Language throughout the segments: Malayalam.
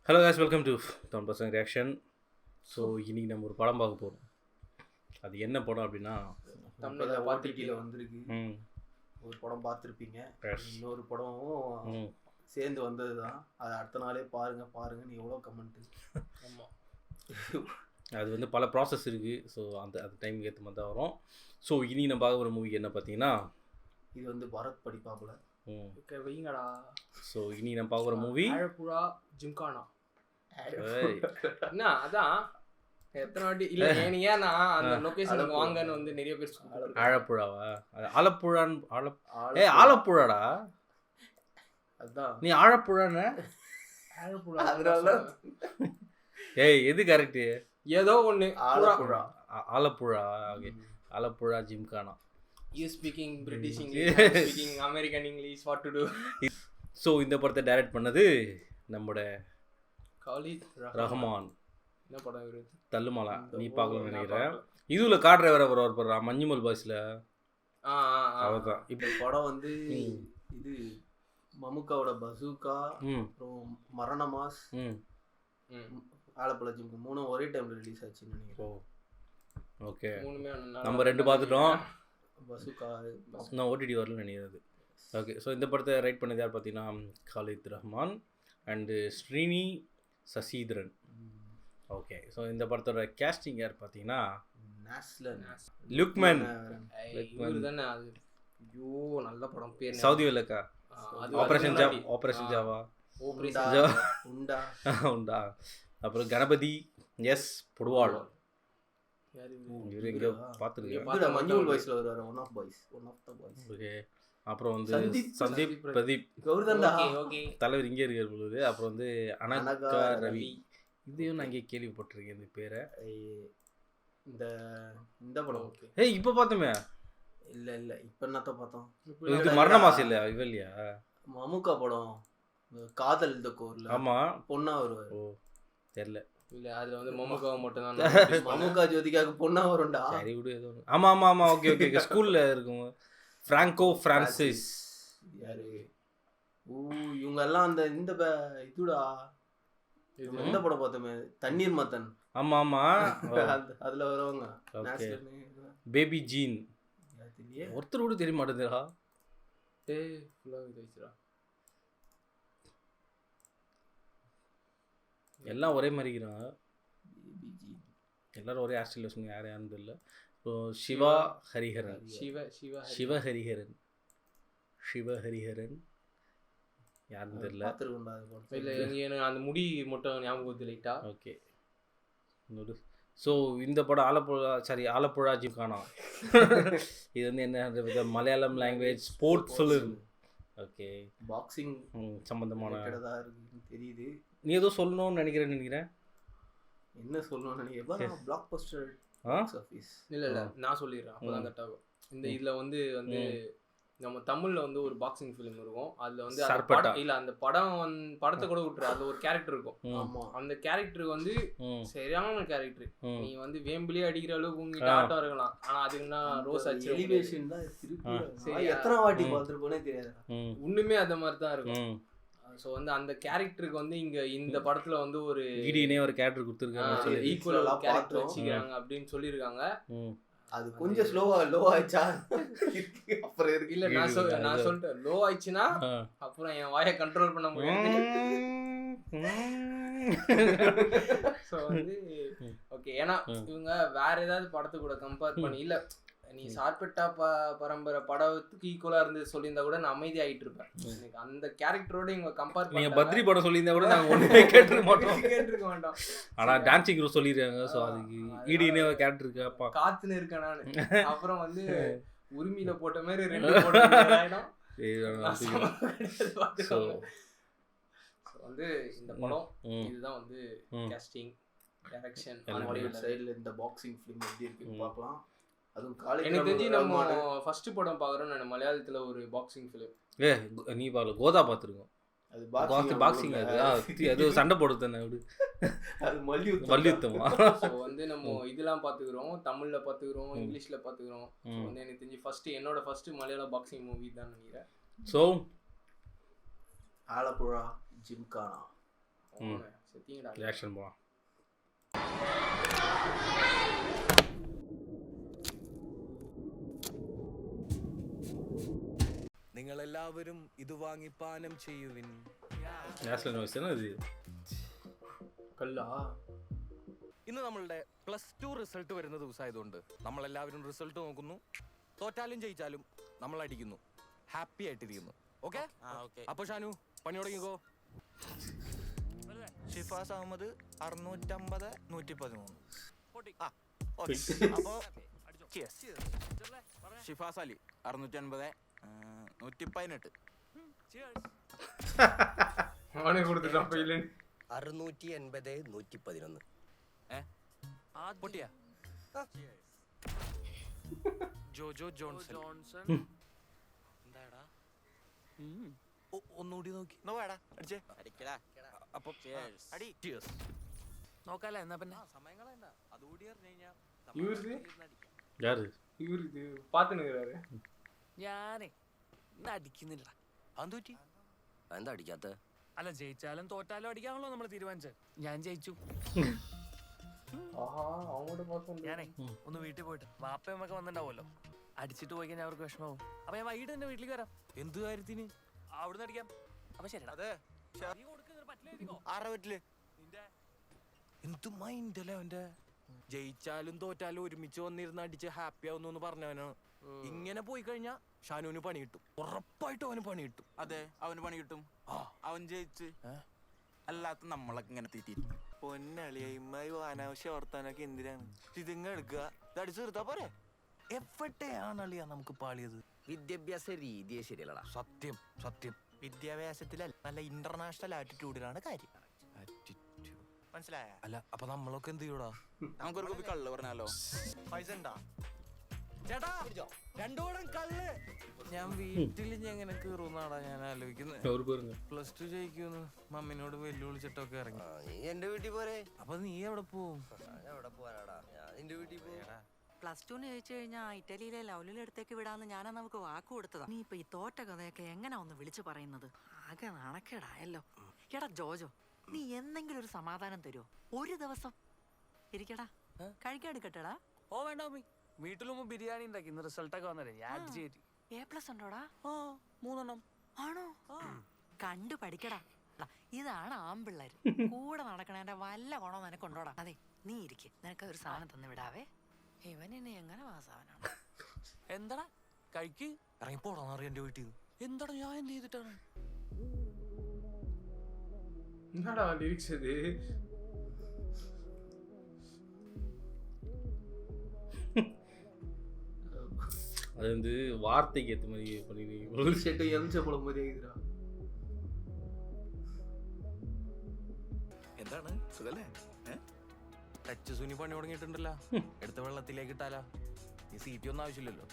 Hello guys, welcome to 10% reaction. So இன்னைக்கு நம்ம ஒரு படம் பார்க்க போகிறோம். அது என்ன படம் அப்படின்னா தமிழ்ல ஓடிடியில் வந்திருக்கு. ஒரு படம் பார்த்துருப்பீங்க, Yes. இன்னொரு படமும் சேர்ந்து வந்தது தான். அது அடுத்த நாளே பாருங்கன்னு எவ்வளோ கமெண்ட். ஆமாம், அது வந்து பல ப்ராசஸ் இருக்குது. ஸோ அந்த டைமுக்கு ஏற்ற மாதிரி தான் வரும். ஸோ இனி நம்ம பார்க்க ஒரு மூவி என்ன பார்த்தீங்கன்னா இது வந்து பரத் படிப்பாப்புல வைங்கடா. ஸோ இனி நம்ம பார்க்க ஒரு மூவி ஆழப்புழா ஜிம்கானா. என்ன அதான் எத்தனை வாட்டி இல்லை நீங்க ஏன்னா அந்த லொகேஷனுக்கு வாங்கன்னு வந்து நிறைய பேர் சொல்றாங்க. ஆழப்புழாவா? அது ஆலப்புழான்னு ஆலப்புழாடா. அதான் நீ ஆழப்புழான்னு ஆழப்புழா அதனால எது கரெக்டு? ஏதோ ஒன்று Alappuzha. Alappuzha. Okay, Alappuzha gymkhana. You speaking British English, I'm speaking American English, what to do? So இந்த படத்தை டைரக்ட் பண்ணது நம்மோட காலித் ரஹ்மான். என்ன படம் இவரு? தள்ளுமாலா. நீ பார்க்கலாம்னு நினைக்கிறேன். இதுல காட்டுற வேற ஒரு மஞ்சுமல் பாய்ஸ்ல அவர்தான். இப்போ படம் வந்து இது மமுக்காவோட பசூக்கா, அப்புறம் மரண மாஸ், ஆலப்புழா ஜிம்க்கு மூணும் ஒரே டைம்ல ரிலீஸ் ஆச்சுன்னு நினைக்கிறேன். ஓகே, மூணுமே நம்ம ரெண்டு பார்த்துட்டோம். பசூக்கா நான் ஓடிடி வரலன்னு நினைக்கிறது. ஓகே, ஸோ இந்த படத்தை ரைட் பண்ணது யார் பார்த்தீங்கன்னா Khalid Rahman and Sreeni Sasidharan. Okay, so இந்த படத்தோட கேஸ்டிங் யார் பார்த்தீங்கன்னா லுக்மன். இவரு தானே அது. ஐயோ நல்ல படம் பேர் சவுதி வெள்ளக்கா. ஆபரேஷன் ஜாவா உண்டா. அப்புறம் கணபதி எஸ் பொடுவாள். இவரு எங்கே பார்த்துருக்கேன். மஞ்சுமல் பாய்ஸ்ல வருவாரு, one of the boys. Okay, அப்புறம் வந்து சந்தீப் பிரதீப் தலைவர் இங்கே இருக்கிற பொழுது. அப்புறம் வந்து அனகா ரவி. இதையும் நான் இங்கே கேள்விப்பட்டிருக்கேன் இந்த பேரை. இந்த படம் இப்போ பார்த்தோமே. இல்லை இப்போ என்னத்த பார்த்தோம். இது மரண மாசம் இல்லை இவ இல்லையா? மமுக்கா படம் காதல் இந்த கோர்ல. ஆமாம், பொண்ணா வருவார். ஓ தெரியல. இல்லை அதில் வந்து மமுக்காவை மட்டும் தான். மமுக்கா ஜோதிகாவுக்கு பொண்ணா வரும்டா. சரி விடு, ஏதோ ஆமாம். ஓகே ஸ்கூலில் இருக்கும். ஃப்ராங்கோ ஃப்ரான்சிஸ் யாரு? இவங்க எல்லாம் அந்த இதுடா எந்த படம் பார்த்தோமே, தண்ணீர் மத்தன். ஆமாம் அதுல வருவாங்க. பேபி ஜீன். ஒருத்தர் கூட தெரிய மாட்டேங்குதுடா. எல்லாம் ஒரே மாதிரிக்கிறான். எல்லாரும் ஒரே ஹாஸ்டலில் சொன்னீங்க. யாரும் தெரியல. ஸோ சிவா ஹரிஹரன். சிவஹரிஹரன் யாருன்னு தெரியல. இல்லை அந்த முடி மட்டும் ஞாபகத்து லைட்டா. ஓகே, ஸோ இந்த படம் ஆலப்புழா ஜிம்கானா. இது வந்து என்ன Malayalam language sports film. Okay, boxing சம்பந்தமான தெரியுது. நீ ஏதோ சொல்லணும்னு நினைக்கிறேன். என்ன சொல்லணும்னு நினைக்கிறேன்? Black Bastar office. இல்லை நான் சொல்லிடுறேன், அப்போதான் கரெக்ட் ஆகும். இந்த இதில் வந்து நம்ம தமிழ்ல வந்து ஒரு பாக்ஸிங் ஃபிலிம் இருக்கும். அதுல வந்து அந்த படத்தை கூட விட்டுரு, அதுல ஒரு கேரக்டர் இருக்கும். அந்த கேரக்டர் வந்து சரியான கேரக்டர். நீ வந்து வேம்பிலேயே அடிக்கிற அளவுக்கு உங்ககிட்ட ஆட்டம் இருக்கலாம். ஆனா அதுக்குன்னா ரோஸ் ஆச்சு எலிவேஷன் தான். எத்தனை வாட்டி பார்த்துருப்போனே தெரியாது. ஒண்ணுமே அந்த மாதிரி தான் இருக்கும். ஸோ வந்து அந்த கேரக்டருக்கு வந்து இங்க இந்த படத்துல வந்து ஒரு கேரக்டர் கொடுத்துருக்காங்க, ஈக்குவல் கேரக்டர் வச்சுக்கிறாங்க அப்படின்னு சொல்லியிருக்காங்க. அது கொஞ்சம் லோ ஆயிடுச்சா? அப்புறம் இருக்கு. இல்ல நான் சொல்லிட்டேன், லோ ஆயிடுச்சுன்னா அப்புறம் என் வாயை கண்ட்ரோல் பண்ண முடியாது. ஸோ வந்து ஓகே, ஏன்னா இவங்க வேற ஏதாவது படத்தை கூட கம்பேர் பண்ணி, இல்ல நீ சார்பெட்டா பரம்பரை படத்துக்கு ஈக்குவலா இருந்து சொல்லியிருந்தா கூட நான் அமைதி ஆகிட்டு இருப்பேன். எனக்கு அந்த கேரக்டரோட இவங்க கம்பேர் பண்ணி பத்ரி படம் சொல்லியிருந்தா கூட நாங்கள் ஒன்றுமே கேட்டிருக்க மாட்டோம். ஆனால் டான்சிங் குரூப் சொல்லிடுறாங்க. ஸோ அதுக்கு ஈடினே ஒரு கேரக்டர் இருக்கப்பா காத்துன்னு இருக்கேன் நான். அப்புறம் வந்து உரிமையில போட்ட மாதிரி 2 போட்டோம். வந்து இந்த படம் இதுதான் வந்து கேஸ்டிங் டைரக்ஷன் சைடுல இந்த பாக்ஸிங் ஃபிலிம் எப்படி இருக்குன்னு பார்க்கலாம். எனக்கு தெரிஞ்சு நம்ம ஃபர்ஸ்ட் படம் பார்க்குறோம். நான் மலையாளத்தில் ஒரு பாக்ஸிங் ஃபிலிம். நீ பார்க்கல, கோதா பார்த்துருக்கோம். அது பாக்ஸிங், அது சண்டை போடுறது அது மல்யுத்தமா. ஸோ வந்து நம்ம இதெல்லாம் பார்த்துக்கிறோம், தமிழில் பார்த்துக்கிறோம், இங்கிலீஷில் பார்த்துக்கிறோம். வந்து எனக்கு தெரிஞ்சு என்னோட ஃபர்ஸ்ட் மலையாள பாக்ஸிங் மூவி தான் நினைக்கிறேன். ஸோ ஆலப்புழா ஜிம்கானா. செத்திங்கடா. ரியாக்ஷன் போகலாம். നിങ്ങളെല്ലാവരും ഇത് വാങ്ങി പാനം ചെയ്യുവിൻ. നാഷണൽ നോയ്സ് ആണ് ഇത്. கல்லா ഇന്ന് നമ്മളുടെ +2 റിസൾട്ട് വരുന്ന ദിവസമായതുകൊണ്ട് നമ്മളെല്ലാവരും റിസൾട്ട് നോക്കുന്നു. തോറ്റാലും ജയിച്ചാലും നമ്മൾ അടിക്കുന്നു, ഹാപ്പി ആയിട്ടിരിക്കുന്നു. ഓക്കെ? അപ്പൊ ഷാനു പണി തുടങ്ങിക്കോ. ഷിഫാസ് അഹമ്മദ് 650 113. അപ്പോ ഷിഫാസ് അലി 650 118. அவனே கொடுத்துட்டான் பையன். 680 111. പൊട്ടിയാ ജോജോ ജോൺസൺ. എന്താടാ ഒന്നുകൂടി നോക്കി അപ്പൊ അടി. നോക്കാല്ലേ എന്നാ പിന്നെ സമയം കളയണ്ട. അതുകൂടി അറിഞ്ഞു കഴിഞ്ഞാ இவரு யாரு? இவரு இது பாத்துனுக்குறாரு. ഞാനേ ഇന്ന് അടിക്കുന്നില്ല. അതെന്തുപറ്റി? എന്താ അടിക്കാത്ത? അല്ല ജയിച്ചാലും തോറ്റാലും അടിക്കാണല്ലോ നമ്മൾ തീരുമാനിച്ചത്. ഞാൻ ജയിച്ചു. ஆஹா அவங்களோட பாத்து ഞാനേ ഒന്ന് വീട്ടിൽ പോയിട്ട് വാപ്പയമ്മൊക്കെ വന്നിട്ടുണ്ടാവുമല്ലോ, അടിച്ചിട്ട് പോയി കഴിഞ്ഞാൽ അവർക്ക് വിഷമാവും. അപ്പൊ ഞാൻ വൈകിട്ട് എന്റെ വീട്ടിലേക്ക് വരാം. എന്ത് കാര്യത്തിന്? അവിടുന്ന് അടിക്കാം. അപ്പൊ ശരി. എന്ത് മൈൻഡല്ലേ അവന്റെ. ജയിച്ചാലും തോറ്റാലും ഒരുമിച്ച് വന്നിരുന്ന് അടിച്ച് ഹാപ്പി ആവുന്നു പറഞ്ഞവനാണ്. ഇങ്ങനെ പോയി കഴിഞ്ഞാ ഷാനുവിന് പണി കിട്ടും, ഉറപ്പായിട്ടും അവന് പണി കിട്ടും. അതെ, അവന് പണി കിട്ടും. അവൻ ജയിച്ച് അല്ലാത്ത നമ്മളൊക്കെ ഇങ്ങനെ തീറ്റിയിരിക്കും. പൊന്നളിയമ്മായി അനാവശ്യം ഓർത്താനൊക്കെ എന്തിനാണ് ഇതിങ്ങ എടുക്കുക? അടിച്ചു തീർത്താ പോരെ. എവിടെയാണളിയാ നമുക്ക് പാളിയത്? വിദ്യാഭ്യാസ രീതിയെ ശരിയല്ലടാ. സത്യം സത്യം. വിദ്യാഭ്യാസത്തിലല്ല, നല്ല ഇന്റർനാഷണൽ ആറ്റിറ്റ്യൂഡിലാണ് കാര്യം. മനസ്സിലായ? അല്ല അപ്പൊ നമ്മളൊക്കെ എന്ത് ചെയ്യൂടാ? നമുക്കൊരു കുപ്പി കള്ള് പറഞ്ഞാലോ? പൈസ ഉണ്ടാ ചേട്ടാ? രണ്ടോടം കള്ള്. ഞാൻ വീട്ടിൽ എങ്ങനെ കയറുന്നാടാ ഞാൻ ആലോചിക്കുന്നത്. +2 ജയിക്കുന്നു മമ്മിനോട് വെല്ലുവിളിച്ചിട്ടൊക്കെ ഇറങ്ങി. നീ എന്റെ വീട്ടിൽ പോരെ. അപ്പൊ നീ എവിടെ പോവും? ഞാൻ എവിടെ പോവാനാടാ, ഞാൻ നിന്റെ വീട്ടിൽ പോവാ. +2 ജയിച്ചു കഴിഞ്ഞാൽ ഇറ്റലിയിലെ ലൗലിലെടുത്തേക്ക് വിടാന്ന് ഞാനാ നമുക്ക് വാക്ക് കൊടുത്തതാ. നീ ഇപ്പൊ ഈ തോറ്റ കഥയൊക്കെ എങ്ങനെ ഒന്ന് വിളിച്ചു പറയുന്നത്? ആകെ നാണക്കേടായല്ലോ. എടാ ജോജോ, നീ എന്തെങ്കിലും ഒരു സമാധാനം തരുമോ? ഒരു ദിവസം ഇരിക്കടാ, കഴിക്കാൻ എടുക്കട്ടെടാ. ഓ വേണ്ട മമ്മി, വീട്ടിലും ബിരിയാണി ഉണ്ടാക്കി. ഇന്ന് റിസൾട്ടൊക്കെ വന്നേ A+ ഉണ്ടോടാ? 3 എണ്ണം. ആണോ? കണ്ടു പഠിക്കടാ. ഇതാണ് ആമ്പിള്ളേര്. കൂടെ നടക്കണേന്റെ വല്ല ഗുണം നിനക്കുണ്ടോടാ? അതെ, നീ ഇരിക്കും, നിനക്ക് ഒരു സാധനം തന്നു വിടാവേ. ഇവൻ ഇനി എങ്ങനെ പാസ്സാവാനാണ്? എന്താടാ കഴിക്ക്. ഇറങ്ങി പോടാന്നറിയാം എന്റെ വീട്ടിൽ. എന്താടാ ഞാൻ എന്ത് ചെയ്തിട്ടാണ്? என்னடா லிரிக்ஸ் இது? அது வந்து வார்த்தைக்கு ஏற்ற மாதிரி பண்ணிருக்கீங்க. ஷெட்டு எம்ச போல மாதிரி ஆகுதுடா. എന്താണ് സുഖല്ലേ? ടച്ച് സുനി പണി തുടങ്ങിയിട്ടുണ്ടല്ലോ. എടുത്ത വെള്ളത്തിലേക്ക് ഇട്ടാലോ? ഈ സീറ്റ് ഒന്നും ആവശ്യമില്ലല്ലോ.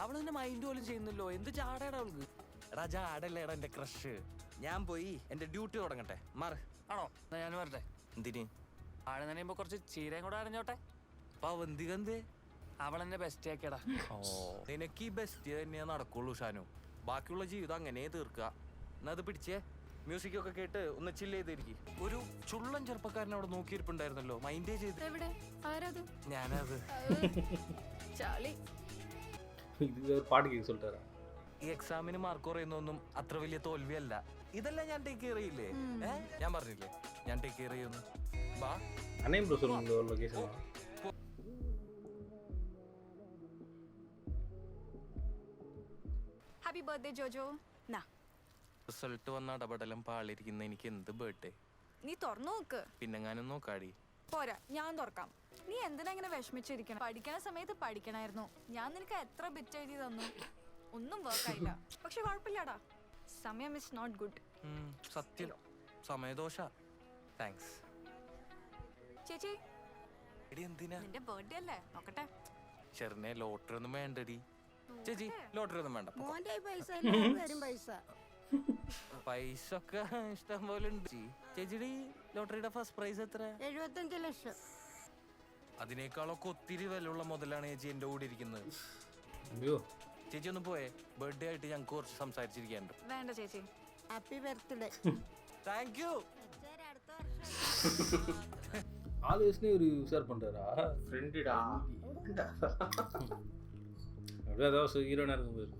അവള് തന്നെ മൈൻഡ് പോലും ചെയ്യുന്നല്ലോ. എന്ത് ചാടേടാ അവൾക്ക്? എടാ ചാടല്ലേ എടാ എന്റെ ക്രഷ്. ഞാൻ പോയി എന്റെ ഡ്യൂട്ടി തുടങ്ങട്ടെ. മാറ്. ആണോ? ഞാൻ വരട്ടെ. എന്തിന്? ആഴെ നനയുമ്പോ കുറച്ച് ചീരയും കൂടെ അരഞ്ഞോട്ടെ. പവന്തികന്തേ അവളെന്നെ ബെസ്റ്റ് ആക്കിയടാ. ഓ, നിനക്ക് ഈ ബെസ്റ്റ് തന്നെയാ നടക്കുള്ളൂ ഷാനു. ബാക്കിയുള്ള ജീവിതം അങ്ങനെ തീർക്കുക. എന്നാ അത് പിടിച്ചേ. മ്യൂസിക് ഒക്കെ കേട്ട് ഒന്ന് ചില്ല് ചെയ്തിരിക്കും. ഒരു ചുള്ളൻ ചെറുപ്പക്കാരൻ അവിടെ നോക്കിയിരിപ്പുണ്ടായിരുന്നല്ലോ, മൈൻഡേ ചെയ്ത്. ഞാനത് இது ஒரு பாட்டு கேட்க சொல்லிட்டாரா? ഈ എക്സാമിന് മാർക്ക് കുറയുന്നൊന്നും അത്ര വലിയ തോൽവിയല്ല. ഇതെല്ലാം ഞാൻ ടേക്ക് കെയർ ചെയ്യില്ലേ? ഞാൻ പറഞ്ഞില്ലേ ഞാൻ ടേക്ക് കെയർ ചെയ്യുന്നു. ബാ அண்ணே ப்ரோ சொல்லுங்க ஒரு லொகேஷன். Happy birthday Jojo. നാ റിസൾട്ട് വന്ന ഇടപെടലും പാളിരിക്കുന്ന എനിക്ക് എന്ത് ബർത്ത്ഡേ? നീ തുറന്നു നോക്ക്. പിന്നെങ്ങാനും നോക്കാടി. പോരാ, ഞാൻ തുറക്കാം. നീ എന്തിനാ ഇങ്ങനെ വിഷമിച്ചിരിക്കണം? പഠിക്കണ സമയത്ത് പഠിക്കണായിരുന്നു. ഞാൻ നിനക്ക് എത്ര ബിറ്റ് എഴുതി തന്നു, ഒന്നും വർക്കായില്ല. പക്ഷെ കുഴപ്പമില്ലടാ, സമയം ഇസ് നോട്ട് ഗുഡ്. സത്യം, സമയദോഷ. താങ്ക്സ് ചേച്ചി. എടി എന്തിനാ? നിന്റെ ബർത്ത്ഡേ അല്ലേ, നോക്കട്ടെ. ചെറിയ ലോട്ടറി ഒന്നും വേണ്ടടി ചേച്ചി. ലോട്ടറി ഒന്നും വേണ്ട. പൈസ ഒക്കെ ഇഷ്ടം പോലെ ഉണ്ട് ചേച്ചിയുടെ. ലോട്ടറിയുടെ ഫസ്റ്റ് പ്രൈസ് എത്ര? 75 ലക്ഷം. അതിനേക്കാളൊക്കെ ഒത്തിരി വിലയുള്ള മുതലാണ് ചേച്ചി എന്റെ കൂടെ ഇരിക്കുന്നത്. ஐயோ ചേച്ചി ഒന്ന് പോയേ, ബർത്ത്ഡേ ആയിട്ട് ഞങ്ങൾക്ക് കുറച്ച് സംസാരിച്ചിരിക്കാനുണ്ട്. വേണ്ട ചേച്ചി. Happy birthday. Thank you. അടുത്ത വർഷം ஆல்வேஸ்னே ஒரு ஷேர் பண்ணுறாரா? ஃப்ரெண்டுடா. அப்படியே ஏதாவது ஹீரோனாக இருக்கும்போது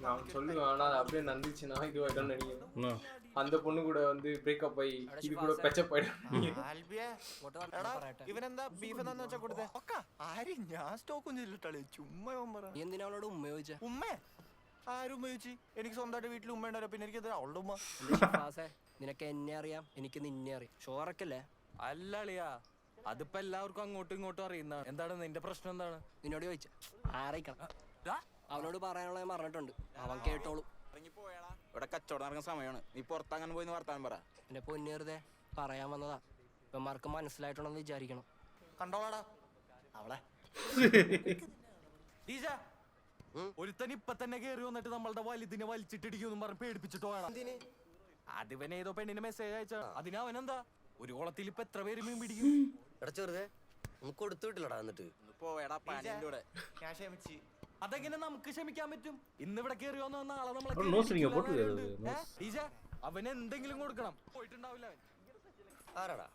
நான் சொல்லுவேன், ஆனால் அது அப்படியே நடந்துச்சுன்னா இது ஆகிடும் நினைக்கிறேன். அந்த പൊണ്ണു കൂടെ வந்து ബ്രേക്കപ്പ് ആയി ഇത് കൂടെ പെച്ചപ്പ് ആയിடும். ഇവനെന്താ ബീഫ് എന്താന്ന് വെച്ചാ കൊടുത്തേ? ഒക്കെ ആര് ഞാൻ സ്റ്റോക്ക് ഒന്നും ഇല്ലിട്ടാളേ, ചുമ്മാ പറ. എന്തിനാ അവളോട് ഉമ്മ ചോദിച്ചേ? ഉമ്മേ ആരും ഉമ്മ ചോദിച്ചു? എനിക്ക് സ്വന്തമായിട്ട് വീട്ടിൽ ഉമ്മ ഉണ്ടാവില്ല, പിന്നെ എനിക്ക് അവളുടെ ഉമ്മ. നിനക്ക് എന്നെ അറിയാം, എനിക്ക് നിന്നെ അറിയാം. ഷോറക്കല്ലേ? അല്ല അളിയാ, അതിപ്പോ എല്ലാവർക്കും അങ്ങോട്ടും ഇങ്ങോട്ടും അറിയുന്ന. എന്താണ് നിന്റെ പ്രശ്നം? എന്താണ്? നിന്നോട് ചോദിച്ച ആരയിക്കണം? അവനോട് പറയാനുള്ള ഞാൻ പറഞ്ഞിട്ടുണ്ട്, അവൻ കേട്ടോളൂ. ഇവിടെ കച്ചവടം നടക്കുന്ന സമയമാണ്, നീ പുറത്തങ്ങനെ പോയി വർത്താനം പറ. എന്നെ പൊന്നേറുതെ പറയാൻ വന്നതാ. ഇവന്മാർക്ക് മനസ്സിലായിട്ടുണ്ടെന്ന് വിചാരിക്കണം. കണ്ടോളാടാ അവളെ. ഒരുത്തൻ ഇപ്പൊ തന്നെ കയറി വന്നിട്ട് നമ്മളുടെ വലുതിനെ വലിച്ചിട്ടിടിക്കും പറഞ്ഞ് പേടിപ്പിച്ചിട്ട് പോകണം. അതിവൻ ഏതോ പെണ്ണിന് മെസ്സേജ് അയച്ചാ. അതിനവനെന്താ ഒരു കുളത്തിൽ ഇപ്പൊ എത്ര പേര് മീൻ പിടിക്കും? എടാ ചെറുതെ, നമുക്ക് കൊടുത്തു വിട്ടില്ലടാ. എന്നിട്ട് പോയടാ പാനിന്റെ ഞാൻ ക്ഷമിച്ച്. അതെങ്ങനെ നമുക്ക് ക്ഷമിക്കാൻ പറ്റും? ഇന്ന് ഇവിടെ കയറി വന്ന നാളെ നമ്മളെ അവൻ എന്തെങ്കിലും കൊടുക്കണം. പോയിട്ടുണ്ടാവില്ല അവൻ. ആരാടാ?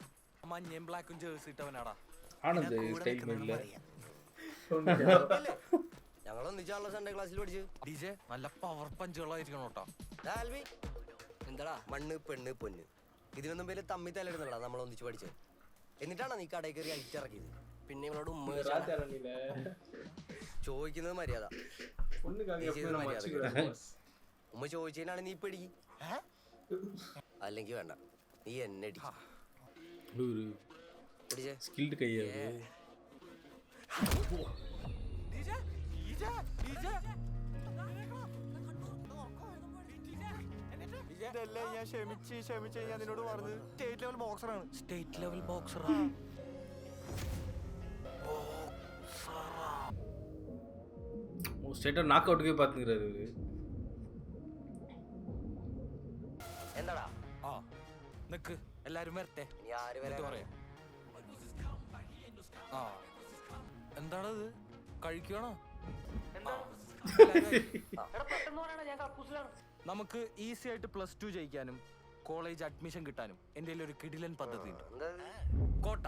മഞ്ഞയും ബ്ലാക്കും ജേഴ്സി ഇട്ടവനാടാ. ഞങ്ങൾ ഒന്നിച്ചാണല്ലോ സൺഡേ ക്ലാസ്സിൽ പഠിച്ചു. ഡിജെ നല്ല പവർ പഞ്ചുകളായിരിക്കണം കേട്ടോ. എന്താടാ മണ്ണ് പെണ്ണ് പൊന്ന് ഇതിനൊന്നും പേര് തമ്മി തലയിടുന്നടാ നമ്മൾ ഒന്നിച്ച് പഠിച്ചത്. എന്നിട്ടാണോ നീ കടയിൽ കയറി അയച്ച് ഇറക്കിയത്? പിന്നെ ഇവളോട് ഉമ്മ ചോദിക്കുന്നത് മര്യാദ. ഉമ്മ ചോദിച്ചതിനാണ് നീ ഇപ്പൊ ഇടിക്കും, അല്ലെങ്കിൽ വേണ്ട നീ എന്നെ ഇതല്ലേ ഞാൻ ക്ഷമിച്ച് ഞാൻ നിന്നോട് പറഞ്ഞത്. സ്റ്റേറ്റ് ലെവൽ ബോക്സറാണ്. സ്റ്റേറ്റ് ലെവൽ ബോക്സറാ? ஸ்ட்ரைட்டாக நாக் அவுட்டுக்கே பார்த்துக்கிறாரு. എന്താടാ? ആ നിക്ക്, എല്ലാരും വരട്ടെ. നീ ആര് വരെ പറയാം. ആ എന്താണത്? കഴിക്കണോ? നമുക്ക് ഈസി ആയിട്ട് +2 ജയിക്കാനും കോളേജ് അഡ്മിഷൻ കിട്ടാനും എൻ്റെ ഒരു കിടിലൻ പദ്ധതി ഉണ്ട്. കോട്ട.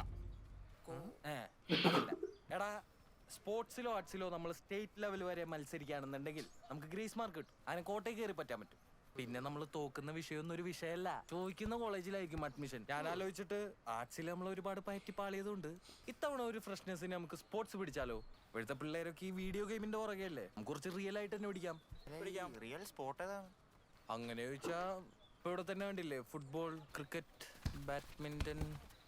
അതല്ല എടാ, സ്പോർട്സിലോ ആർട്സിലോ നമ്മൾ സ്റ്റേറ്റ് ലെവൽ വരെ മത്സരിക്കുകയാണെന്നുണ്ടെങ്കിൽ നമുക്ക് ഗ്രേസ് മാർക്ക് കിട്ടും. അതിന് കോട്ടയിൽ കയറി പറ്റാൻ പറ്റും. പിന്നെ നമ്മൾ തോക്കുന്ന വിഷയമൊന്നും ഒരു വിഷയമല്ല, ചോദിക്കുന്ന കോളേജിലായിരിക്കും അഡ്മിഷൻ. ഞാൻ ആലോചിച്ചിട്ട് ആർട്സിൽ നമ്മൾ ഒരുപാട് പറ്റിപ്പാളിയതുകൊണ്ട് ഇത്തവണ ഒരു ഫ്രഷ്നെസ്സിന് നമുക്ക് സ്പോർട്സ് പിടിച്ചാലോ? ഇപ്പോഴത്തെ പിള്ളേരൊക്കെ ഈ വീഡിയോ ഗെയിമിന്റെ പുറകെയല്ലേ, നമുക്ക് കുറച്ച് റിയൽ ആയിട്ട് തന്നെ പിടിക്കാം. റിയൽ സ്പോർട്ട് ഏതാണ്? അങ്ങനെ ചോദിച്ചാ ഇപ്പൊ ഇവിടെ തന്നെ കണ്ടില്ലേ, ഫുട്ബോൾ, ക്രിക്കറ്റ്, ബാഡ്മിന്റൺ,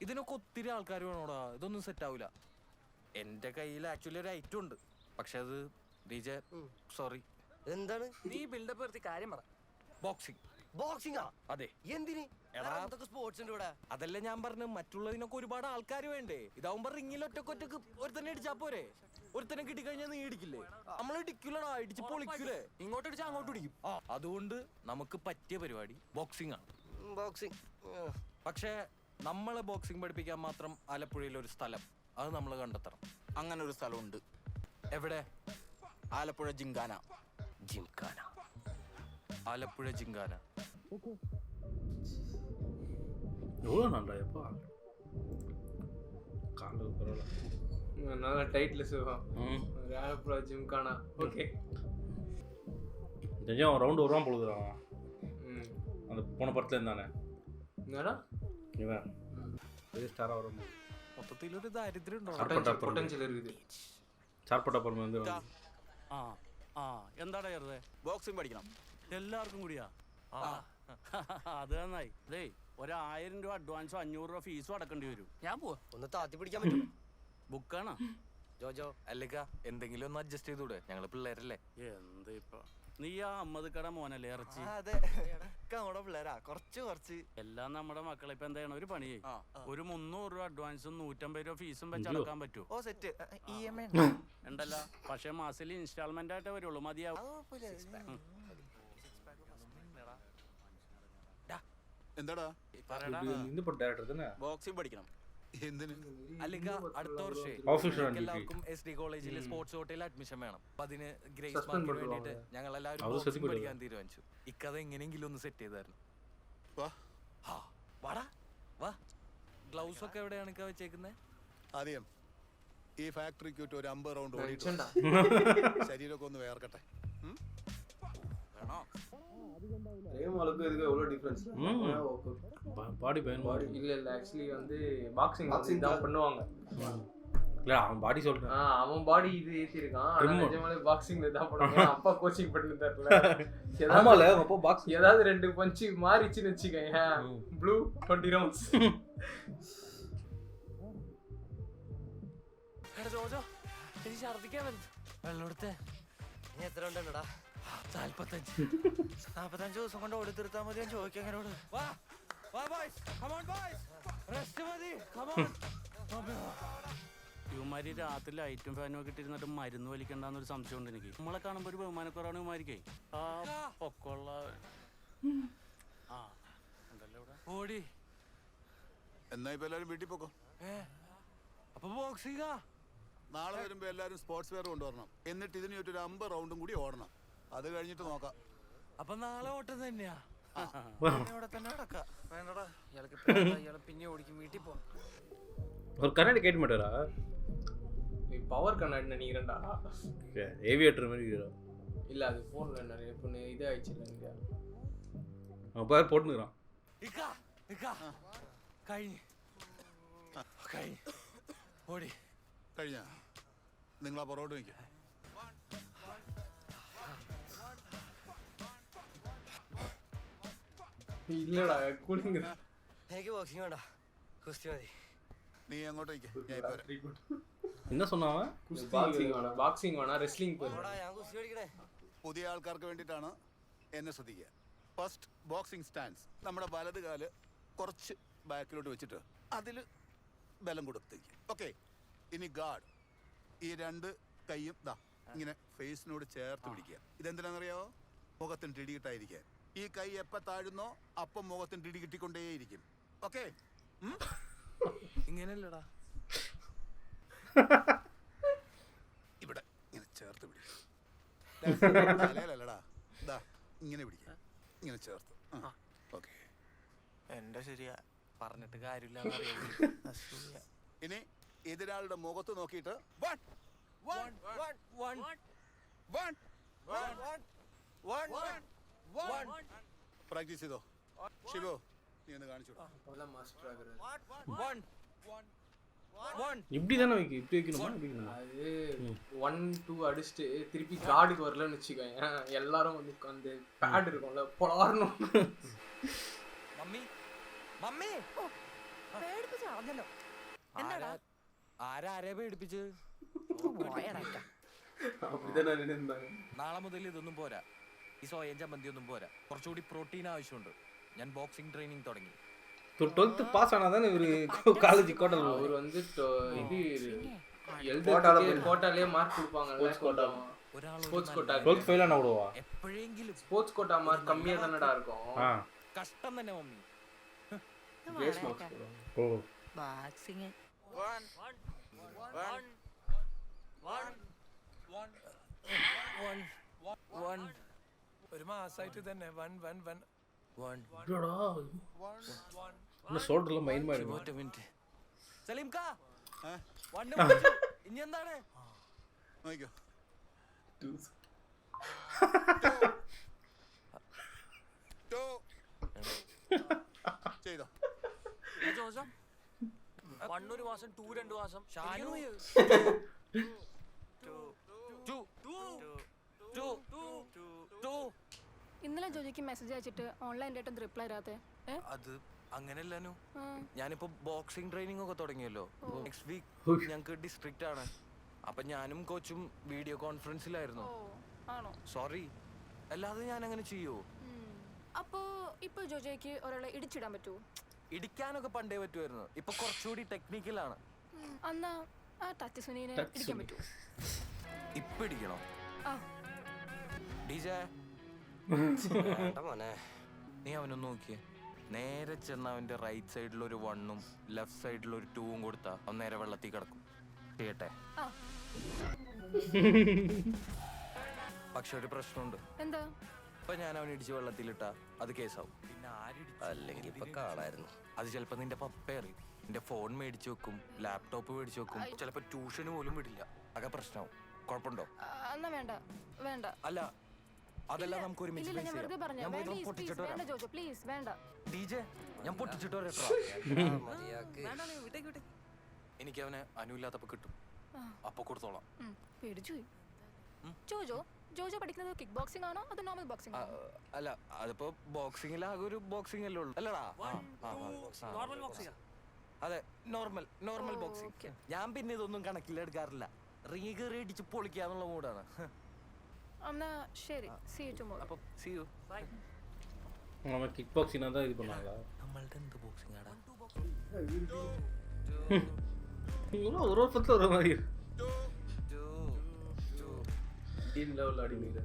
ഇതിനൊക്കെ ഒത്തിരി ആൾക്കാർ വേണോടാ. ഇതൊന്നും സെറ്റ് ആവില്ല. എന്റെ കയ്യിൽ ആക്ച്വലി ഒരു ഐറ്റം ഉണ്ട്, പക്ഷെ അത് ഡിജെ സോറി. എന്താണ് നീ ബിൽഡപ്പ് നിർത്തി കാര്യം പറ. ബോക്സിംഗ്. ബോക്സിംഗാ? അതെ. എന്തിന്? സ്പോർട്സ് ഉണ്ട് ഇവിടെ. അതല്ല ഞാൻ പറഞ്ഞു, മറ്റുള്ളതിനൊക്കെ ഒരുപാട് ആൾക്കാർ വേണ്ടേ? ഇതാവുമ്പോ റിങ്ങിൽ ഒറ്റക്കൊറ്റക്ക് ഒരുത്തന്നെ ഇടിച്ചാ പോരെ? ഒരുത്തനെ കിട്ടിക്കഴിഞ്ഞാൽ നീ ഇടിക്കില്ലേ? നമ്മൾ ഇടിക്കൂലടാ, ഇടിച്ച് പൊളിക്കൂലേ? ഇങ്ങോട്ട് ഇടിച്ചാൽ അങ്ങോട്ട് ഇടിക്കും. അതുകൊണ്ട് നമുക്ക് പറ്റിയ പരിപാടി ബോക്സിംഗ് ആണ്. ബോക്സിംഗ്. പക്ഷേ നമ്മളെ ബോക്സിംഗ് പഠിപ്പിക്കാൻ മാത്രം ആലപ്പുഴയിൽ ഒരു സ്ഥലം അത് നമ്മൾ കണ്ടെത്തണം. അങ്ങനെ ഒരു സ്ഥലമുണ്ട്. എവിടെ? ആലപ്പുഴ ജിംഖാന. ജിംഖാന. ആലപ്പുഴ ജിംഖാന. எவ்வளோ நான்டாயப்பா காலையில் பரவாயில்ல, நல்ல டைட்டில் சுகம். ஆலப்புழா ஜிம்கானா. ஓகே, தெரிஞ்சா அவன் ரவுண்டு வருவான் பொழுதுறான். அந்த போன படத்தில் இருந்தானே என்னடா இவன் பெரிய ஸ்டாராக வரும். മൊത്തത്തിലൊരു ദാരിദ്ര്യം ഉണ്ടോ? പൊട്ടൻഷ്യൽ இருக்குது. சார்பட்டா படம் வந்து ആ ആ എന്താടാ ചെറുതെ? ബോക്സിംഗ് പഠിക്കണം എല്ലാവർക്കും കൂടിയാ? അത് നന്നായി. അതേ, 1000 രൂപ അഡ്വാൻസോ 500 രൂപ ഫീസും അടക്കേണ്ടി വരും. ഞാൻ പോവാ. ഒന്ന് താത്തി പിടിക്കാൻ പറ്റും? ബുക്കാണോ ജോജോ? അല്ലേക്ക എന്തെങ്കിലും ഒന്ന് അഡ്ജസ്റ്റ് ചെയ്തൂടെ? ഞങ്ങള് പിള്ളേരല്ലേ. എന്ത് ഇപ്പൊ നീ ആ അമ്മത് കട മോനല്ലേ ഇറച്ചി? അതെ, നമ്മുടെ പിള്ളേരാ കുറച്ച് എല്ലാം നമ്മുടെ മക്കളെ ഇപ്പൊ എന്താ ഒരു പണി, ഒരു 300 രൂപ അഡ്വാൻസും 150 രൂപ ഫീസും വെച്ചടക്കാൻ പറ്റുമോ? ഓ സെറ്റ്. EMI ഉണ്ടല്ല, പക്ഷെ മാസത്തിൽ ഇൻസ്റ്റാൾമെന്റ് ആയിട്ടേ വരുള്ളൂ. മതിയാവും. എന്താടാ இந்த படம் டேரக்டர் தானே. ബോക്സിംഗ് പഠിക്കണം. എന്തിന്? അല്ലെങ്കിൽ അടുത്ത Official വർഷം എല്ലാവർക്കും SD കോളേജിൽ സ്പോർട്സ് ഹോട്ടലിൽ അഡ്മിഷൻ വേണം. അപ്പൊ അതിന് ഗ്രേസ് മാർക്കിന് വേണ്ടിയിട്ട് ഞങ്ങൾ എല്ലാവരും ബോക്സിംഗ് പഠിക്കാൻ തീരുമാനിച്ചു. ഇക്കത് എങ്ങനെയെങ്കിലും ഒന്ന് സെറ്റ് ചെയ്തായിരുന്നു. വാടാ വാ, ഗ്ലൗസ് ഒക്കെ എവിടെയാണ് വെച്ചേക്കുന്നത്? ആദ്യം ഈ ഫാക്ടറിക്ക് ചുറ്റും ഒരു 50 റൗണ്ട് ഓടിയിട്ടു ശരീരമൊക്കെ ഒന്ന് വേർക്കട്ടെ. எவ்வளோ டிஃப்ரென்ஸ் பாடி பயன் இல்ல இல்ல ஆக்சுவலி வந்து பாக்ஸிங் தான் பண்ணுவாங்க. இல்ல அவன் பாடி சொல்றேன். அவன் பாடி இது ஏத்திருக்கான். ஆனா நிஜமாலே பாக்ஸிங்ல தான் பண்ணுவாங்க. அப்பா கோச்சிங் பண்ணி தரல. ஆமால அப்பா பாக்ஸ் ஏதாவது ரெண்டு பஞ்ச் மாறிச்சுன்னு வெச்சுக்கங்க. Blue 20 rounds. എടാ ജോജോ, എനിക്ക് ഛർദ്ദിക്കാൻ വരുന്നു. വെള്ളം എടുത്തേ. നീ എത്ര ഉണ്ടെടാ? 45 ദിവസം കൊണ്ട് ഓടി തീർത്താൽ മതി. ഞാൻ ചോദിക്കാം അങ്ങനോട്. വാ വാ boys, come on boys, rest മതി, കം ഓൺ. ഇവന്മാര് രാത്രി ലൈറ്റും ഫാനും ഒക്കെ ഇട്ടിരുന്നിട്ട് മരുന്ന് വലിക്കണ്ടെന്നൊരു സംശയമുണ്ട് എനിക്ക്. നമ്മളെ കാണുമ്പോൾ ഒരു ബഹുമാനക്കുറവാണ് ഇവന്മാരിക്കേ. ആ പൊക്കമുള്ള ആ ഉണ്ടല്ലോ ഇവിടെ. ഓടി. എന്നാ ഇപ്പൊ എല്ലാരും വീട്ടിൽ പോക്കോ. അപ്പൊ ബോക്സിംഗാ? നാളെ വരുമ്പോ എല്ലാരും സ്പോർട്സ് വെയർ കൊണ്ടുവരണം. എന്നിട്ട് ഇതിന് ചുറ്റും ഒരു 50 റൗണ്ടും കൂടി ഓടണം. അത് കഴിഞ്ഞിട്ട് നോക്കാം. അപ്പൊ നാളെ ഓട്ടം തന്നെയാ? ഇവിടെ തന്നെ കിടക്കാം. വേണ്ടടാ, ഇയാളെ പിന്നെ ഓടിക്കും. വീട്ടിൽ പോ. ஒரு கண்ணாடி கேட்க மாட்டாரா? பவர் கண்ணாடி நினைக்கிறேன்டா. ஏவியேட்டர் மாதிரி இருக்கா? இல்ல அது போன்ல நிறைய பொண்ணு இது ஆயிடுச்சு இல்ல. அவன் பாரு போட்டுக்கிறான். ഇക്കാ ഇക്കാ കഴിഞ്ഞു. ഓടി കഴിഞ്ഞ നിങ്ങൾ ആ പൊറോട്ട് വയ്ക്കുക. இல்லடா கூலிங். എനിക്ക് ബോക്സിംഗ് വേണ്ട, കുസ്തി മതി. നീ അങ്ങോട്ട് വയ്ക്കുക. என்ன சொன்னாவ? பாக்ஸிங் வேணா ரெஸ்லிங் போறடா. ഞാൻ കുസ്തി പഠിക്കണേ. പുതിയ ആൾക്കാർക്ക് വേണ്ടിയിട്ടാണ്. എന്നെ ശ്രദ്ധിക്കുക. First boxing stance. നമ്മുടെ വലത് കാല് കുറച്ച് ബാക്കിലോട്ട് വെച്ചിട്ട് അതിൽ ബലം കൊടുത്തേക്ക്. ഓക്കെ. ഇനി ഗാർഡ്. ഈ 2 കൈയും ദാ ഇങ്ങനെ ഫേസിനോട് ചേർത്ത് പിടിക്കുക. ഇതെന്തിനാണെന്നറിയാവോ? മുഖത്തിന് ടിടി കിട്ടായിരിക്കാൻ. ഈ കൈ എപ്പോൾ താഴുന്നോ അപ്പം മുഖത്തിന് ടിടി കിട്ടിക്കൊണ്ടേയിരിക്കും. ഓക്കെ. ഇങ്ങനെയല്ലടാ, ഇവിടെ ഇങ്ങനെ ചേർത്ത് പിടിക്കുക. തലയിലല്ലടാ, ദാ ഇങ്ങനെ പിടിക്കുക. ഇങ്ങനെ ചേർത്ത്. ഓക്കെ. എന്റെ ശരിയാ, പറഞ്ഞിട്ട് കാര്യമില്ല. ഇനി എതിരാളുടെ മുഖത്ത് നോക്കിയിട്ട് പ്രാക്ടീസ് ചെയ്തോ. ശിവോ, നീ ഒന്ന് കാണിച്ചു. இப்படி தானே இப்படி வைக்கணுமா? அது 1 2 அடிச்சுட்டு திருப்பி கார்டுக்கு வரலன்னு வச்சுக்கோங்க, எல்லாரும் வந்து அந்த பேட் இருக்கும்ல பொலாரணும். Mummy mummy പേടിപ്പിച്ചോ? എന്താടാ ആരെ പേടിപ്പിച്ച്? அப்படிதான் நினைந்தாங்க. നാളെ മുതൽ ഇതൊന്നും പോരാ. ഈ സോയം ചമ്മന്തി ഒന്നും പോരാ. കുറച്ചുകൂടി പ്രോട്ടീൻ ആവശ്യമുണ്ട്. ഞാൻ ബോക്സിംഗ് ട്രെയിനിങ് തുടങ്ങി. 12th பாஸ் ஆனா தானே ஒரு காலேஜ் கோட்டல். அவர் வந்து இது கோட்டாலே மார்க் கொடுப்பாங்கல்ல. ஸ்போர்ட்ஸ் கோட்டா 12th ஃபெயில் ஆனா விடுவா? എപ്പോഴെങ്കിലും ஸ்போர்ட்ஸ் கோட்டா மார்க் கம்மியா தானடா இருக்கும். കഷ്ടം തന്നെ മമ്മി. பேஸ் மார்க்ஸ் ஓ ബാക്സിങ് ഒരു മാസമായിട്ട് തന്നെ ഷോൾഡറിൽ മൈൻ മാറി. ഒറ്റ മിനിറ്റ്. സലീം കാ ഇനി എന്താണ്? നോക്കിക്കോ. ചെയ്തോ. ജോസം 1 ഒരു മാസം 2 2 മാസം ഷാനു ഇന്നലെ ജോജിക്ക് മെസ്സേജ് അയച്ചിട്ട് ഓൺലൈൻ ആയിട്ട് റിപ്ലൈ തരാത്തെ. അത് അങ്ങനെയല്ലാനു. ഞാനിപ്പോ ബോക്സിംഗ് ട്രെയിനിങ് ഒക്കെ തുടങ്ങിയല്ലോ. നെക്സ്റ്റ് വീക്ക് ഞങ്ങൾക്ക് ഡിസ്ട്രിക്റ്റ് ആണ്. അപ്പൊ ഞാനും കോച്ചും വീഡിയോ കോൺഫറൻസിലായിരുന്നു. സോറി, അല്ലാതെ ഞാൻ അങ്ങനെ ചെയ്യോ? അപ്പോ ഇപ്പൊ ജോജയ്ക്ക് ഒരാളെ ഇടിച്ചിടാൻ പറ്റുമോ? ഇടിക്കാനൊക്കെ പണ്ടേ പറ്റുമായിരുന്നു. ഇപ്പൊ കുറച്ചുകൂടി ടെക്നിക്കലാണ്. അന്നാ ആ ടച്ച് സുനീനെ ഇടിക്കാൻ പറ്റുമോ? ഇപ്പൊ ഇടിക്കണോ? ഡിജെ മോനെ, നീ അവനൊന്ന് നോക്കിയേ. നേരെ ചെന്ന് അവന്റെ റൈറ്റ് സൈഡിൽ ഒരു 1ഉം ലെഫ്റ്റ് സൈഡിൽ ഒരു 2ഉം കൊടുത്താ അവൻ നേരെ വെള്ളത്തിൽ കിടക്കും. ചെയ്യട്ടെ? പക്ഷെ ഒരു പ്രശ്നമുണ്ട്. എന്താ? ഇപ്പൊ ഞാൻ അവനെ ഇടിച്ച് വെള്ളത്തിലിട്ട അത് കേസാവും. അല്ലെങ്കിൽ ഇപ്പൊ കാണായിരുന്നു. അത് ചിലപ്പോ നിന്റെ പപ്പ അറിയും. നിന്റെ ഫോൺ മേടിച്ചു വെക്കും, ലാപ്ടോപ്പ് മേടിച്ചു വെക്കും, ചിലപ്പോ ട്യൂഷന് പോലും വിടില്ല. അതൊക്കെ പ്രശ്നമാവും. കുഴപ്പമുണ്ടോ? എന്നാ വേണ്ട വേണ്ട. അല്ല, അതെല്ലാം നമുക്ക് ഒരുമിച്ച് ഇല്ല, ഞാൻ വെറുതെ പറഞ്ഞു. ഞാൻ പോയി Please, പൊട്ടിച്ചിട്ട് please, വേണ്ട വരാം. ജോജോ, പ്ലീസ് വേണ്ട. ഡീജെ, ഞാൻ പൊട്ടിച്ചിട്ട് വരാം. മതിയാക്ക്. എനിക്ക് അവനെ അനുവില്ലാത്തപ്പോ കിട്ടും, അപ്പൊ കൊടുത്തോളാം. പേടിച്ചു പോയി. ജോജോ ജോജോ പഠിക്കുന്നത് കിക്ക് ബോക്സിംഗ് ആണോ അതോ നോർമൽ ബോക്സിംഗ് ആണോ? അല്ല, അതിപ്പോ ബോക്സിംഗിൽ ആകെ ഒരു ബോക്സിംഗ് അല്ലേ ഉള്ളൂ, അല്ലടാ? അതെ, നോർമൽ ബോക്സിംഗ്. ഞാൻ പിന്നെ ഇതൊന്നും കണക്കിലെടുക്കാറില്ല. റിങ് കയറി അടിച്ച് പൊളിക്കാന്നുള്ള മൂടാണ്. എന്നാ ശരി, see you tomorrow. അപ്പൊ see you. அவன் கிக் பாக்ஸிங்னா தான் இது பண்ணாங்களா? നമ്മളുടെ എന്ത് ബോക്സിംഗ് ആടാ? இவ்வளோ ஒரு பத்துல ஒரு மாதிரி ടീം ലെവലിൽ അടിമയില്ല.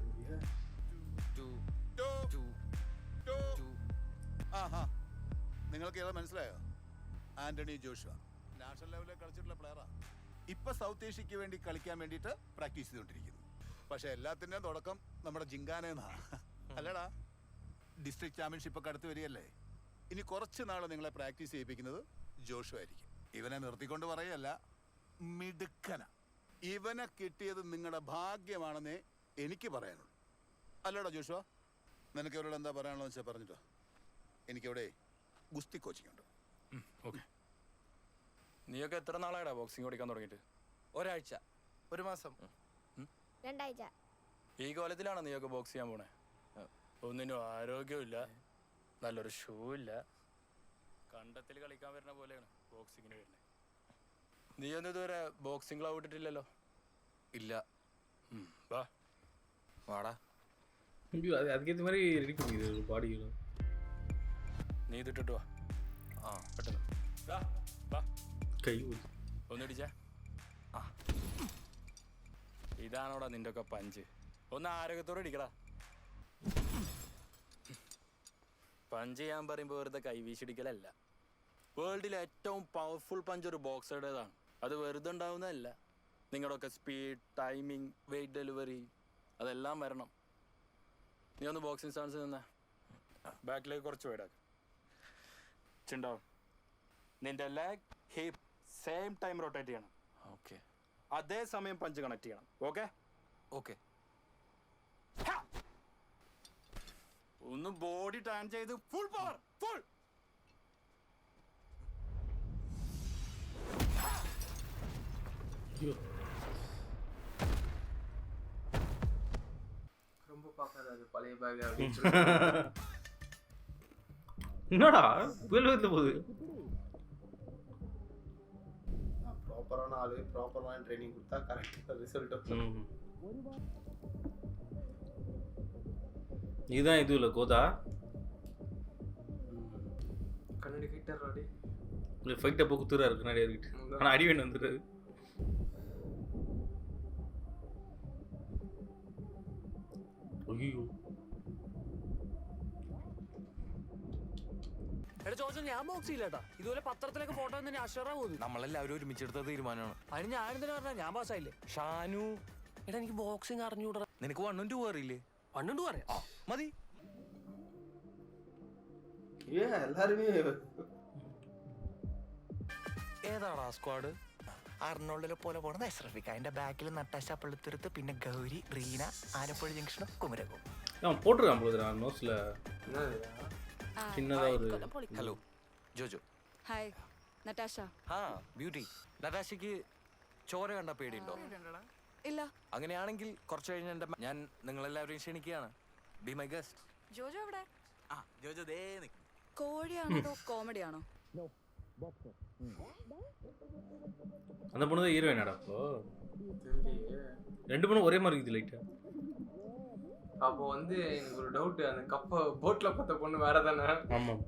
നിങ്ങൾക്ക് ഏതാ മനസ്സിലായോ? ആന്റണി ജോഷുവ നാഷണൽ ലെവലിൽ കളിച്ചിട്ടുള്ള പ്ലെയറാ. ഇപ്പൊ സൗത്ത് ഏഷ്യക്ക് വേണ്ടി കളിക്കാൻ വേണ്ടിയിട്ട് പ്രാക്ടീസ് ചെയ്തുകൊണ്ടിരിക്കുന്നു. പക്ഷെ എല്ലാത്തിൻ്റെയും തുടക്കം നമ്മുടെ ജിങ്കാനെന്നാ, അല്ലടാ? ഡിസ്ട്രിക്ട് ചാമ്പ്യൻഷിപ്പ് ഒക്കെ അടുത്ത് വരികയല്ലേ. ഇനി കുറച്ച് നാൾ നിങ്ങളെ പ്രാക്ടീസ് ചെയ്യിപ്പിക്കുന്നത് ജോഷു ആയിരിക്കും. ഇവനെ നിർത്തിക്കൊണ്ട് പറയല്ല, മിടുക്കന. ഇവനെ കിട്ടിയത് നിങ്ങളുടെ ഭാഗ്യമാണെന്നേ എനിക്ക് പറയാനുള്ളൂ, അല്ലടാ ജോഷുവ? നിനക്ക് ഇവരോട് എന്താ പറയാനുള്ളത് വെച്ചാൽ പറഞ്ഞിട്ടോ. എനിക്കവിടെ ഗുസ്തി കോച്ചിങ് ഉണ്ട്. ഓക്കെ. നീയൊക്കെ എത്ര നാളായിടാ ബോക്സിംഗ് പഠിക്കാൻ തുടങ്ങിയിട്ട്? ഒരാഴ്ച, ഒരു മാസം, 2 ആഴ്ച. ഈ കോലത്തിലാണോ നീയൊക്കെ ബോക്സ് ചെയ്യാൻ പോണേ? ഒന്നിനും ആരോഗ്യമില്ല, നല്ലൊരു ഷൂ ഇല്ല, കണ്ടത്തിൽ കളിക്കാൻ വരുന്ന പോലെയാണ് ബോക്സിങ്ങിന് വരുന്നത്. നീയൊന്നും ഇതുവരെ ബോക്സിംഗ് ഗ്ലൗ ഇട്ടിട്ടില്ലല്ലോ? ഇല്ല. വാടാ, அதுக்கேற்ற மாதிரி ரெடி பண்ணிடுது பாடி. നീ ഇതിട്ടിട്ട് വാ. പെട്ടെന്ന് കൈ ഒന്നിടിച്ചേ. ഇതാണോടാ നിന്റെ ഒക്കെ പഞ്ച്? ഒന്ന് ആരോഗ്യത്തോടെ ഇടിക്കടാ. പഞ്ച് ചെയ്യാൻ പറയുമ്പോൾ വെറുതെ കൈവീശിടിക്കലല്ല. വേൾഡിലെ ഏറ്റവും പവർഫുൾ പഞ്ച് ഒരു ബോക്സറുടേതാണ്. അത് വെറുതെ ഉണ്ടാവുന്നതല്ല. നിങ്ങളുടെയൊക്കെ സ്പീഡ്, ടൈമിങ്, വെയിറ്റ് ഡെലിവറി അതെല്ലാം വരണം. നീ ഒന്ന് ബോക്സിംഗ് സ്റ്റാൻസ് നിന്നേ. ബാക്കിലേക്ക് കുറച്ച് വേടാക്ക്. ചിണ്ടാവും. നിന്റെ leg, hip same time rotate ചെയ്യണം. ഓക്കെ. അതേസമയം പഞ്ച് കണക്ട് ചെയ്യണം. ഓക്കെ? ഓക്കെ. ഒന്ന് ബോഡി ടേൺ ചെയ്ത് ഫുൾ പവർ, ഫുൾ. ரொம்ப பார்க்காத அது பழைய பேக் அப்படின்னு என்னடா புயல் வந்து போகுது. ப்ராப்பரான ஆளு, ப்ராப்பரான ட்ரைனிங் கொடுத்தா கரெக்டாக ரிசல்ட் வரும். இதுதான் இது இல்லை கோதா கண்ணாடி கிட்டர் அடி இல்லை ஃபைட்டை போக்கு தூரா இருக்கு நிறைய இருக்கு. ஆனால் அடி வேணும் வந்துடுறது. ஐயோ എടാ ജോജോ, ഞാൻ ബോക്സ് ചെയ്യില്ലേട്ടാ. ഇതുപോലെ പത്രത്തിലൊക്കെ ഫോട്ടോ തന്നെ അഷറാ പോകുന്നു. നമ്മളെല്ലാവരും ഒരുമിച്ചെടുത്ത തീരുമാനമാണ്. അതിന് ഞാൻ എന്തിനാ പറഞ്ഞാ? ഞാൻ പാസ്സായില്ലേ? ഷാനു, എടാ എനിക്ക് ബോക്സിംഗ് അറിഞ്ഞൂടാ. നിനക്ക് 1 and 2 അറിയില്ലേ? 1 and 2 അറിയാം. മതി. எல்லாருமே ഏതാടാ സ്ക്വാഡ്? അർണോൾഡിലെ പോലെ പോണത് എസ്രഫിക്ക. അതിന്റെ ബാക്കിൽ നട്ടാശ പള്ളിത്തുരുത്ത്, പിന്നെ ഗൗരി, റീന, ആലപ്പുഴ ജംഗ്ഷനും കുമരകവും. அவன் போட்டிருக்கான் போது நான் நோட்ஸில் சின்னதாக ஒரு. ഹലോ ജോജോ. Hi Natasha. ആ ബ്യൂട്ടി. നടാശയ്ക്ക് ചോര കണ്ട പേടിയുണ്ടോ? ഇല്ല. അങ്ങനെയാണെങ്കിൽ കുറച്ച് കഴിഞ്ഞ് ഞാൻ നിങ്ങളെല്ലാവരെയും ക്ഷണിക്കുകയാണ്. Be my guest. ജോജോ എവിടെ? ജോജോ ദേ നിൽക്കും. കോഴിയാണോ അതോ കോമഡിയാണോ? அந்த பொண்ணு தான் ஹீரோயினாடா அப்போ? ரெண்டு பொண்ணும் ஒரே மாதிரி இருக்குது லைட்டா. அப்போ வந்து எனக்கு ஒரு டவுட், அந்த கப்பை போட்ல பார்த்த பொண்ணு வேற தானே? ஆமாம்,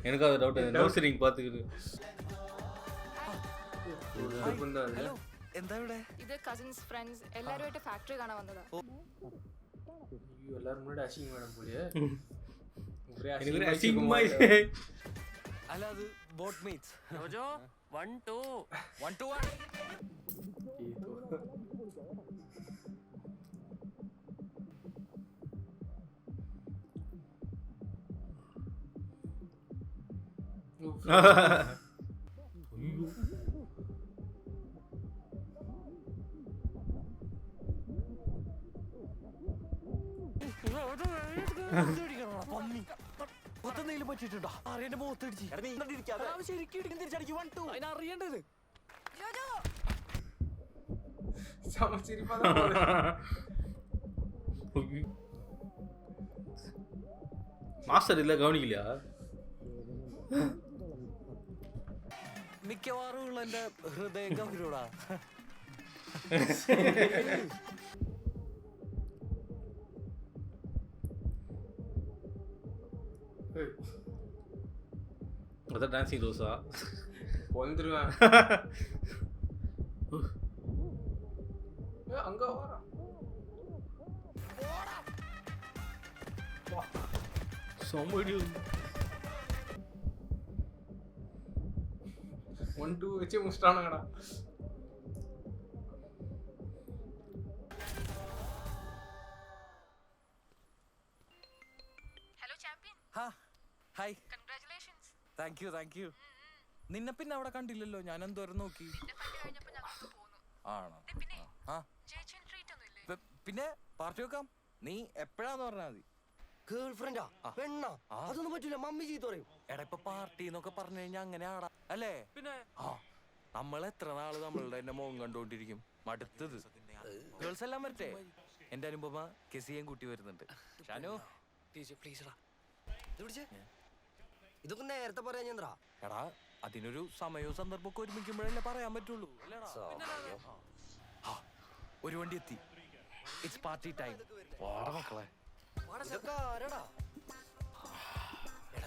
எனக்கு அது டவுட். நர்சரிங் பார்த்துக்குது. ഹലോ, എന്താ ഇവിടെ? ഇത് കസിൻസ്, ഫ്രണ്ട്സ് എല്ലാവരുമായിട്ട് ഫാക്ടറി കാണാൻ വന്നതാ. ஐயோ, எல்லாரும் முன்னாடி அசிங்க மேடம் போலியே. எனக்கு அசிங்கமா അല്ല, അത് ബോട്ട് മീറ്റ്സ്. ജോജോ 1 2 1 to 1. പറ്റിട്ടുണ്ടോ അറിയന്റെ മുഖത്തടിച്ച് ശരിക്കും ഇടിക്കും തിരിച്ചടിക്കും 1 2 അതിനറിയേണ്ടത് மாஸ்டர் இல்ல கவனிக்கலையா? മിക്കവാറും ഉള്ള എന്റെ ഹൃദയം ഗൗരവടാ. அதான் டான்சிங் ரோஸா வந்துருவேன் அங்க வர சோமடி 1 2 வச்சு முடிச்சிட்டானுங்கடா. Hello champion, hi, congratulations. Thank you. നിന്നെ പിന്നെ അവിടെ കണ്ടില്ലല്ലോ, ഞാൻ എന്തോരം നോക്കി. ആണോ? പിന്നെ പാർട്ടി വെക്കാം, നീ എപ്പോഴാന്ന് പറഞ്ഞാൽ മതി. ഗേൾ ഫ്രണ്ടാ പെണ്ണാ? അതൊന്നും പറ്റൂല, മമ്മി ചീത്ത പറയും. എടാ ഇപ്പൊ പാർട്ടി എന്നൊക്കെ പറഞ്ഞു കഴിഞ്ഞാൽ അങ്ങനെ ആടാ അല്ലേ? പിന്നെ നമ്മൾ എത്ര നാള് നമ്മളുടെ എന്റെ മുഖം കണ്ടോണ്ടിരിക്കും, മടുത്തത്. ഗേൾസ് എല്ലാം വരട്ടെ, എന്റെ അനുപമ കെസിയും കൂട്ടി വരുന്നുണ്ട്. ഷാനു ഇതൊക്കെ നേരത്തെ പറയാൻ ചന്ദ്രാ. എടാ അതിനൊരു സമയവും സന്ദർഭമൊക്കെ ഒരുമിക്കുമ്പോഴല്ലേ പറയാൻ പറ്റുള്ളൂ. ഒരു വണ്ടി എത്തി, ഇറ്റ്സ് പാർട്ടി ടൈം. മക്കളെ ഇതൊക്കെ ആരടാ?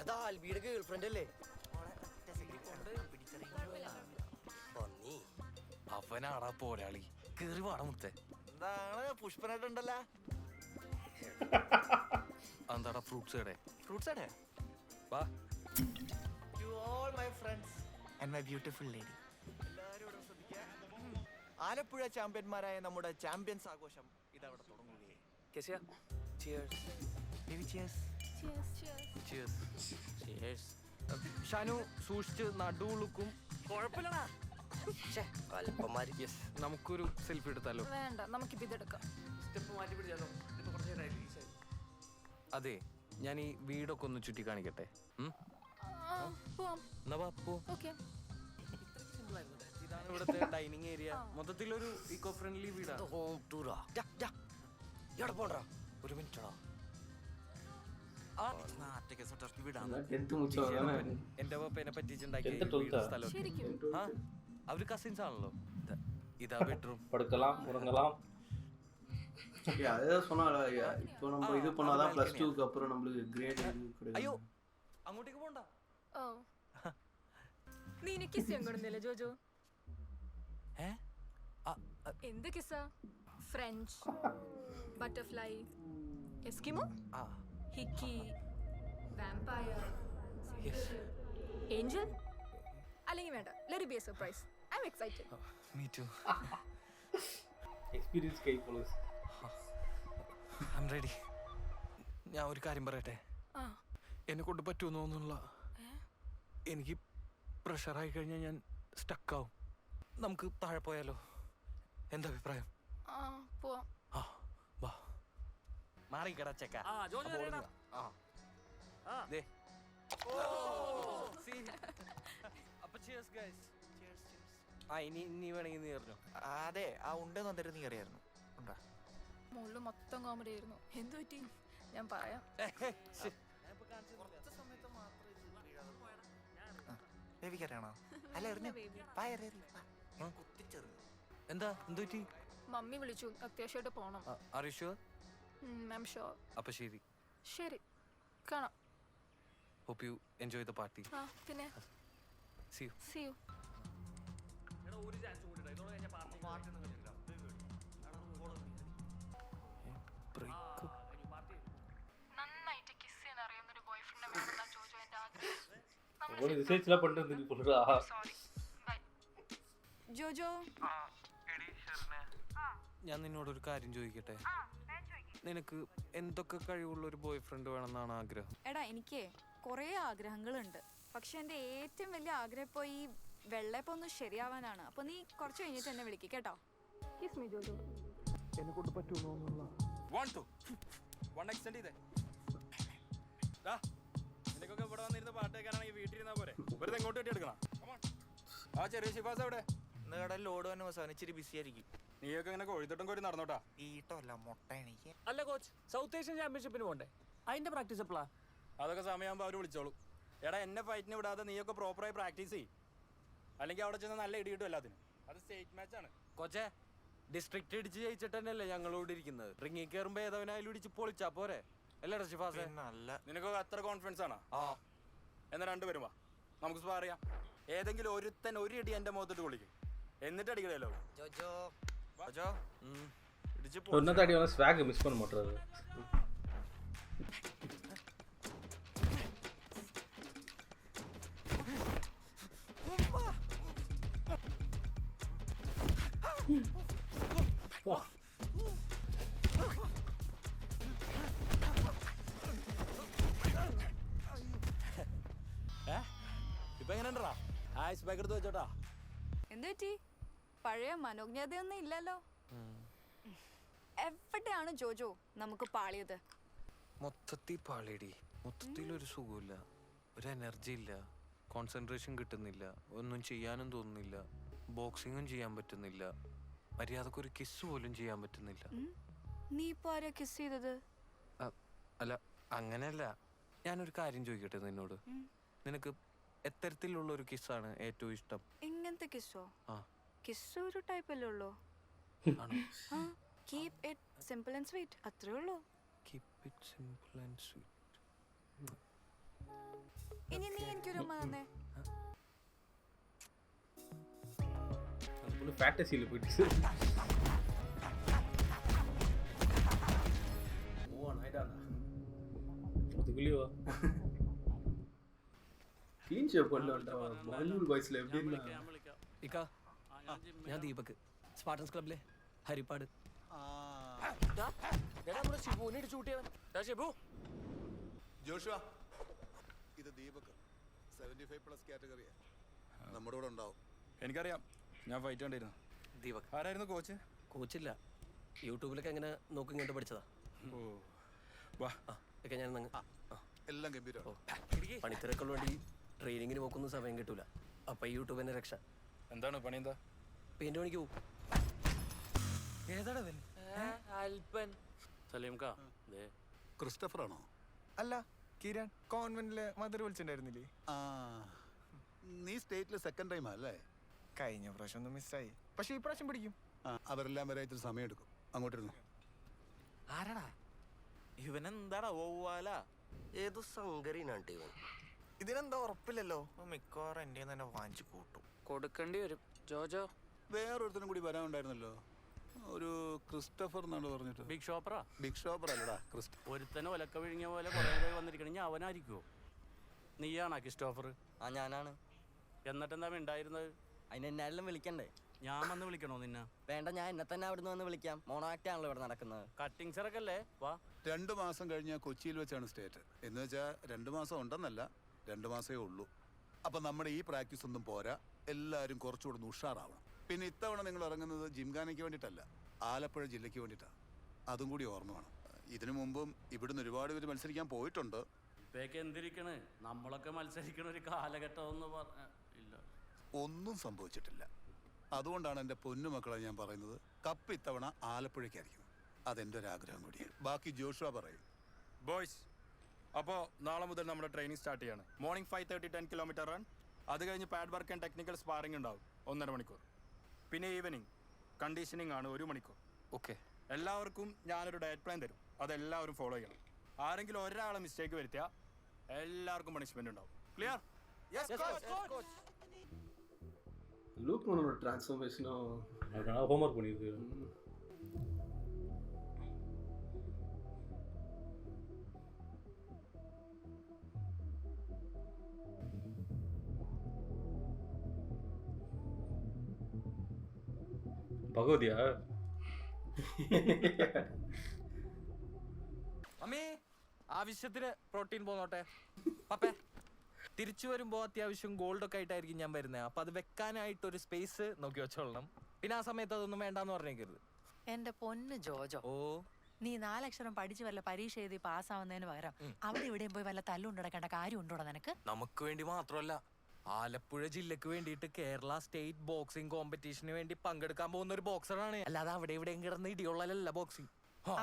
എടാ ആൽബിയുടെ ഗേൾ ഫ്രണ്ട് അല്ലേ? അവനാടാ പോരാളി, കേറി വാട മുത്തേ. എന്താണ് പുഷ്പനായിട്ടുണ്ടല്ലോ? എന്താടാ ഫ്രൂട്ട്സ് കടേ? ഫ്രൂട്ട്സ് അടേ വാ. To all my friends and my beautiful lady, എല്ലാവരും ഇവിടെ ശ്രദ്ധിക്കുക. ആലപ്പുഴ ചാമ്പ്യന്മാരായ നമ്മുടെ ചാമ്പ്യൻസ് ആഘോഷം ഇതവിടെ തുടങ്ങുകയെ. ഷാനു സൂക്ഷിച്ച് നടുവുളുക്കും. കുഴപ്പമില്ലടാ. നമുക്കൊരു സെൽഫി എടുത്താലോ? വേണ്ട, നമുക്കിപ്പോ ഇതെടുക്കാം. അതെ, ഞാൻ ഈ വീടൊക്കെ ഒന്ന് ചുറ്റി കാണിക്കട്ടെ. ഇതാണ് ഇവിടുത്തെ ഡൈനിങ് ഏരിയ. മൊത്തത്തിലൊരു ഇക്കോ ഫ്രണ്ട്ലി വീടാണ്. ഒരു മിനിറ്റടാ, എന്റെ പപ്പനെ പറ്റിച്ചുണ്ടാക്കിയ സ്ഥലം. അവര് കസിൻസ് ആണല്ലോ. ഇതാ ബെഡ്റൂം. படுக்கலாம் உறங்கலாம். அதான் சொன்னால இப்போ நம்ம இது பண்ணாதான் +2க்கு அப்புறம் நம்மளுக்கு கிரேட் கிடைக்கும். അയ്യോ അങ്ങോട്ടേക്ക് പോണ്ട. ഓ, നീ എനിക്ക് കിസ് ചെയ്യാൻ കൊടുന്നില്ലേ ജോജോ? എന്ത് കിസ്സാ? French, butterfly, Eskimo, hickey, vampire, angel? അല്ലെങ്കിൽ വേണ്ട, let it be a surprise. I am excited. Me too. Experience கை போலீஸ். I'm ready. ഞാൻ ഒരു കാര്യം പറയട്ടെ? എന്നെ കൊണ്ട് പറ്റുമെന്നൊന്നുമില്ല. എനിക്ക് പ്രഷറായി കഴിഞ്ഞാൽ ഞാൻ സ്റ്റക്കാവും. നമുക്ക് താഴെ പോയാലോ? എന്താ അഭിപ്രായം? പോവാം. വാ. മാറിക്കടാ ചെക്ക. അപ്പൊ cheers guys. ഇനി വേണമെങ്കിൽ നീ അറിഞ്ഞോ? അതെ, ആ ഉണ്ടെന്ന് വന്നിട്ട് നീ അറിയായിരുന്നു. ഉണ്ടാ മുള്ളു മൊത്തം കോമഡി ആയിരുന്നു. എന്തു പറ്റി? ഞാൻ പറയാം. ബേബിക്കറിയാണോ? അല്ല എറിഞ്ഞു. എന്താ എന്തു പറ്റി? മമ്മി വിളിച്ചു, അത്യാവശ്യമായിട്ട് പോണം. Are you sure? I'm sure. അപ്പൊ ശരി. ശരി, കാണാം. Hope you enjoy the party. പിന്നെ See you. See you. നന്നായിട്ട് കിസ് ചെയ്യാൻ അറിയുന്ന ഒരു ബോയ്ഫ്രണ്ടിനെ വേണമെന്നാ ജോജോ എന്റെ ആഗ്രഹം. ஒரு ரிசர்ச்லாம் பண்ணிட்டு நீ சொல்றா. Sorry, by. ജോജോ, ഞാൻ നിന്നോടൊരു കാര്യം ചോദിക്കട്ടെ? നിനക്ക് എന്തൊക്കെ കഴിവുള്ള ഒരു ബോയ് ഫ്രണ്ട് വേണമെന്നാണ് ആഗ്രഹം? എടാ എനിക്ക് കുറേ ആഗ്രഹങ്ങളുണ്ട്. പക്ഷെ എൻ്റെ ഏറ്റവും വലിയ ആഗ്രഹം ഇപ്പോൾ ഈ വെള്ളയപ്പം ഒന്ന് ശരിയാവാനാണ്. അപ്പോൾ നീ കുറച്ച് കഴിഞ്ഞിട്ട് എന്നെ വിളിക്കും കേട്ടോ. Kiss me Jojo. എന്നെ കൊണ്ട് പറ്റുമോ എന്നുള്ള 1 2 1 എക്സ്റ്റെൻഡ് ചെയ്തേ. നിനക്കൊക്കെ ഇവിടെ വന്നിരുന്ന് പാട്ട് കേൾക്കാനാണെങ്കിൽ വീട്ടിലിരുന്നാ പോരെ, വെറുതെ എങ്ങോട്ട് കെട്ടി എടുക്കണം. ആ ചെറിയ ഷിഫാസ് എവിടെ? ഇന്ന് കടയിൽ ലോഡ് തന്നെ അവസാനം ഇച്ചിരി ബിസി ആയിരിക്കും. നീയൊക്കെ ഇങ്ങനെ കൊഴുത്തിട്ടും കോരി നടന്നോട്ടാ. ഈട്ടല്ല മുട്ട എനിക്ക്. അല്ല കോച്ച്, സൗത്ത് ഏഷ്യൻ ചാമ്പ്യൻഷിപ്പിന് പോണ്ടേ? അതിന്റെ പ്രാക്ടീസ് എപ്പോഴാ? അതൊക്കെ സമയമാകുമ്പോൾ അവർ വിളിച്ചോളൂ. എടാ എന്നെ ഫൈറ്റിന് വിടാതെ നീയൊക്കെ പ്രോപ്പറായി പ്രാക്ടീസ് ചെയ്യും, അല്ലെങ്കിൽ അവിടെ ചെന്ന് നല്ല ഇടി കിട്ടും എല്ലാത്തിനും. അത് സ്റ്റേറ്റ് മാച്ചാണ് കോച്ചേ. ഡിസ്ട്രിക്ട് ഇടിച്ച് ജയിച്ചിട്ട് തന്നെയല്ലേ ഞങ്ങളോട് ഇരിക്കുന്നത്. റിങ്ങിൽ കയറുമ്പോ ഏതവനായാലും ഇടിച്ച് പൊളിച്ചാ പോരെ, അല്ലേടാ ഷിഫാസേ? നല്ല നിനക്കൊക്കെ അത്ര കോൺഫിഡൻസ് ആണോ? എന്നാ രണ്ടുപേരും വാ, നമുക്ക് സ്പാർ ചെയ്യാം. ഏതെങ്കിലും ഒരുത്തൻ ഒരു ഇടി എന്റെ മുഖത്തിട്ട് വിളിക്കും, എന്നിട്ട് അടിക്കണല്ലോ. ഒന്നത്തെ അടി വന്ന സ്വാഗ് മിസ് பண்ண மாட்டறது. ഇപ്പൊ എങ്ങനെയുണ്ടാ? ഐസ് ബാഗ് എടുത്ത് വെച്ചോട്ടാ. എന്ത് പറ്റി? പഴയ മനോജ്ഞതയൊന്നും ഇല്ലല്ലോ. എവിടെയാണ് ജോജോ നമുക്ക് പാളിയത്? മൊത്തത്തിൽ പാളിയടി. മൊത്തത്തിലൊരു സുഖമില്ല, ഒരു എനർജി ഇല്ല, കോൺസെൻട്രേഷൻ കിട്ടുന്നില്ല, ഒന്നും ചെയ്യാനും തോന്നുന്നില്ല, ബോക്സിങ്ങും ചെയ്യാൻ പറ്റുന്നില്ല, മര്യാദക്കൊരു കിസ് പോലും ചെയ്യാൻ പറ്റുന്നില്ല. നീ ഇപ്പൊ ആരാ കിസ് ചെയ്തത്? അല്ല അങ്ങനെയല്ല, ഞാനൊരു കാര്യം ചോദിക്കട്ടെ നിന്നോട്. നിനക്ക് എത്തരത്തിലുള്ള ഒരു കിസ്സാണ് ഏറ്റവും ഇഷ്ടം? ഇങ്ങനത്തെ കിസ്സോ? ആ, കിസ് ഒരു ടൈപ്പ് അല്ലേ ഉള്ളൂ. Keep it simple and sweet, അത്രേ ഉള്ളൂ. Keep it simple and sweet. ഇനി നീ എനിക്കൊരു ഉമ്മ തന്നേ. அதுக்குள்ள ஃபேண்டசியில் போயிடுச்சு. அதுக்குள்ளேயோ ക്ലീൻ ഷേപ്പ് അല്ല ബോളിവുഡ് വോയിസിൽ എവിടെയെന്നാ? ഞാൻ ദീപക്, സ്പാർട്ടൻസ് ക്ലബിലെ ഹരിപ്പാട്. ജോഷുവ, ഇത് ദീപക് 75+ കാറ്റഗറിയാ, നമ്മുടെ കൂടെ ഉണ്ടാവും. എനിക്കറിയാം, ഞാൻ ഫൈറ്റ് കണ്ടിരുന്നു. ദീപക് ആരായിരുന്നു കോച്ച്? കോച്ചില്ല, യൂട്യൂബിലൊക്കെ എങ്ങനെ നോക്കി ഇങ്ങോട്ട് പഠിച്ചതാ. ഓ വാ, ഒക്കെ ഞാൻ എല്ലാം ഗംഭീരം. പണിത്തിരക്കുള്ള വേണ്ടി ട്രെയിനിങ്ങിന് പോക്കുന്ന സമയം കിട്ടൂല, അപ്പൊ യൂട്യൂബിന്റെ രക്ഷ. എന്താണ് പണി? എന്താ? പെയിന്റ് പണിക്ക് പോകും. ക്രിസ്റ്റഫർ ആണോ? അല്ല, കിരൺ. കോൺവെന്റിലെ മദർ വിളിച്ചിട്ടുണ്ടായിരുന്നില്ലേ? നീ സ്റ്റേറ്റിൽ സെക്കൻഡ് ടൈം അല്ലേ? കഴിഞ്ഞ പ്രാവശ്യം ഒന്ന് മിസ്സായി, പക്ഷെ ഈ പ്രാവശ്യം പിടിക്കും. അവരെല്ലാം വരെ ഇത്തിരി സമയം എടുക്കും. അങ്ങോട്ടിരുന്നു. ആരാടാ ഇവനെന്താടാ ഓവാല? ഏതോ സങ്കരീനാണ് ഇവൻ. ഇതിനെന്താ ഉറപ്പില്ലല്ലോ. മിക്കവാറും എന്റെ തന്നെ വാങ്ങിച്ചു കൂട്ടും. കൊടുക്കേണ്ടി വരും. ജോജോ വേറൊരുത്തനും കൂടി വരാനുണ്ടായിരുന്നല്ലോ, ഒരു ക്രിസ്റ്റഫർ എന്നാണ് പറഞ്ഞിട്ട്. ബിഗ് ഷോപ്പറാ? ബിഗ് ഷോപ്പർ അല്ലടാ, ഒരുത്തനെ ഒലക്ക വിഴുങ്ങിയ പോലെ കുറേ പേര് വന്നിരിക്കണെങ്കിൽ അവനായിരിക്കുമോ? നീയാണോ ക്രിസ്റ്റോഫർ? ആ, ഞാനാണ്. എന്നിട്ടെന്താ ഉണ്ടായിരുന്നത്? അതിന് എന്നാലും വിളിക്കണ്ടേ? ഞാൻ വന്ന് വിളിക്കണോ നിന്നെ? വേണ്ട, ഞാൻ എന്നെ തന്നെ അവിടുന്ന് വന്ന് വിളിക്കാം. മോണോ ആക്ട് ആണല്ലോ ഇവിടെ നടക്കുന്നത്. കട്ടിങ് ചെറക്കല്ലേ? വാ. 2 മാസം കഴിഞ്ഞാൽ കൊച്ചിയിൽ വെച്ചാണ് സ്റ്റേറ്റ്. എന്ന് വെച്ചാൽ 2 മാസം ഉണ്ടെന്നല്ല, 2 മാസമേ ഉള്ളൂ. അപ്പം നമ്മുടെ ഈ പ്രാക്ടീസ് ഒന്നും പോരാ, എല്ലാവരും കുറച്ചുകൂടെ ഉഷാറാവണം. പിന്നെ ഇത്തവണ നിങ്ങൾ ഇറങ്ങുന്നത് ജിംഖാനയ്ക്ക് വേണ്ടിയിട്ടല്ല, ആലപ്പുഴ ജില്ലയ്ക്ക് വേണ്ടിയിട്ടാണ്. അതും കൂടി ഓർമ്മ വേണം. ഇതിനു മുമ്പും ഇവിടുന്ന് ഒരുപാട് പേര് മത്സരിക്കാൻ പോയിട്ടുണ്ട്. ഇപ്പൊക്കെ എന്തിരിക്കണ്, നമ്മളൊക്കെ മത്സരിക്കണ ഒരു കാലഘട്ടം ഇല്ല, ഒന്നും സംഭവിച്ചിട്ടില്ല. അതുകൊണ്ടാണ് എൻ്റെ പൊന്നുമക്കളെ ഞാൻ പറയുന്നത്, കപ്പ് ഇത്തവണ ആലപ്പുഴയ്ക്കായിരിക്കും. അതെൻ്റെ ഒരു ആഗ്രഹം കൂടിയാണ്. ബാക്കി ജോഷുവ പറയും. ബോയ്സ്, അപ്പോൾ നാളെ മുതൽ നമ്മുടെ ട്രെയിനിങ് സ്റ്റാർട്ട് ചെയ്യാണ്. Morning 5:30 10 kilometre run. അത് കഴിഞ്ഞ് പാഡ് വർക്ക് ആൻഡ് ടെക്നിക്കൽ സ്പാറിംഗ് ഉണ്ടാവും 1.5 മണിക്കൂർ. പിന്നെ ഈവനിങ് കണ്ടീഷനിങ് ആണ് 1 മണിക്കൂർ. ഓക്കെ. എല്ലാവർക്കും ഞാനൊരു ഡയറ്റ് പ്ലാൻ തരും, അതെല്ലാവരും ഫോളോ ചെയ്യണം. ആരെങ്കിലും ഒരാളെ മിസ്റ്റേക്ക് വരുത്തിയാൽ എല്ലാവർക്കും പണിഷ്മെന്റ് ഉണ്ടാവും. ക്ലിയർ? லூக் மனோட டிரான்ஸ்ஃபர்மேஷனும் அதனால ஹோம்வொர்க் பண்ணியிருக்கு. பகவதியா? അമ്മേ, ആവശ്യത്തിന് പ്രോട്ടീൻ പോന്നോട്ടെ. പപ്പേ, തിരിച്ചു വരുമ്പോ അത്യാവശ്യം ഗോൾഡ് ഒക്കെ ആയിട്ടായിരിക്കും ഞാൻ വരുന്നത്. അപ്പൊ അത് വെക്കാനായിട്ട് ഒരു സ്പേസ് നോക്കി വെച്ചോളണം. പിന്നെ ആ സമയത്ത് അതൊന്നും വേണ്ടാന്ന് പറഞ്ഞേക്കരുത്. എന്റെ പൊന്ന് ജോജോ, ഓ നീ 4 അക്ഷരം പഠിച്ച് വല്ല പരീക്ഷ എഴുതി പാസ്സാവുന്നതിന് പകരം അവിടെ ഇവിടെയും പോയി വല്ല തല്ലുണ്ടടക്കേണ്ട കാര്യം ഉണ്ടോടാ നിനക്ക്? നമുക്ക് വേണ്ടി മാത്രമല്ല, ആലപ്പുഴ ജില്ലക്ക് വേണ്ടിയിട്ട് കേരള സ്റ്റേറ്റ് ബോക്സിംഗ് കോമ്പറ്റീഷന് വേണ്ടി പങ്കെടുക്കാൻ പോകുന്ന ഒരു ബോക്സറാണ്. അല്ലാതെ അവിടെ ഇവിടെയും കിടന്ന് ഇടിയുള്ളല്ല ബോക്സിംഗ്.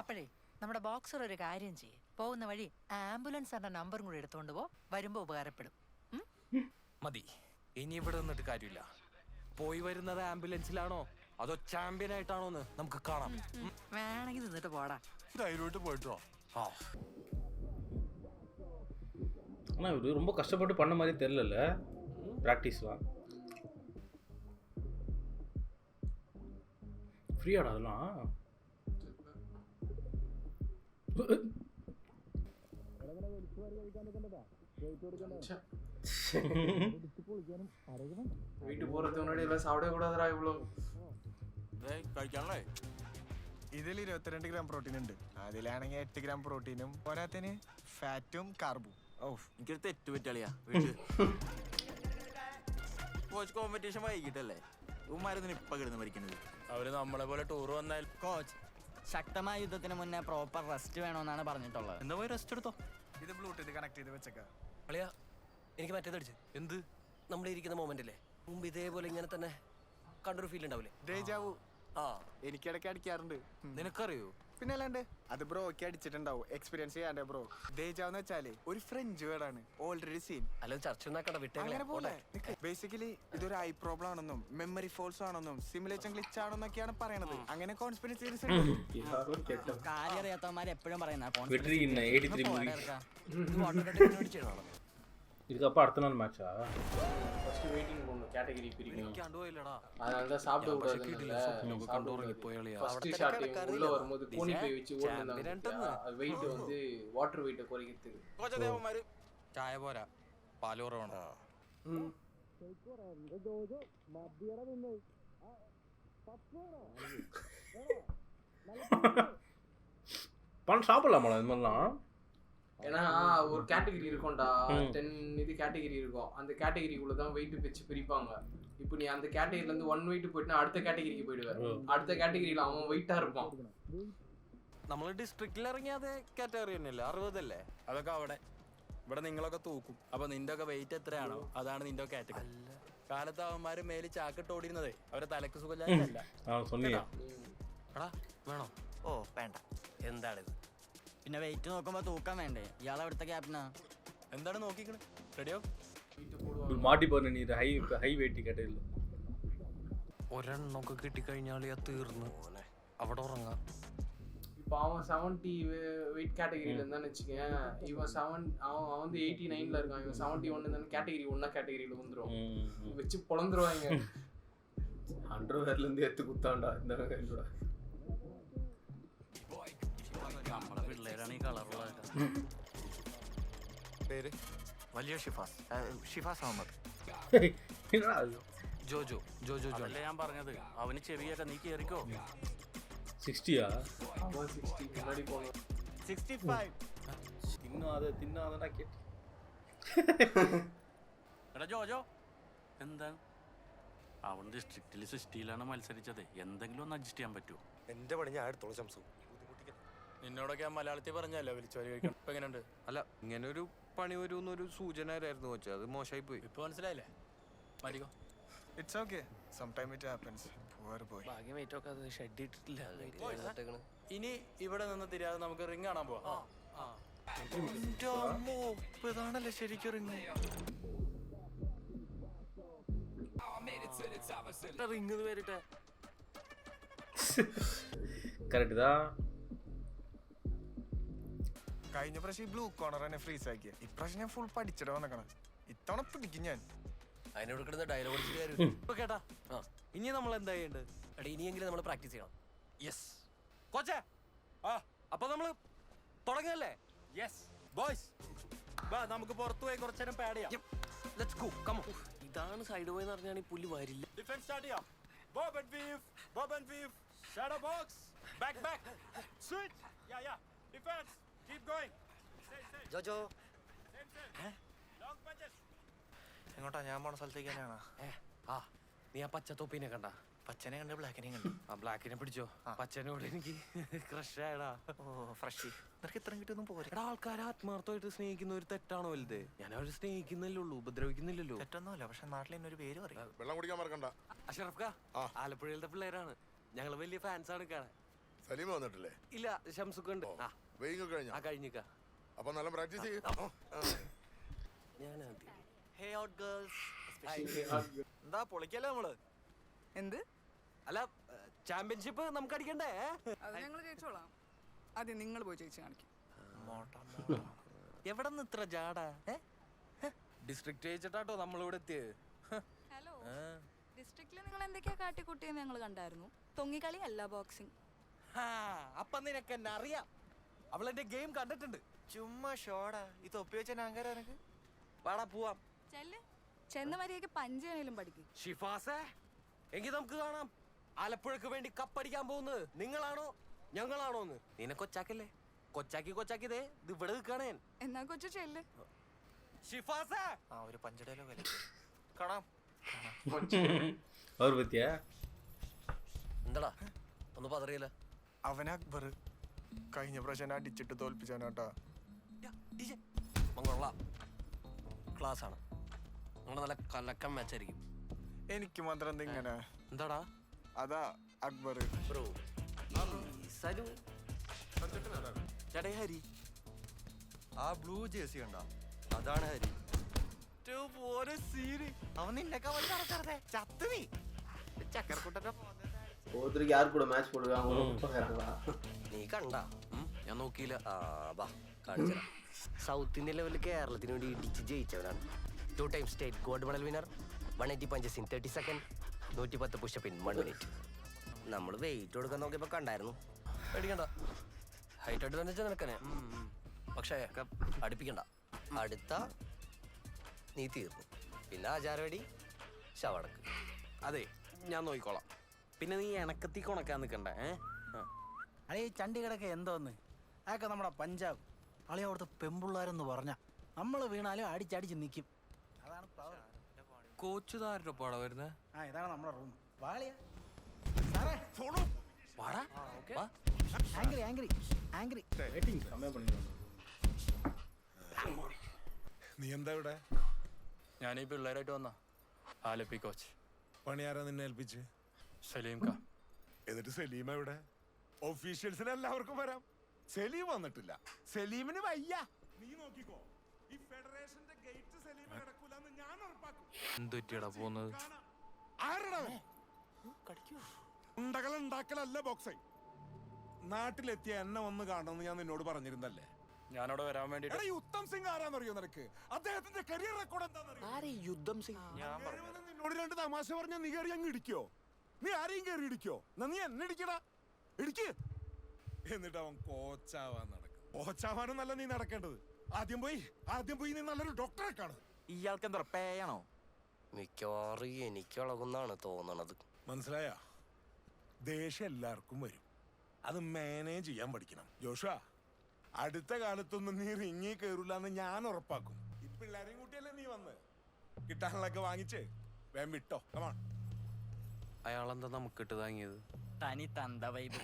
അപ്പോഴേ നമ്മുടെ ബോക്സർ ഒരു കാര്യം ചെയ്യേ, പോകുന്ന വഴി ആംബുലൻസിന്റെ നമ്പറും കൂടി എടുത്തോണ്ട് പോ, വരുമ്പോ ഉപകാരപ്പെടും. മതി, ഇനി ഇവിടെ നിന്നിട്ട് കാര്യമില്ല. പോയി വരുന്നത് ആംബുലൻസിലാണോ അതോ ചാമ്പ്യൻ ആയിട്ടാണോന്ന് നമുക്ക് കാണാം. വേണമെങ്കിൽ നിന്നിട്ട് പോടാ. ധൈര്യമായിട്ട് പോയിട്ടോ. ஆனால் இவர் ரொம்ப கஷ்டப்பட்டு பண்ண மாதிரி தெரிலல ப்ராக்டிஸ்லாம். ஃப்ரீயாடா அதெல்லாம்? வீட்டுக்கு போறதுக்கு முன்னாடி எல்லாம் சாப்பிடவே கூடாதுடா இவ்வளோ. കഴിക്കാനല്ലേ? ഇതിൽ 22 ഗ്രാം പ്രോട്ടീൻ ഉണ്ട്. അതിലാണെങ്കിൽ 8 ഗ്രാം പ്രോട്ടീനും പോരാത്തിന് ഫാറ്റും കാർബും. എനിക്കൊരു തെറ്റ് പറ്റിയാളിയാ. Coach competition വൈകിട്ടല്ലേ? ഉമ്മാരൊന്നും ഇപ്പൊ കിടന്ന് മരിക്കുന്നത്. അവര് നമ്മളെ പോലെ ടൂർ വന്നാൽ കോച്ച് ശക്തമായ യുദ്ധത്തിന് മുന്നേ പ്രോപ്പർ റെസ്റ്റ് വേണമെന്നാണ് പറഞ്ഞിട്ടുള്ളത്. എന്താ പോയി റെസ്റ്റ് എടുത്തോ. ഇത് ബ്ലൂടൂത്ത് കണക്ട് ചെയ്ത് വെച്ചേക്കാം. അളിയാ, എനിക്ക് മറ്റേതടിച്ച്. എന്ത്? നമ്മുടെ ഇരിക്കുന്ന മൊമെന്റ് അല്ലേ, മുമ്പ് ഇതേപോലെ ഇങ്ങനെ തന്നെ കണ്ടൊരു ഫീൽ ഉണ്ടാവില്ലേ? ഡേജാവു. എനിക്കിടയ്ക്ക് അടിക്കാറുണ്ട്. നിനക്കറിയോ? പിന്നെ അല്ലാണ്ട് അത് ബ്രോക്ക് അടിച്ചിട്ടുണ്ടാവും, എക്സ്പീരിയൻസ് ചെയ്യാണ്ട് ബ്രോ. ഡേജാവെന്ന് വെച്ചാല് ഒരു ഫ്രഞ്ച് വേർഡാണ്, ഓൾറെഡി സീൻ. അല്ലാതെ ചർച്ച ഉണ്ടാക്കണ്ട, അങ്ങനെ പോലെ ബേസിക്കലി ഇതൊരു ഐ പ്രോബ്ലം ആണെന്നും മെമ്മറി ഫോൾസ് ആണെന്നും സിമുലേഷൻ ഗ്ലിച്ച് ആണെന്നൊക്കെയാണ് പറയണത്. അങ്ങനെ കോൺസ്പിറസി കാര്യം അറിയാത്തവന്മാർ എപ്പോഴും வெற்றி இன்ன 83 மூவி. இதுக்கப்புறம் அடுத்த நாள் மேட்சா? ஃபர்ஸ்ட் வெயிட்டிங் போணும், கேட்டகரி பிரிக்கணும். എനിക്ക് കണ്ടുപോയില്ലടാ. அதனால தான் சாப்பிட கூடாது. കണ്ടോറങ്ങി പോയാളിയാ. ஃபர்ஸ்ட் ஷாட் உள்ள வரும்போது கோணி போய் வச்சு ஓடுனாங்க. வெயிட் வந்து வாட்டர் வெயிட்ட குறைக்கிறதுக்கு. കോച്ചദേവന്മാര് ചായ പോരാ, പാല് കുറവുണ്ടോ? பணம் சாப்பிடலாமா இது மாதிரிலாம்? ஏன்னா ஒரு கேட்டகரி இருக்கும்டா, 10 இது கேட்டகரி இருக்கும். அந்த கேட்டகரிக்குள்ள தான் வெயிட் வச்சு பிரிப்பாங்க. இப்போ நீ அந்த கேட்டகரியில இருந்து 1 வெயிட் போயிட்டா அடுத்த கேட்டகரிக்கு போயிடுவ. அடுத்த கேட்டகரியில அவன் வெயிட்டா இருப்பான். നമ്മൾ ഡിസ്ട്രിക്റ്റിൽ ഇറങ്ങിയാതെ കാറ്റഗറി തന്നെയല്ലേ? 60 അല്ലേ? അതൊക്കെ അവിടെ. ഇവിടെ നിങ്ങളൊക്കെ തൂക്കും. അപ്പൊ നിന്റെ ഒക്കെ വെയിറ്റ് എത്രയാണോ അതാണ് നിന്റെ കാറ്റഗറി. കാലത്ത് അവന്മാര് മേല് ചാക്കിട്ട് ഓടിയിരുന്നതേ അവരെ തലക്ക് സുഖമില്ല. എടാ വേണോ? ഓ വേണ്ട. എന്താണിത്? പിന്നെ വെയിറ്റ് നോക്കുമ്പോ തൂക്കാൻ വേണ്ടേ? ഇയാളെ അവിടുത്തെ ക്യാപ്റ്റനാ. എന്താണ് നോക്കിക്കണേ? റെഡിയോ? மாட்டி போன நீ ஹை வெயிட் கேட்டதில்ல. ഒരെണ്ണൊക്കെ കിട്ടിക്കഴിഞ്ഞാൽ തീർന്ന് അവിടെ ഉറങ്ങാം. இப்போ அவன் 70 வெயிட் கேட்டகரியில இருந்தான்னு வச்சுக்கேன். இவன் அவன் வந்து 89ல இருக்கான். இவன் 71 இருந்தாலும் கேட்டகரி 1 கேட்டகரியில வந்துடும். வச்சு பொழந்துருவாங்க. அண்டர்வேர்ல இருந்து எடுத்து குத்தாண்டா இந்த கையோட. നമ്മളെ പിള്ളേരാണ് ഈ കളറുള്ളതായിട്ട്. പേര് വലിയ ഷിഫാസ് അഹമ്മദ്. ജോജോ ജോജോ ജോ. അതല്ലേ ഞാൻ പറഞ്ഞത്, അവന് ചെവിയൊക്കെ നീ കേറിക്കോ. 60யா? அவன் 60 முன்னாடி போகணும். 65. തിന്നാതെ കേട്ടി. എടാ ജോജോ, എന്താണ് അവൻ ഡിസ്ട്രിക്റ്റിൽ 60ലാണ് മത്സരിച്ചത്? എന്തെങ്കിലും ഒന്ന് അഡ്ജസ്റ്റ് ചെയ്യാൻ പറ്റുമോ? എന്റെ പണി ഞാൻ എടുത്തോളൂ ശംസു. നിന്നോടൊക്കെ ഞാൻ മലയാളത്തിൽ പറഞ്ഞല്ലോ വിളിച്ചോരി കഴിക്കണം. ഇപ്പൊ എങ്ങനെയുണ്ട്? അല്ല, ഇങ്ങനെ ഒരു പണി വരുന്നൊരു സൂചന ആയിരുന്നു വെച്ചാൽ അത് മോശമായി പോയി. ഇപ്പൊ മനസ്സിലായില്ലേ? മാറ്റിക്കോ. It's okay, some time it happens. Poor boy. ഭാഗ്യം വെയിറ്റ് ഒക്കെ അത് ഷെഡ് ഇട്ടിട്ടില്ല. ഇനി ഇവിടെ നിന്ന് തിരിയാതെ നമുക്ക് റിങ് കാണാൻ പോവാം. ഇതാണല്ലേ ശരിക്കും റിങ്. റിങ് വരട്ടെ. കറക്റ്റ് ദാ. കഴിഞ്ഞ പ്രാവശ്യം ഈ ബ്ലൂ കോർണർ തന്നെ ഫ്രീസ് ആക്കിയ. ഇപ്രാവശ്യം ഞാൻ ഫുൾ പഠിച്ചിട്ട് വന്നേക്കണം. ഇത്തവണ പിടിക്കും ഞാൻ. അതിനോട് കിടന്ന ഡയലോഗ് കേട്ടാ. ഇനി നമ്മൾ എന്താ ചെയ്യേണ്ടത്? എടാ, ഇനിയെങ്കിലും നമ്മൾ പ്രാക്ടീസ് ചെയ്യണം. യെസ് കോച്ചേ. അപ്പൊ നമ്മള് തുടങ്ങല്ലേ? യെസ് ബോയ്സ്, വാ നമുക്ക് പുറത്തു പോയി കുറച്ചു നേരം പാഡ് ചെയ്യാം. Let's go, come on. ഇതാണ് സൈഡ് പോയി എന്ന് പറഞ്ഞാൽ ഈ പുല്ല് വരില്ല. ഡിഫൻസ് സ്റ്റാർട്ട് ചെയ്യാം. Bob and weave, shadow box, back switch. Yeah defence, keep going. Jojo long punches. എങ്ങോട്ടാ? ഞാൻ പോണ സ്ഥലത്തേക്ക് തന്നെയാണോ? ആ നീ ആ പച്ച തൊപ്പിനെ കണ്ട? പച്ചനെ കണ്ട് ബ്ലാക്കിനെയും കണ്ടു. ആ ബ്ലാക്കിനെ പിടിച്ചോ. പച്ചനോട് എനിക്ക് ക്രഷ് ആയടാ. ഓ ഫ്രഷ്. നിനക്ക് ഇത്രയും കിട്ടിയൊന്നും പോരെ. എടാ ആൾക്കാരെ ആത്മാർത്ഥമായിട്ട് സ്നേഹിക്കുന്ന ഒരു തെറ്റാണോ വലുത്? ഞാൻ അവര് സ്നേഹിക്കുന്നില്ലേ ഉള്ളൂ, ഉപദ്രവിക്കുന്നില്ലല്ലോ. തെറ്റൊന്നുമില്ല, പക്ഷെ നാട്ടിൽ എന്നൊരു പേര് പറയും. വെള്ളം കുടിക്കാൻ മറക്കണ്ട. അഷറഫ് കാ, ആലപ്പുഴയിലത്തെ പിള്ളേരാണ്, ഞങ്ങള് വലിയ ഫാൻസ് ആണ്. കാണാൻ സലീമ വന്നിട്ടില്ലേ? ഇല്ല, ഷംസുക്കുണ്ട്. വെയിങ് കഴിഞ്ഞ? ആ കഴിഞ്ഞിക്ക. അപ്പൊ നല്ല പ്രാക്ടീസ് ചെയ്യും. എന്താ പൊളിക്കല്ലേ നമ്മള്? എന്ത്? അല്ല ചാമ്പ്യൻഷിപ്പ് നമുക്ക് അടിക്കണ്ടേ? അത് ഞങ്ങൾ ജയിച്ചോളാം. ആദ്യം നിങ്ങൾ പോയി ജയിച്ച് കാണിക്കും. എവിടെ നിന്ന് ഇത്ര ജാടാ? ഡിസ്ട്രിക്ട് ജയിച്ചിട്ടാട്ടോ നമ്മളിവിടെ എത്തിയത്. ഹലോ, ഡിസ്ട്രിക്റ്റിൽ നിങ്ങൾ എന്തൊക്കെയാ കാട്ടിക്കുട്ടിയെന്ന് ഞങ്ങൾ കണ്ടായിരുന്നു. തൊങ്ങിക്കളി അല്ല ബോക്സിംഗ്. അപ്പൊ നിനക്ക് എന്നെ അറിയാം, അവളെന്റെ ഗെയിം കണ്ടിട്ടുണ്ട്. ചുമ്മാ ഷോടാ. ഈ തൊപ്പി വെച്ച നാങ്കാരാ നിനക്ക്? പാടാ പോവാം. ചെന്ന മര്യാദയ്ക്ക് പഞ്ചേനയിലും പഠിക്കും. ഷിഫാസേ, എങ്കിൽ നമുക്ക് കാണാം ആലപ്പുഴക്ക് വേണ്ടി കപ്പടിക്കാൻ പോകുന്നത് നിങ്ങളാണോ ഞങ്ങളാണോ എന്ന്. നിന്നെ കൊച്ചാക്കല്ലേ? കൊച്ചാക്കി ദേ ഇത് ഇവിടെ നിൽക്കണേ. എന്നാ കൊച്ചു ചെല്ല്. ഷിഫാസേ, ആ ഒരു പഞ്ചടയിലോ വില കാണാം. എന്താടാ ഒന്ന് പതറിയില്ല? അവൻ അക്ബർ കഴിഞ്ഞ പ്രാവശ്യം അടിച്ചിട്ട് തോൽപ്പിച്ചാനാട്ടാ. കൊള്ളാം, ക്ലാസ് ആണ്. നിങ്ങൾ നല്ല കലക്കം മാച്ചായിരിക്കും. എനിക്ക് മാത്രം എന്തിങ്ങനെ? എന്താടാ? അതാ അക്ബർ ബ്രോ. ചേട്ടേ ഹരി, ആ ബ്ലൂ ജേഴ്സി കണ്ട? അതാണ് ഹരി. അവൻ നിന്നൊക്കെ ചത്തു നീ ചക്കരക്കുട്ടന്റെ. ஒருத்தருக்கு யார் கூட மேட்ச் போடுவாங்க பார்க்குறாங்களா? നീ കണ്ടാ? ഞാൻ നോക്കിയില്ല. വാ കാണിച്ചു. സൗത്ത് ഇന്ത്യൻ ലെവലിൽ കേരളത്തിന് വേണ്ടി ഇടിച്ച് ജയിച്ചവനാണ്. 2 times state gold medal winner, 180 punches in 30 seconds, 110 pushup in 1 minute. നമ്മൾ വെയിറ്റ് കൊടുക്കാൻ നോക്കിയപ്പോൾ കണ്ടായിരുന്നു. പേടിക്കണ്ട, ഹൈറ്റ് അഡ്വാൻറ്റേജ് നിനക്കനെ. പക്ഷേ അടുപ്പിക്കണ്ട, അടുത്ത നീ തീർന്നു. പിന്നെ ആചാരവടി ശവടക്ക്. അതെ ഞാൻ നോക്കിക്കോളാം. പിന്നെ നീ എണക്കത്തി കൊണക്കാൻ നിൽക്കണ്ടേ? അളി ചണ്ഡീഗഡൊക്കെ എന്തോന്ന്, അതൊക്കെ നമ്മുടെ പഞ്ചാബ്. അളി അവിടുത്തെ പെമ്പിള്ളാരെന്ന് പറഞ്ഞ നമ്മൾ വീണാലും അടിച്ചടിച്ച് നിൽക്കും. അതാണ് പവർ. കോച്ചുതാരുടെ പാടാ വരുന്നത്. ഇതാണ് നമ്മുടെ റൂം. വാളിയാ സാറേ, വാടാ. Angry angry angry. നീ എന്താ ഇവിടെ? ഞാനീ പിള്ളേരായിട്ട് വന്ന ആലപ്പി കോച്ച്. പണിയാരാ നിന്നെ ഏൽപ്പിച്ച്? സലീം കാ. എന്നിട്ട് സലീം എവിടെ? ഒഫീഷ്യൽസിന് എല്ലാവർക്കും വരാം, സലീം വന്നിട്ടില്ല. സലീമിന് വയ്യ. നീ നോക്കിക്കോ, ഈ ഫെഡറേഷന്റെ ഗേറ്റ് സലീം കിടക്കൂലെന്ന് ഞാൻ ഉറപ്പാക്കും. എന്തുറ്റിയടാ പോകുന്നത്? ആരടാ ഉണ്ടകൾ ഉണ്ടാക്കലല്ല ബോക്സിംഗ്. നാട്ടിലെത്തിയ എന്നെ ഒന്ന് കാണണമെന്ന് ഞാൻ നിന്നോട് പറഞ്ഞിരുന്നല്ലേ? ഞാനവിടെ വരാൻ വേണ്ടി. ഉത്തം സിംഗ് ആരാന്നറിയോ നിനക്ക്? അദ്ദേഹത്തിന്റെ കരിയർ റെക്കോർഡ് എന്താണെന്നറിയോ? യുദ്ധം സിംഗ്. നിന്നോട് 2 തമാശ പറഞ്ഞാൽ നീ കയറി അങ്ങ് ഇടിക്കോ? നീ ആരെയും കയറി ഇടിക്കോ? എന്നാ നീ എന്നെ ഇടിക്കടാ, ഇടിക്ക്. എന്നിട്ട് അവൻ കോച്ചാവാൻ നടക്കും. കോച്ചാവാനൊന്നല്ല നീ നടക്കേണ്ടത്. ആദ്യം പോയി നീ നല്ലൊരു ഡോക്ടറെ കാണും. ഇയാൾക്ക് എന്താ പേയാണോ? മിക്കവാറും എനിക്കുള്ളതെന്നാണ് തോന്നണത്. മനസ്സിലായ? ദേഷ്യം എല്ലാവർക്കും വരും, അത് മാനേജ് ചെയ്യാൻ പഠിക്കണം. ജോഷുവാ, അടുത്ത കാലത്തൊന്നും നീ റിങ്ങി കയറില്ല എന്ന് ഞാൻ ഉറപ്പാക്കും. ഈ പിള്ളേരെയും കൂട്ടിയല്ലേ നീ വന്ന് കിട്ടാനുള്ളതൊക്കെ വാങ്ങിച്ച് വേം വിട്ടോ. കമാൺ. അയാളെന്താ നമുക്ക് ഇട്ട് താങ്ങിയത്? തനി തന്ത വൈബ്.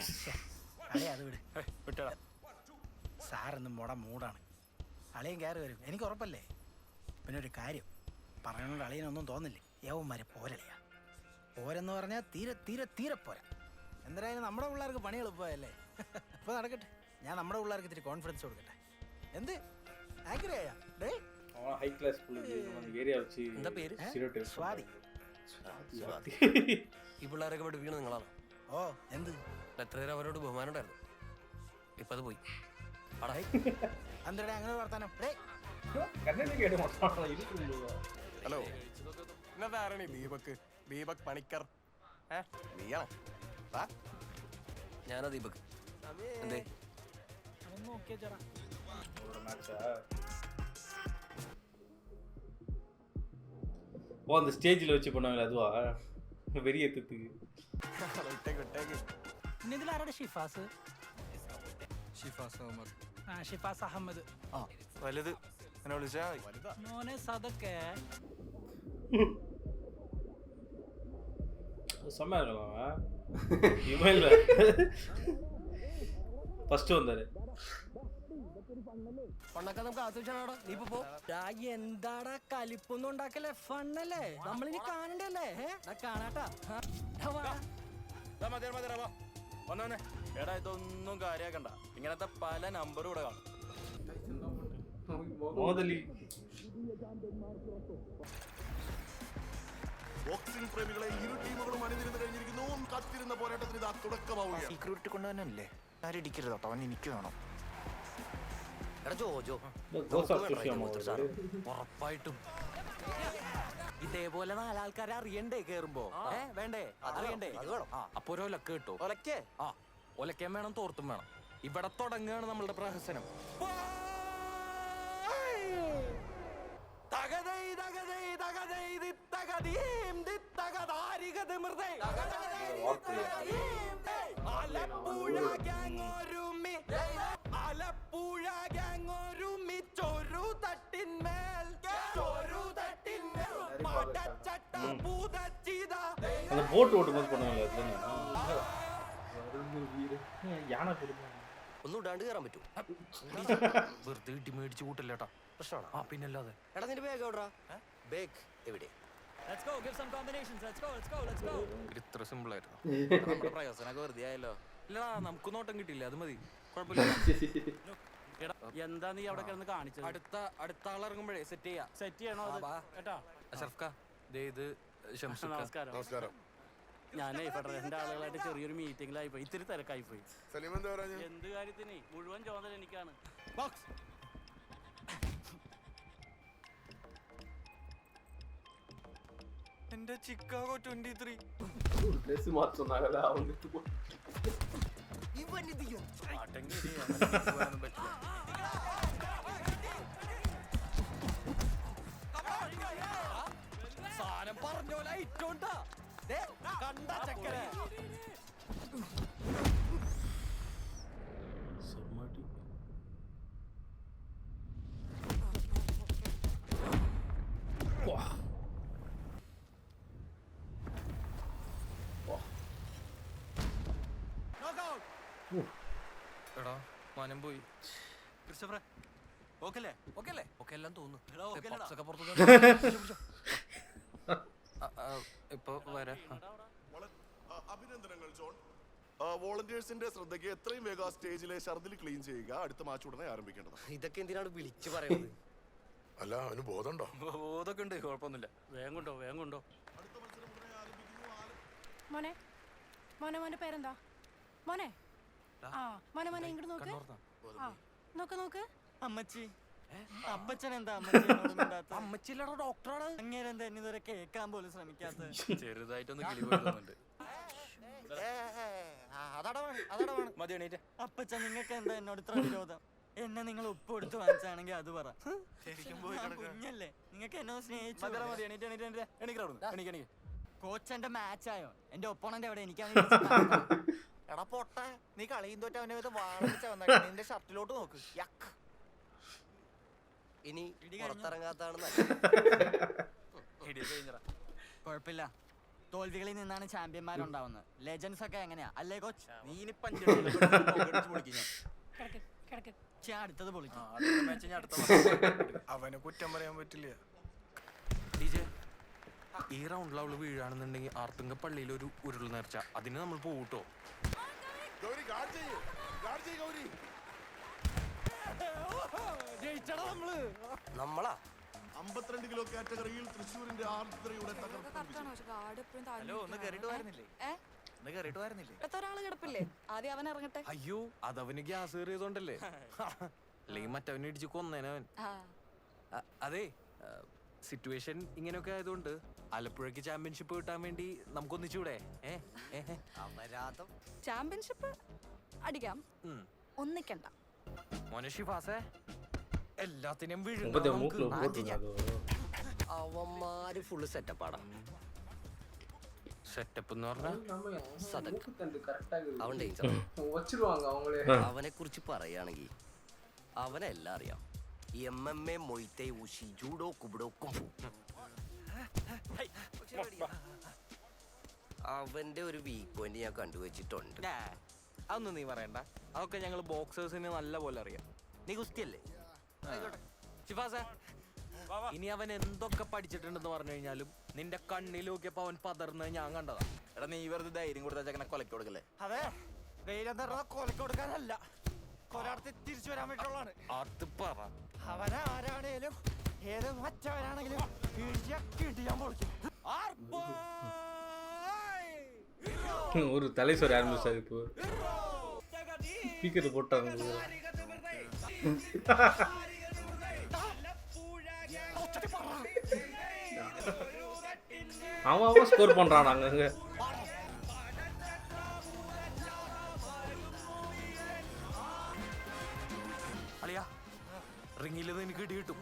അളി അത് വിട്. സാറൊന്നും മൂടാണ്. അളിയൻ കയറി വരും, എനിക്ക് ഉറപ്പല്ലേ. പിന്നെ ഒരു കാര്യം പറയണോണ്ട് അളിയനൊന്നും തോന്നില്ലേ, യവന്മാരെ പോരളിയാ. പോരെന്ന് പറഞ്ഞാൽ തീരെ തീരെ തീരെ പോരാ. എന്തായാലും നമ്മുടെ പിള്ളേർക്ക് പണി എളുപ്പമല്ലേ. ഇപ്പൊ നടക്കട്ടെ, ഞാൻ നമ്മുടെ പിള്ളേർക്ക് ഇത്തിരി കോൺഫിഡൻസ് കൊടുക്കട്ടെ. എന്ത് ആഗ്രഹ ഹൈ ക്ലാസ് ഏരിയ വെച്ച്. എന്താ പേര്? സ്വാതി. ഈ പിള്ളേരൊക്കെ പഠിപ്പിക്കണത് നിങ്ങളാണ്? ഓ എന്ത് എത്ര നേരം അവരോട് ബഹുമാനം ഉണ്ടായിരുന്നു, ഇപ്പൊ അത് പോയി. അന്തരടെ അങ്ങനെ വർത്താനം. ഹലോ, ഇന്നതാരണി ദീപക് പണിക്കർ. നീയാണോ? ഞാനാ ദീപക്. എന്തേ? ஓ அந்த ஸ்டேஜில் வச்சு பண்ணுவாங்களே அதுவா? வெறியத்துக்கு. പിന്നെ ഇതിലാരുടെ ഷിഫാസ്? ഷിഫാസ് അഹമ്മദ്. ഷിഫാസ് അഹമ്മദ്. വലുത് എന്നെ വിളിച്ചാ മോനെ സദക്കെ செம்மையா இருக்கலாம் இவன் இல்லை ഫസ്റ്റ് വന്നാല് ഫണ്ണൊക്കെ നമുക്ക് ആസ്വദിച്ചാണോ നീ ഇപ്പൊ എന്താടാ കലിപ്പൊന്നും ഉണ്ടാക്കല്ലേ ഫണ്ണല്ലേ നമ്മളിനി കാണണ്ടല്ലേ കാണാട്ടാ വന്നേ എടാ ഇതൊന്നും കാര്യാക്കണ്ട ഇങ്ങനത്തെ പല നമ്പറും ഇവിടെ കാണും മോദലി ബോക്സിംഗ് പ്രേമികളെ ഇരു ടീമുകളും അണിനിരന്ന് കഴിഞ്ഞിരിക്കുന്നു. കാത്തിരുന്ന പോരാട്ടത്തിന് ഇതാ തുടക്കമാവുകയാണ്. സീക്രട്ട് കൊണ്ടുവന്നല്ലേ ആരും ഇടിക്കരുത് കേട്ടോ, അവൻ എനിക്ക് വേണം. എടാ ജോജോ ഉറപ്പായിട്ടും ഇതേപോലെ നാലാൾക്കാരെ അറിയണ്ടേ കേറുമ്പോ വേണ്ടേ അറിയണ്ടേ അപ്പൊ ഒരു ഒലക്ക കിട്ടോ ആ ഒലക്കയും വേണം തോർത്തും വേണം. ഇവിടെ തുടങ്ങുകയാണ് നമ്മളുടെ പ്രഹസനം. அந்த போட் ஓட்டும்போது பண்ணுவாங்க யானை கொடுப்பாங்க ഒന്നും ഇടാണ്ട് കയറാൻ പറ്റൂ. വെറുതെ ഇടി മേടിച്ചു കൂട്ടല്ലേട്ടാ പ്രശ്നമാണ്. ആ പിന്നല്ലാതെ എടാ നിന്റെ ബാഗ് എവിടാ? ബാഗ് എവിടെ? ഇത്ര സിമ്പിൾ ആയിരുന്നു. നമ്മുടെ പ്രയാസനൊക്കെ വെറുതെ ആയല്ലോ. ഇല്ലടാ നമുക്ക് നോട്ടം കിട്ടിയില്ല, അത് മതി, കുഴപ്പമില്ല. എന്താ നീ അവിടെ കിടന്ന് കാണിച്ചത്? അടുത്ത ആളിറങ്ങുമ്പോഴേ സെറ്റ് ചെയ്യണോ കേട്ടാ. അഷറഫ്ക ഇത് നമസ്കാരം. ഞാനേ ഫെഡറേഷന്റെ ആളുകളായിട്ട് ചെറിയൊരു മീറ്റിംഗിലായിപ്പോയി, ഇത്തിരി തിരക്കായിപ്പോയി. എന്ത് കാര്യത്തിന് മുഴുവൻ ചുമതല എനിക്കാണ്. എന്റെ ചിക്കാഗോ 23 ഡ്രസ് മാറ്റുന്നാകല വന്നിട്ട് സാധനം പറഞ്ഞ പോലെ ഐറ്റോണ്ടാ കണ്ട ചക്കര. എടാ മനം പോയി. ക്രിസ്റ്റഫറെ ഓക്കല്ലേ ഓക്കല്ലേ ഓക്കെ എല്ലാം തോന്നുന്നു. ഇപ്പൊ വരാം. അഭിനന്ദനങ്ങൾ ജോൺ. വോളണ്ടിയേഴ്സിന്റെ ശ്രദ്ധയ്ക്ക് എത്രയും വേഗം സ്റ്റേജിലെ ഷർദിൽ ക്ലീൻ ചെയ്യുക. അടുത്ത മാച്ച് ഉടനെ ആരംഭിക്കേണ്ടത്. ഇതൊക്കെ എന്തിനാണ് വിളിച്ചു പറയുന്നത്? അല്ല അവന് ബോധമുണ്ടോ? ബോധമൊക്കെ ഉണ്ട്, കുഴപ്പമൊന്നുമില്ല. വേഗം കൊണ്ടോ. മോനെ മോനെ മോന്റെ പേരെന്താ? മോനെ ആ മോനെ മോനെ ഇങ്ങോട്ട് നോക്ക്. ആ നോക്ക് അമ്മച്ചി അപ്പച്ചൻ എന്താ അമ്മച്ചില്ലടോ ഡോക്ടറാണ്. അങ്ങേരെന്താ ഇതുവരെ കേൾക്കാൻ പോലും ശ്രമിക്കാത്ത? ചെറുതായിട്ടൊന്ന് കിളി പോയിരുന്നുണ്ട്. അപ്പച്ച നിങ്ങൾക്ക് എന്താ എന്നോട് ഇത്ര വിരോധം? എന്നെ നിങ്ങൾ ഉപ്പ് കൊടുത്ത് വാങ്ങിച്ചാണെങ്കിൽ അത് പറ. കുഞ്ഞല്ലേ, നിങ്ങൾക്ക് എന്നോ സ്നേഹിച്ചു. കോച്ചന്റെ മാച്ചായോ? എന്റെ ഒപ്പോണന്റ് എവിടെ? എനിക്കാണ് എടാ പൊട്ട, നീ കളിയും തോറ്റ അവനെ നിന്റെ ഷർട്ടിലോട്ട് നോക്ക്. ഇനി പുറത്തിറങ്ങാത്താണെന്ന്. കുഴപ്പമില്ല, തോൽവികളിൽ നിന്നാണ് ചാമ്പ്യന്മാരുണ്ടാവുന്നത്. ലെജൻസ് ഒക്കെ എങ്ങനെയാ അല്ലേ കോച്ച്? നീ അടുത്തത് പൊളിക്കും. അവനെ കുറ്റം പറയാൻ പറ്റില്ല. ഈ റൗണ്ടിൽ അവള് വീഴാണെന്നുണ്ടെങ്കിൽ ആർത്തുങ്ക പള്ളിയിൽ ഒരു ഉരുൾ നേർച്ച, അതിന് നമ്മൾ പോകൂട്ടോ. നമ്മളാ 52 കിലോ കാറ്റഗറിയിൽ തൃശ്ശൂരിന്റെ ആർദ്രയുടെ ഒരാള് കിടപ്പില്ലേ? ആദ്യം അവൻ ഇറങ്ങട്ടെ. അയ്യോ അതവന് ഗ്യാസ് കയറിയതുകൊണ്ടല്ലേ, അല്ലെങ്കിൽ മറ്റവനെ ഇടിച്ച് കൊന്നേനവൻ. അതെ, സിറ്റുവേഷൻ ഇങ്ങനെയൊക്കെ ആയതുകൊണ്ട് ആലപ്പുഴക്ക് ചാമ്പ്യൻഷിപ്പ് കിട്ടാൻ വേണ്ടി നമുക്കൊന്നിച്ചൂടെ? ചാമ്പ്യൻഷിപ്പ് അടിക്കാം, ഒന്നിക്കണ്ട. മോനെ ഷിഫാസേ, എല്ലാത്തിനും അവന്മാര് ഫുള്ള് സെറ്റപ്പാടാ. സെറ്റപ്പ് എന്ന് പറഞ്ഞാൽ അവൻ ഡേഞ്ചർ. അവനെ കുറിച്ച് പറയുകയാണെങ്കിൽ അവനെല്ലാം അറിയാം. MMA, മൊയ്തേ, ഉഷി, ജൂഡോ, കുബുഡോ, കുംഫു. അവന്റെ ഒരു വീക്ക് പോയിന്റ് ഞാൻ കണ്ടുവച്ചിട്ടുണ്ട്. അതൊന്നും നീ പറയണ്ട, അതൊക്കെ ഞങ്ങൾ ബോക്സേഴ്സിന് നല്ല പോലെ അറിയാം. നീ കുസ്തിയല്ലേ? ഷിഫാസേ, ഇനി അവൻ എന്തൊക്കെ പഠിച്ചിട്ടുണ്ടെന്ന് പറഞ്ഞു കഴിഞ്ഞാലും നിന്റെ കണ്ണിൽ നോക്കിയപ്പോ അവൻ പതർന്ന് ഞാൻ കണ്ടതാ. എടാ നീ വെറുതെ ധൈര്യം കൊടുത്താൽ ചെക്കനെ കൊലക്ക് കൊടുക്കല്ലേ? അതെ, ധൈര്യം കൊലക്ക് കൊടുക്കാനല്ല, കൊലടത്തി തിരിച്ചു വരാൻ വേണ്ടിയുള്ളതാണ്. അത് പറ. അവനെ ആരാണേലും ഏത് മറ്റവരാണെങ്കിലും കിട്ടിയാൻ പൊളിക്കും. ஒரு தலை சொற ஆரம்பிச்சாரு இப்போ. ஸ்பீக்கர் போட்டாங்க. அவன் ஸ்கோர் பண்றான் அங்கங்க. അളിയാ, റിങ്ങിൽ എനിക്ക് ഇടി കിട്ടും,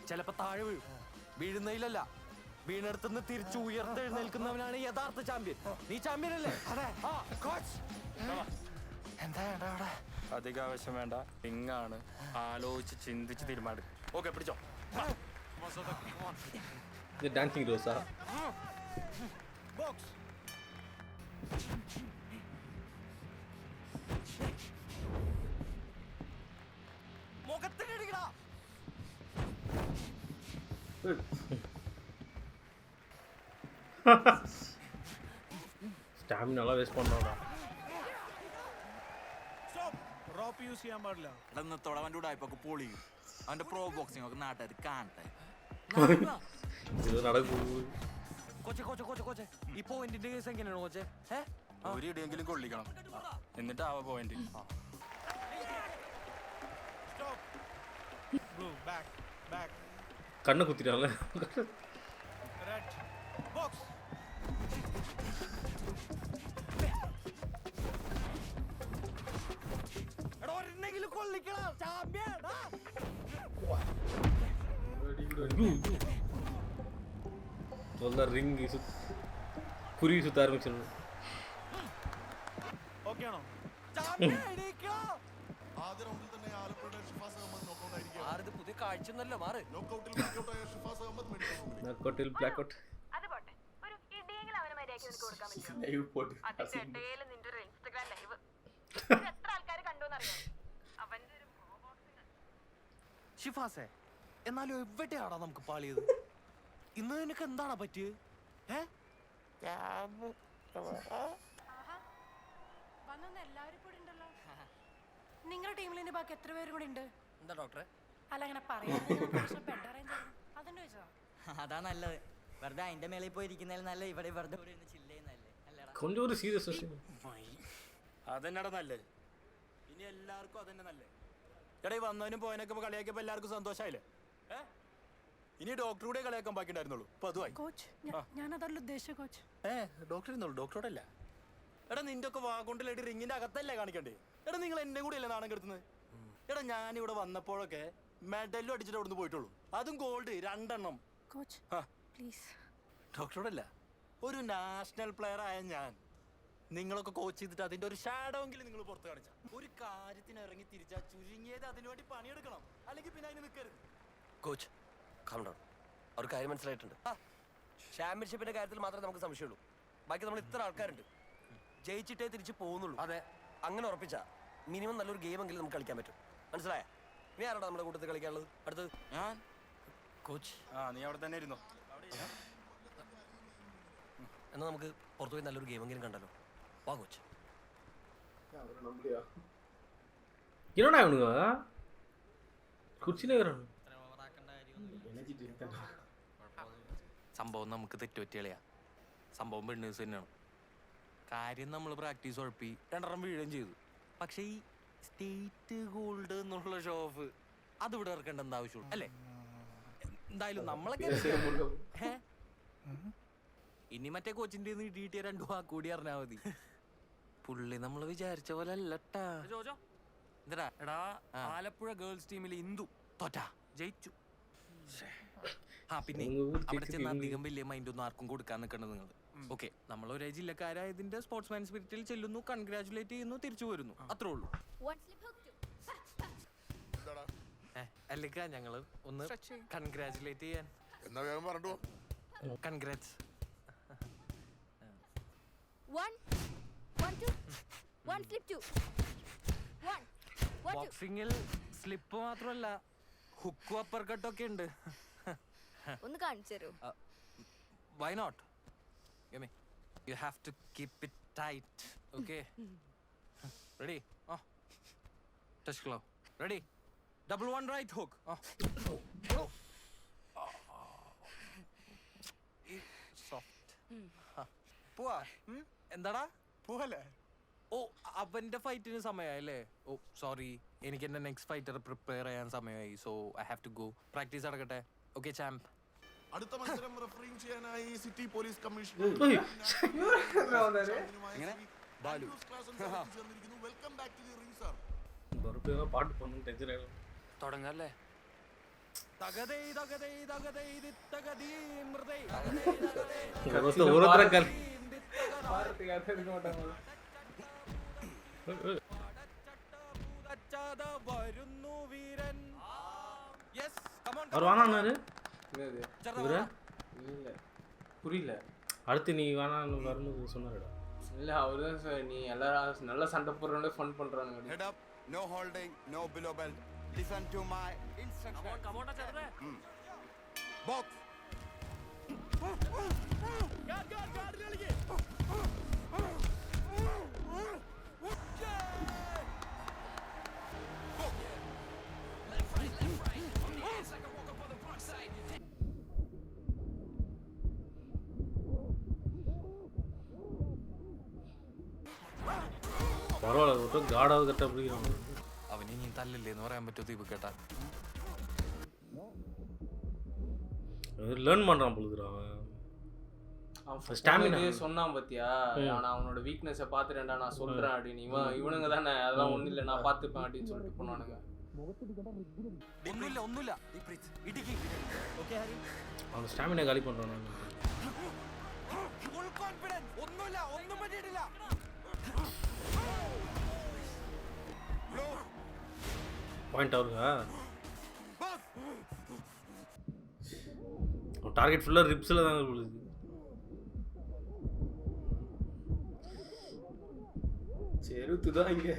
ചിലപ്പോ താഴെ വീഴും. വീഴുന്നതിലല്ല, വീണെടുത്തുനിന്ന് തിരിച്ചു ഉയർത്തെഴുന്നേൽക്കുന്നവനാണ് യഥാർത്ഥ ചാമ്പ്യൻ. നീ ചാമ്പ്യൻ അല്ലേ? എന്താ അവിടെ? അധിക ആവശ്യം വേണ്ട, റിങ്ങാണ്, ആലോചിച്ച് ചിന്തിച്ച് തീരുമാനം. ഓക്കെ, പിടിച്ചോ. ഇത് ഡാൻസിങ് റോസാ? ബോക്സ് മുഖത്തിനടിക്കടാ. സ്റ്റാമിന വേസ്റ്റ് പண்றாடா. റോപ്പ് യൂസ് ചെയ്യാൻ പാടില്ല. എടാ ഇന്നത്തോടെ അവൻ്റെ കൂടെ ആയപ്പോ പൊളിയും. അവന്റെ പ്രോ ബോക്സിംഗ് ഒക്കെ നാട്ടുകാർ കാണട്ടെ. ഇത് നടക്കൂ. കൊച്ചെ ഈ പോയിന്റിന്റെ കേസ് എങ്ങനെയാണ് കൊച്ചെ? ഒരു ഇടിയെങ്കിലും കൊള്ളിക്കണം, എന്നിട്ട് ആവ പോയിന്റ്. കണ്ണ് കുത്തിട്ടാണല്ലേ. சொல்ல ரிங் குருவி சுத்த ஆரம்பிச்சிடணும். ഓക്കെയാണോ? പുതിയ കാഴ്ചയൊന്നല്ലോ, മാറ്. നോക്കൗട്ടിൽ ബ്ലാക്ക് ഔട്ട്. ഷിഫാസേ, എന്നാലും എവിടെയാടാ നമുക്ക് പാളിയത്? ഇന്ന് നിനക്ക് എന്താണ് പറ്റിയത്? നിങ്ങളുടെ ടീമിൽ ബാക്കി എത്ര പേരും കൂടെ ഉണ്ട്? എന്താ ഡോക്ടറെ? അല്ല, അങ്ങനെ പറയാൻ അതാ നല്ലത്. വെറുതെ അതിന്റെ മേളിൽ പോയിരിക്കുന്നതിൽ നല്ല ഇവിടെ വെറുതെ ചില്ല് ചെയ്യുന്നല്ലേ. கொஞ்சம் ஒரு சீரியஸ் അതെന്നാടാ നല്ലത്. ഇനി എല്ലാവർക്കും അതന്നെ നല്ലത്. എടാ, ഈ വന്നവനും പോയനൊക്കെ കളിയാക്കിയപ്പോ എല്ലാവർക്കും സന്തോഷമായില്ലേ? ഇനി ഡോക്ടർ കൂടെ കളിയാക്കാൻ ബാക്കി ഉണ്ടായിരുന്നുള്ളൂ. അപ്പൊ അതുമായി. ഞാനതല്ല ഉദ്ദേശിച്ച കോച്ച്. ഡോക്ടർ ഇരുന്നുള്ളൂ, ഡോക്ടറോടല്ല. എടാ, നിന്റെ ഒക്കെ വാഗോണ്ടിലായിട്ട് റിങ്ങിന്റെ അകത്തല്ലേ കാണിക്കണ്ടേ? എടാ, നിങ്ങൾ എന്നെ കൂടെ അല്ലേ നാണം കെടുത്തുന്നത്? എടാ, ഞാനിവിടെ വന്നപ്പോഴൊക്കെ മെഡലും അടിച്ചിട്ട് അവിടുന്ന് പോയിട്ടുള്ളൂ, അതും ഗോൾഡ് 2 ഡോക്ടറോടല്ല, ഒരു നാഷണൽ പ്ലെയർ ആയ ഞാൻ നിങ്ങളൊക്കെ കോച്ച് ചെയ്തിട്ട് അതിന്റെ ഒരു ഷാഡോ എങ്കിലും നിങ്ങൾ പുറത്ത് കാണിച്ച. ഒരു കാര്യത്തിന് ഇറങ്ങി തിരിച്ചാൽ ചുരുങ്ങിയത് അതിനുവേണ്ടി പണിയെടുക്കണം, അല്ലെങ്കിൽ പിന്നെ അതിന് നിൽക്കരുത്. Coach, calm down. ഒരു കാര്യം മനസ്സിലായിട്ടുണ്ട്. ചാമ്പ്യൻഷിപ്പിന്റെ കാര്യത്തിൽ മാത്രമേ നമുക്ക് സംശയമുള്ളൂ. ബാക്കി നമ്മൾ ഇത്ര ആൾക്കാരുണ്ട്, ജയിച്ചിട്ടേ തിരിച്ചു പോകുന്നുള്ളൂ. അതെ, അങ്ങനെ ഉറപ്പിച്ച മിനിമം നല്ലൊരു ഗെയിമെങ്കിലും നമുക്ക് കളിക്കാൻ പറ്റും. മനസ്സിലായ? ഇനി ആരാണ് നമ്മുടെ കൂട്ടത്തിൽ കളിക്കാനുള്ളത്? അടുത്തത് ഞാൻ. കോച്ച്, നീ അവിടെ തന്നെ ഇരുന്നോ. എന്നാൽ നമുക്ക് പുറത്തു പോയി നല്ലൊരു ഗെയിമെങ്കിലും കണ്ടല്ലോ. വാ കോച്ച്. என்னடா இவனுங்க കുച്ചിനെ വരണം. സംഭവം നമുക്ക് തെറ്റുപറ്റിയാ. സംഭവം പെണ്ണേഴ്സ് തന്നെയാണ്. കാര്യം നമ്മൾ പ്രാക്ടീസ് ഉഴപ്പി 2 വീഴുകയും ചെയ്തു. പക്ഷെ ഈ സ്റ്റേറ്റ് ഗോൾഡ് എന്നുള്ള ഷോ ഓഫ് അത് ഇവിടെ ഇറക്കേണ്ട എന്താ ആവശ്യമുള്ളൂ അല്ലേ? എന്തായാലും നമ്മളൊക്കെ ഇനി മറ്റേ കോച്ചിന്റെ ഇടിയിട്ടിയ 2 വാക്ക് കൂടി അറിഞ്ഞാൽ മതി. പുള്ളി നമ്മൾ വിചാരിച്ച പോലെ അല്ലട്ടാ. എന്താ എടാ, ആലപ്പുഴ ഗേൾസ് ടീമിൽ ഇന്ദു തോറ്റാ, ജയിച്ചു. പിന്നെ അവിടെ ചെന്ന് അധികം വലിയ മൈൻഡൊന്നും ആർക്കും കൊടുക്കാൻ നിൽക്കണത് നിങ്ങൾ. ഓക്കെ, നമ്മൾ ഒരേ ജില്ലക്കാരായതിന്റെ സ്പോർട്സ്മാൻ സ്പിരിറ്റിൽ ചെല്ലുന്നു, കൺഗ്രാറ്റുലേറ്റ് ചെയ്യുന്നു, തിരിച്ചു വരുന്നു, അത്രേ ഉള്ളൂ. അല്ലേക്കാ ഞങ്ങള് ഒന്ന് കൺഗ്രാറ്റുലേറ്റ് ചെയ്യാൻ. എന്നാ വേഗം പറഞ്ഞോ. കൺഗ്രാറ്റ്സ്. 1 1 2 1 slip 2 1 1 2. ബോക്സിംഗിൽ സ്ലിപ്പ് മാത്രമല്ല ഹുക്കും അപ്പർ കട്ടൊക്കെ ഉണ്ട്. ഒന്ന് കാണിച്ചു തരൂ. Why not? Give me. You have to keep it tight. Okay. Ready? Oh. Touch glove. Ready? Double one right hook. Oh. Soft. പോവാ. എന്താടാ? പോവല്ലേ? ഓ അവന്റെ ഫൈറ്റിന് സമയമായില്ലേ? ഓ സോറി, എനിക്ക് എന്റെ നെക്സ്റ്റ് ഫൈറ്റർ പ്രിപ്പയർ ചെയ്യാൻ സമയമായി. So I have to go. Practice നടക്കട്ടെ. Okay champ. അടുത്ത മത്സരം റഫറിംഗ് ചെയ്യാനായി city police commissioner Balu. Welcome back to the ring sir. പാട്ട് പോന്നു ടെൻഷൻ ആയിരുന്നു. തുടങ്ങല്ലേ? அவர் வானாரு புரியல. அடுத்து நீ வேணான்னு வரும்போது சொன்னாருடா. இல்ல அவருதான் சார், நீ எல்லாரும் நல்லா சண்டை போடுறோட ஃபன் பண்றாங்க. Head up, no holding, no below belt. Listen to my instructions. Come on, chadre. Box. Guard relige. பரவாயில்ல, ஒருத்தர் காடாவது கட்ட பிடிக்கிறாங்க. അവന് ഇനി തല്ലില്ലേന്ന് പറയാൻ പറ്റുമോ ദീപ് കേട്ടാ? லேர்ன் பண்றான் பொழுதுறான். அவன் ஸ்டாமினா சொன்னான் பாத்தியா, நான் அவனோட வீக்னஸை பார்த்துட்டேன்டா, நான் சொல்றேன் அப்படின்னு. இவனுங்க தானே அதெல்லாம் ஒன்றும் இல்லை நான் பார்த்துப்பேன் அப்படின்னு சொல்லிட்டு போனானுங்க. ഒന്നുമില്ല ഇടിക്ക്. ஓகே ஹரி, அவன் ஸ்டாமினா காலி பண்றான். Full confidence. ഒന്നുമില്ല, ഒന്നും പറ്റിയിട്ടില്ല. பாயிண்ட் ஆகுதா? டார்கெட் ஃபுல்லா ரிப்ஸ்ல தான் விழுது. ചെറുത്തുதான் இங்க.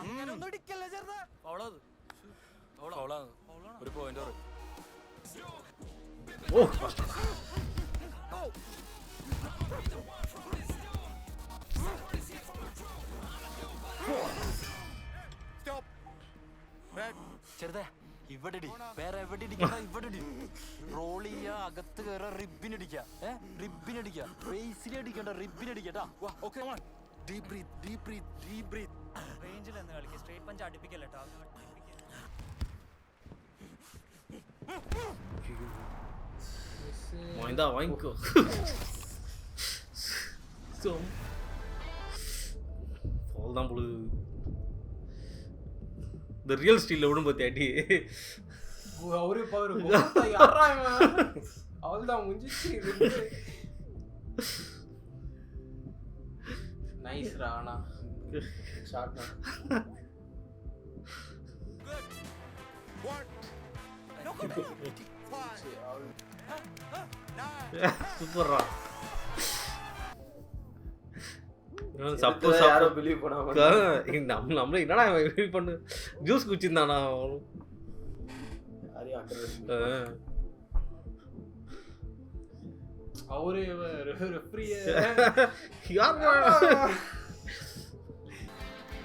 അങ്ങനൊന്നും ഇടിക്കല്ലേ ചെറുതാ. ഒരു പോയിന്റ്. ഓ ചെറുതേ ഇവിടെ ഇടി, വേറെ എവിടെ ഇടിക്കണ ഇവിടെ ഇടി. റോൾ ചെയ്യാ, അകത്ത് കയറാ, റിബിനടിക്ക. റിബിനടിക്ക, ഫേസിലടിക്കണ്ട, റിബിനടിക്കട്ടാ. Deep breath, deep breath, deep breath. റേഞ്ചിൽ എന്ന് കളിക്കുക, സ്ട്രേറ്റ് പഞ്ച് അടുപ്പിക്കല്ലോ. வாய்ந்தா வாங்கிக்கோ. ஃபால் தான் பொழுது. இந்த ரியல் ஸ்டீல்ல விடும் பத்தி அடி. அவரு பவர் யாரா அவள்தான் முடிஞ்சிச்சு. Nice Rana shot. சூப்பர்ரா. சப்பு யாரோ பிலீவ் பண்ணாம நம்மள என்னடா பிலீவ் பண்ணு. ஜூஸ் குடிச்சிருந்தானா யாரையும் அக்கறை. அவரு ரெஃப்ரி யார்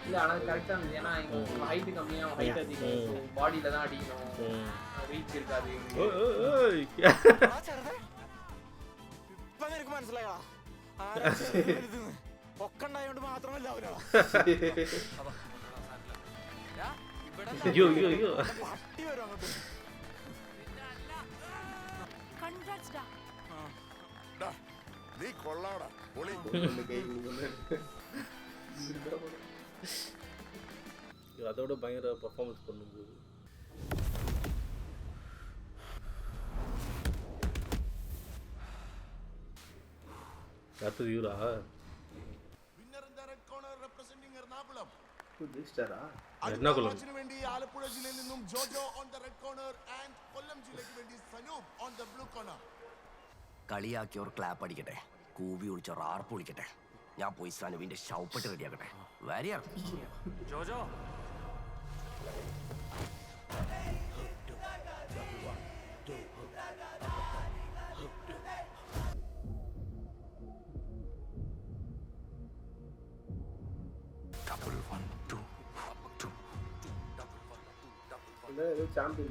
இல்ல, ஆனா கரெக்டா இருந்துச்சு. ஏன்னா ஹைட் கம்மியா, ஹைட் அதிகம், பாடியில தான் அடிக்கணும், ரீச் இருக்காது. ഇപ്പൊ നിനക്ക് മനസ്സിലായോ? ഒക്കെ ഉണ്ടായോണ്ട് മാത്രമല്ല അവരാ പട്ടി വരും അങ്ങോട്ട്. നീ കൊള്ളാടാ പൊളി. அதோட பயங்கர பர்ஃபார்மன்ஸ் பண்ணும்போது அடுத்தது இவரா? Winner in the red corner representing ജയിച്ചാരാ എന്നാ കൊല്ലം മാച്ചിന് വേണ്ടി ആലപ്പുഴ ജില്ലയിൽ നിന്നും Jojo on the red corner and Kollam ജില്ലയ്ക്ക് വേണ്ടി Sanoop on the blue corner. കളിയാക്കിയവർ ക്ലാപ്പ് അടിക്കട്ടെ, കൂവി വിളിച്ചവർ ആർപ്പ് വിളിക്കട്ടെ. ഞാൻ പോയി സനുവിന്റെ ഷൗപ്പെട്ട് റെഡിയാക്കട്ടെ. Warrior Jojo champion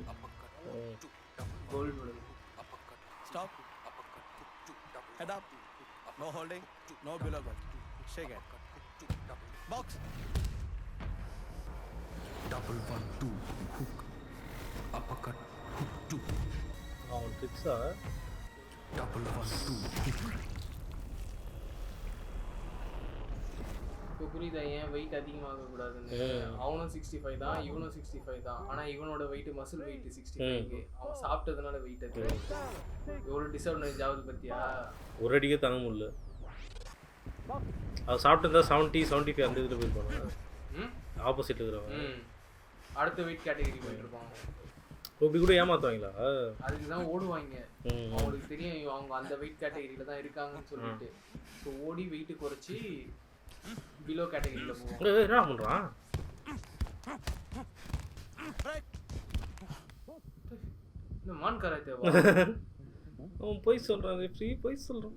gold medal. Stop. Head up. No holding. No below guard. Shake it. Box. Double 1 2 hook. Uppercut. Hook 2. ட்ரிக்ஸா Double 1 2 hook. இப்போ புரியுதா ஏன் வெயிட் அதிகமாக கூடாதுன்னு. அவனும் 65 தான், இவனும் 65 தான். ஆனா இவனோட வெயிட் மசில் வெயிட் 65. அவன் சாப்பிட்டதுனால வெயிட் அதிகம். எவ்வளவு டிஸ்அட்வான்டேஜ் ஆகுது பத்தியா? ஒரு அடிக்கே தாங்க முடியல. அது சாப்பிட்டு 70 75 அந்த இதில் போயிருப்பாங்க. ஆப்போசிட் இருக்கிறவங்க அடுத்த வெயிட் கேட்டகரி போயிட்டு இருப்பாங்க. இப்படி கூட ஏமாத்துவாங்களா? அதுக்கு தான் ஓடுவாங்க. அவங்களுக்கு தெரியும் அவங்க அந்த வெயிட் கேட்டகரியில தான் இருக்காங்கன்னு சொல்லிட்டு. ஸோ ஓடி வெயிட் குறைச்சி பிலோ கேட்டகரியில போவோம். என்ன பண்றான்? இந்த மான் கராத்தேவா? அவன் போய் சொல்றான், ரெஃப்ரி போய் சொல்றான்.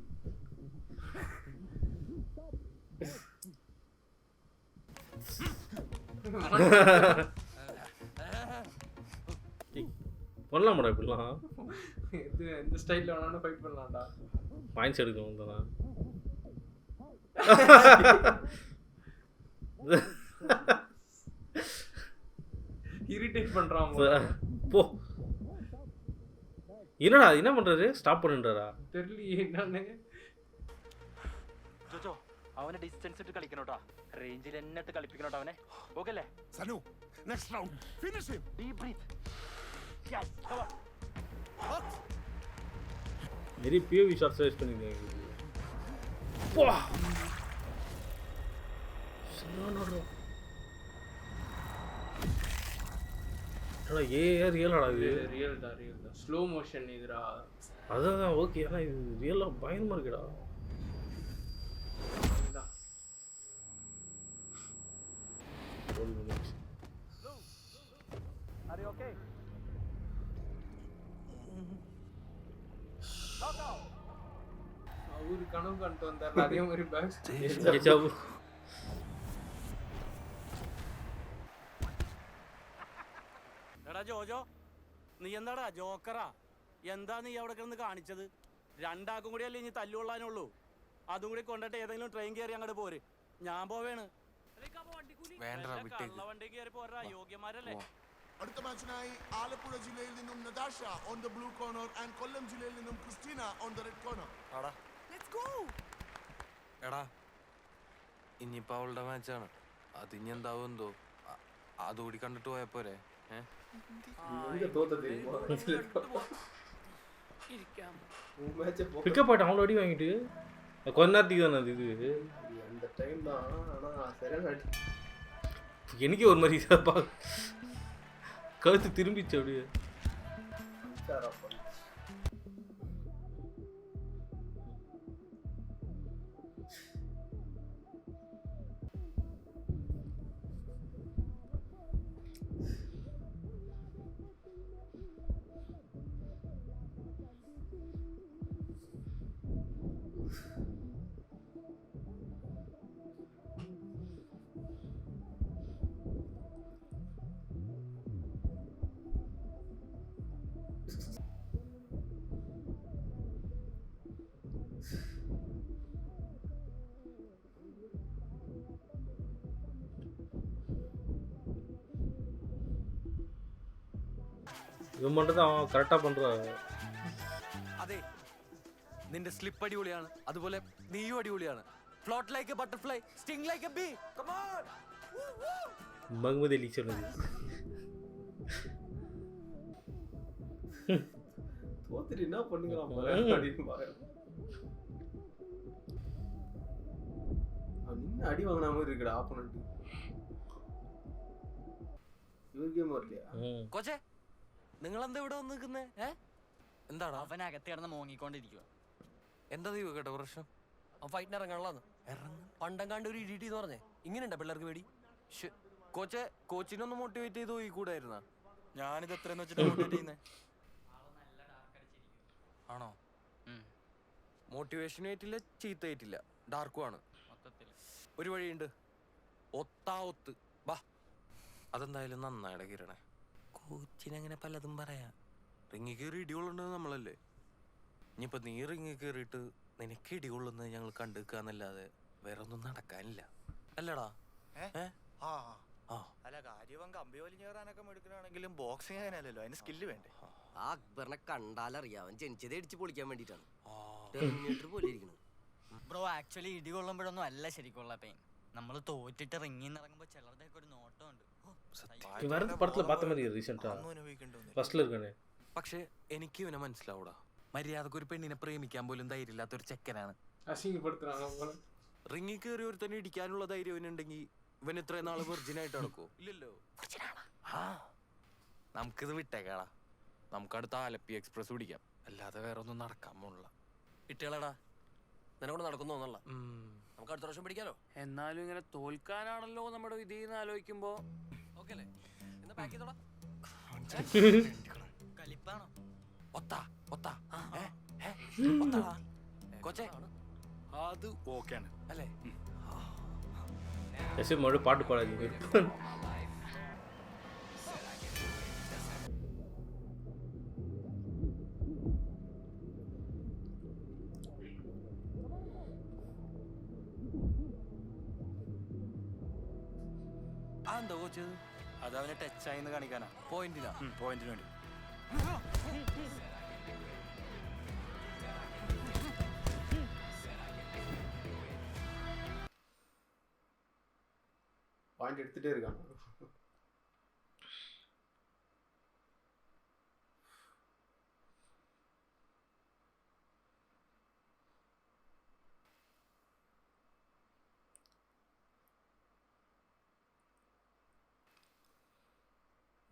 பண்ணலாமாடா இப்படிலாம்? இது எந்த ஸ்டைல்ல வேணாலும் ஃபைட் பண்ணலாம்டா. பாயிண்ட்ஸ் எடுக்கணும் தானே. இரிட்டேட் பண்றான் போ. என்னடா என்ன பண்றாரு? ஸ்டாப் பண்ணுறாரா? தெரியலையே என்னன்னு. ജോജോ അവനെ ഡിസ്റ്റൻസ് ഇട്ട് കളിക്കണോട്ടാ, റേഞ്ചിൽ എന്നെ ഇട്ട് കളിപ്പിക്കണോട്ടോ അവനെ. ഓക്കെ അല്ലേ? Sanu next round finish him. Deep breath. Yes come on. मेरी POV शॉट सर्च பண்ணிங்க. போ. சனோனோ. ஏ ரியலடா இது. ரியல் தான் ஸ்லோ மோஷன் இதுடா. அதான் ஓகே. ஆனா இது ரியலா பயங்கரமா இருக்குடா. Are you okay? அவரு கனவு கண்டு வந்தார் அதே மாதிரி பேக் ஜாபு. എടാ ജോജോ, നീ എന്താടാ ജോക്കറാ? എന്താ നീ അവിടെ കിടന്ന് കാണിച്ചത്? രണ്ടാക്കും കൂടി അല്ലേ ഇനി തല്ലുകൊള്ളാനുള്ളൂ. അതും കൂടി കൊണ്ടിട്ട് ഏതെങ്കിലും ട്രെയിൻ കയറി അങ്ങോട്ട് പോര്. ഞാൻ പോവേണ്. വണ്ടി കയറി പോരാ, യോഗ്യന്മാരല്ലേ? അടുത്ത മാച്ചിനായി ആലപ്പുഴ ജില്ലയിൽ നിന്നും Natasha on the blue corner and Kollam ജില്ലയിൽ നിന്നും Christina on the red corner. എടാ ഇനിയിപ്പോ അവളുടെ മാച്ചാണ്, അത് ഇനി എന്താവും എന്തോ. അതുകൂടി കണ്ടിട്ട് പോയപ്പോരെ. பிக்கப் ஆயிட்டு அவங்கள அடி வாங்கிட்டு கொஞ்ச நேரத்துக்கு தானே அது இது. அந்த டைம் தான். ஆனால் சரியான அடி. எனக்கே ஒரு மாதிரி கழுத்து திரும்பிச்சு அப்படியே. ഇവൻ மட்டும் தான் കറക്റ്റാ பண்றான். അതെ, നിന്റെ സ്ലിപ്പ് അടിപൊളിയാണ്, അതുപോലെ നീയും അടിപൊളിയാണ്. Float like a butterfly, sting like a bee. Come on. Muhammad Ali சொன்னது. தோத்துட்டு என்ன பண்ணுகிறான் பாரு அப்படின்னு பாரு. அவன் நின்று அடி வாங்கின மாதிரி இருக்குடா ஆப்போனன்ட். കൊച്ചേ നിങ്ങളെന്താ ഇവിടെ വന്ന് നിൽക്കുന്നേ? എന്താടാ? അവൻ അകത്ത് കിടന്ന് മോങ്ങിക്കൊണ്ടിരിക്കുക. എന്താ ദൈവം കേട്ടോ പ്രശ്നം? അവൻ ഫൈറ്റിന് ഇറങ്ങാനുള്ളതാണ്. പണ്ടങ്ങാണ്ട് ഒരു ഇടിയിട്ട് എന്ന് പറഞ്ഞേ ഇങ്ങനെയുണ്ടാ പിള്ളേർക്ക് പേടി? കോച്ചെ കോച്ചിനൊന്ന് മോട്ടിവേറ്റ് ചെയ്ത് പോയി കൂടായിരുന്നാ? ഞാനിത് എത്രയെന്ന് വെച്ചിട്ട് മോട്ടിവേറ്റ് ചെയ്യുന്നേ? ആണോ? മോട്ടിവേഷൻ ആയിട്ടില്ല, ചീത്ത ആയിട്ടില്ല, ഡാർക്കും ആണ്. ഒരു വഴിയുണ്ട്, ഒത്താ ബാ. അതെന്തായാലും നന്നായിട കിരണേ. കോച്ചിനങ്ങനെ പലതും പറയാ. റിങ്ങി കയറി ഇടികൊള്ളുന്നത് നമ്മളല്ലേ. ഇനിയിപ്പോ നീ റിങ്ങി കയറിയിട്ട് നിനക്ക് ഇടികൊള്ളുന്നത് ഞങ്ങൾ കണ്ടുവെക്കാന്നല്ലാതെ വേറെ ഒന്നും നടക്കാനില്ല, അല്ലടാ? അല്ല കാര്യവൻ കമ്പി വലിഞ്ഞു കയറാനൊക്കെ എടുക്കണമെങ്കിലും ബോക്സിങ് അങ്ങനെയല്ലല്ലോ, അതിന് സ്കില്ല് വേണ്ടേ? ആ അക്ബറിനെ കണ്ടാലറിയാം അവൻ ജനിച്ചത് ഇടിച്ച് പൊളിക്കാൻ വേണ്ടിട്ടാണ്. ടെർമിനേറ്റർ പോലെ ഇരിക്കണം. ബ്രോ ആക്ച്വലി ഇടി കൊള്ളുമ്പോഴൊന്നും അല്ല ശരിക്കുള്ള പെയിൻ. നമ്മൾ തോറ്റിട്ട് റിങ്ങിന്ന് ഇറങ്ങുമ്പോ ചിലരുടെയൊക്കെ ഒരു നോട്ടം ഉണ്ട്. പക്ഷെ എനിക്ക് ഇവനെ മനസ്സിലാവൂടാ. മര്യാദക്ക് ഒരു പെണ്ണിനെ പ്രേമിക്കാൻ പോലും ധൈര്യമില്ലാത്തൊരു ചെക്കനാണ്. റിങ്ങി കയറി ഒരു തന്നെ ഇടിക്കാനുള്ള ധൈര്യം ഇവനുണ്ടെങ്കിൽ ഇവൻ ഇത്രയും നാള് വെർജിനായിട്ട് നടക്കുവോ? ഇല്ലല്ലോ. നമുക്കിത് വിട്ടേക്കാടാ. നമുക്ക് അടുത്ത ആലപ്പി എക്സ്പ്രസ് പിടിക്കാം, അല്ലാതെ വേറെ ഒന്നും നടക്കാൻ പോണില്ല. ഇട്ടേളടാ നിനക്കൊണ്ട് നടക്കുന്നോന്നല്ല. നമുക്ക് അടുത്ത പ്രാവശ്യം പിടിക്കാലോ. എന്നാലും ഇങ്ങനെ തോൽക്കാനാണല്ലോ നമ്മുടെ വിധി എന്ന് ആലോചിക്കുമ്പോ ഓക്കെ അല്ലേ? എന്നാ പാക്ക് ചെയ്തോടാ. കലിപ്പാണോ? കൊച്ചേ അത് ഓക്കെയാണ് അല്ലേ? பாட்டு பாடாதீங்க. എന്താ കോച്ച്? അത് അവനെ ടച്ച് ആയിന്ന് കാണിക്കാനാ. പോയിന്റിനാ? പോയിന്റിന് വേണ്ടി. பாயிண்ட் எடுத்துட்டே இருக்கான்.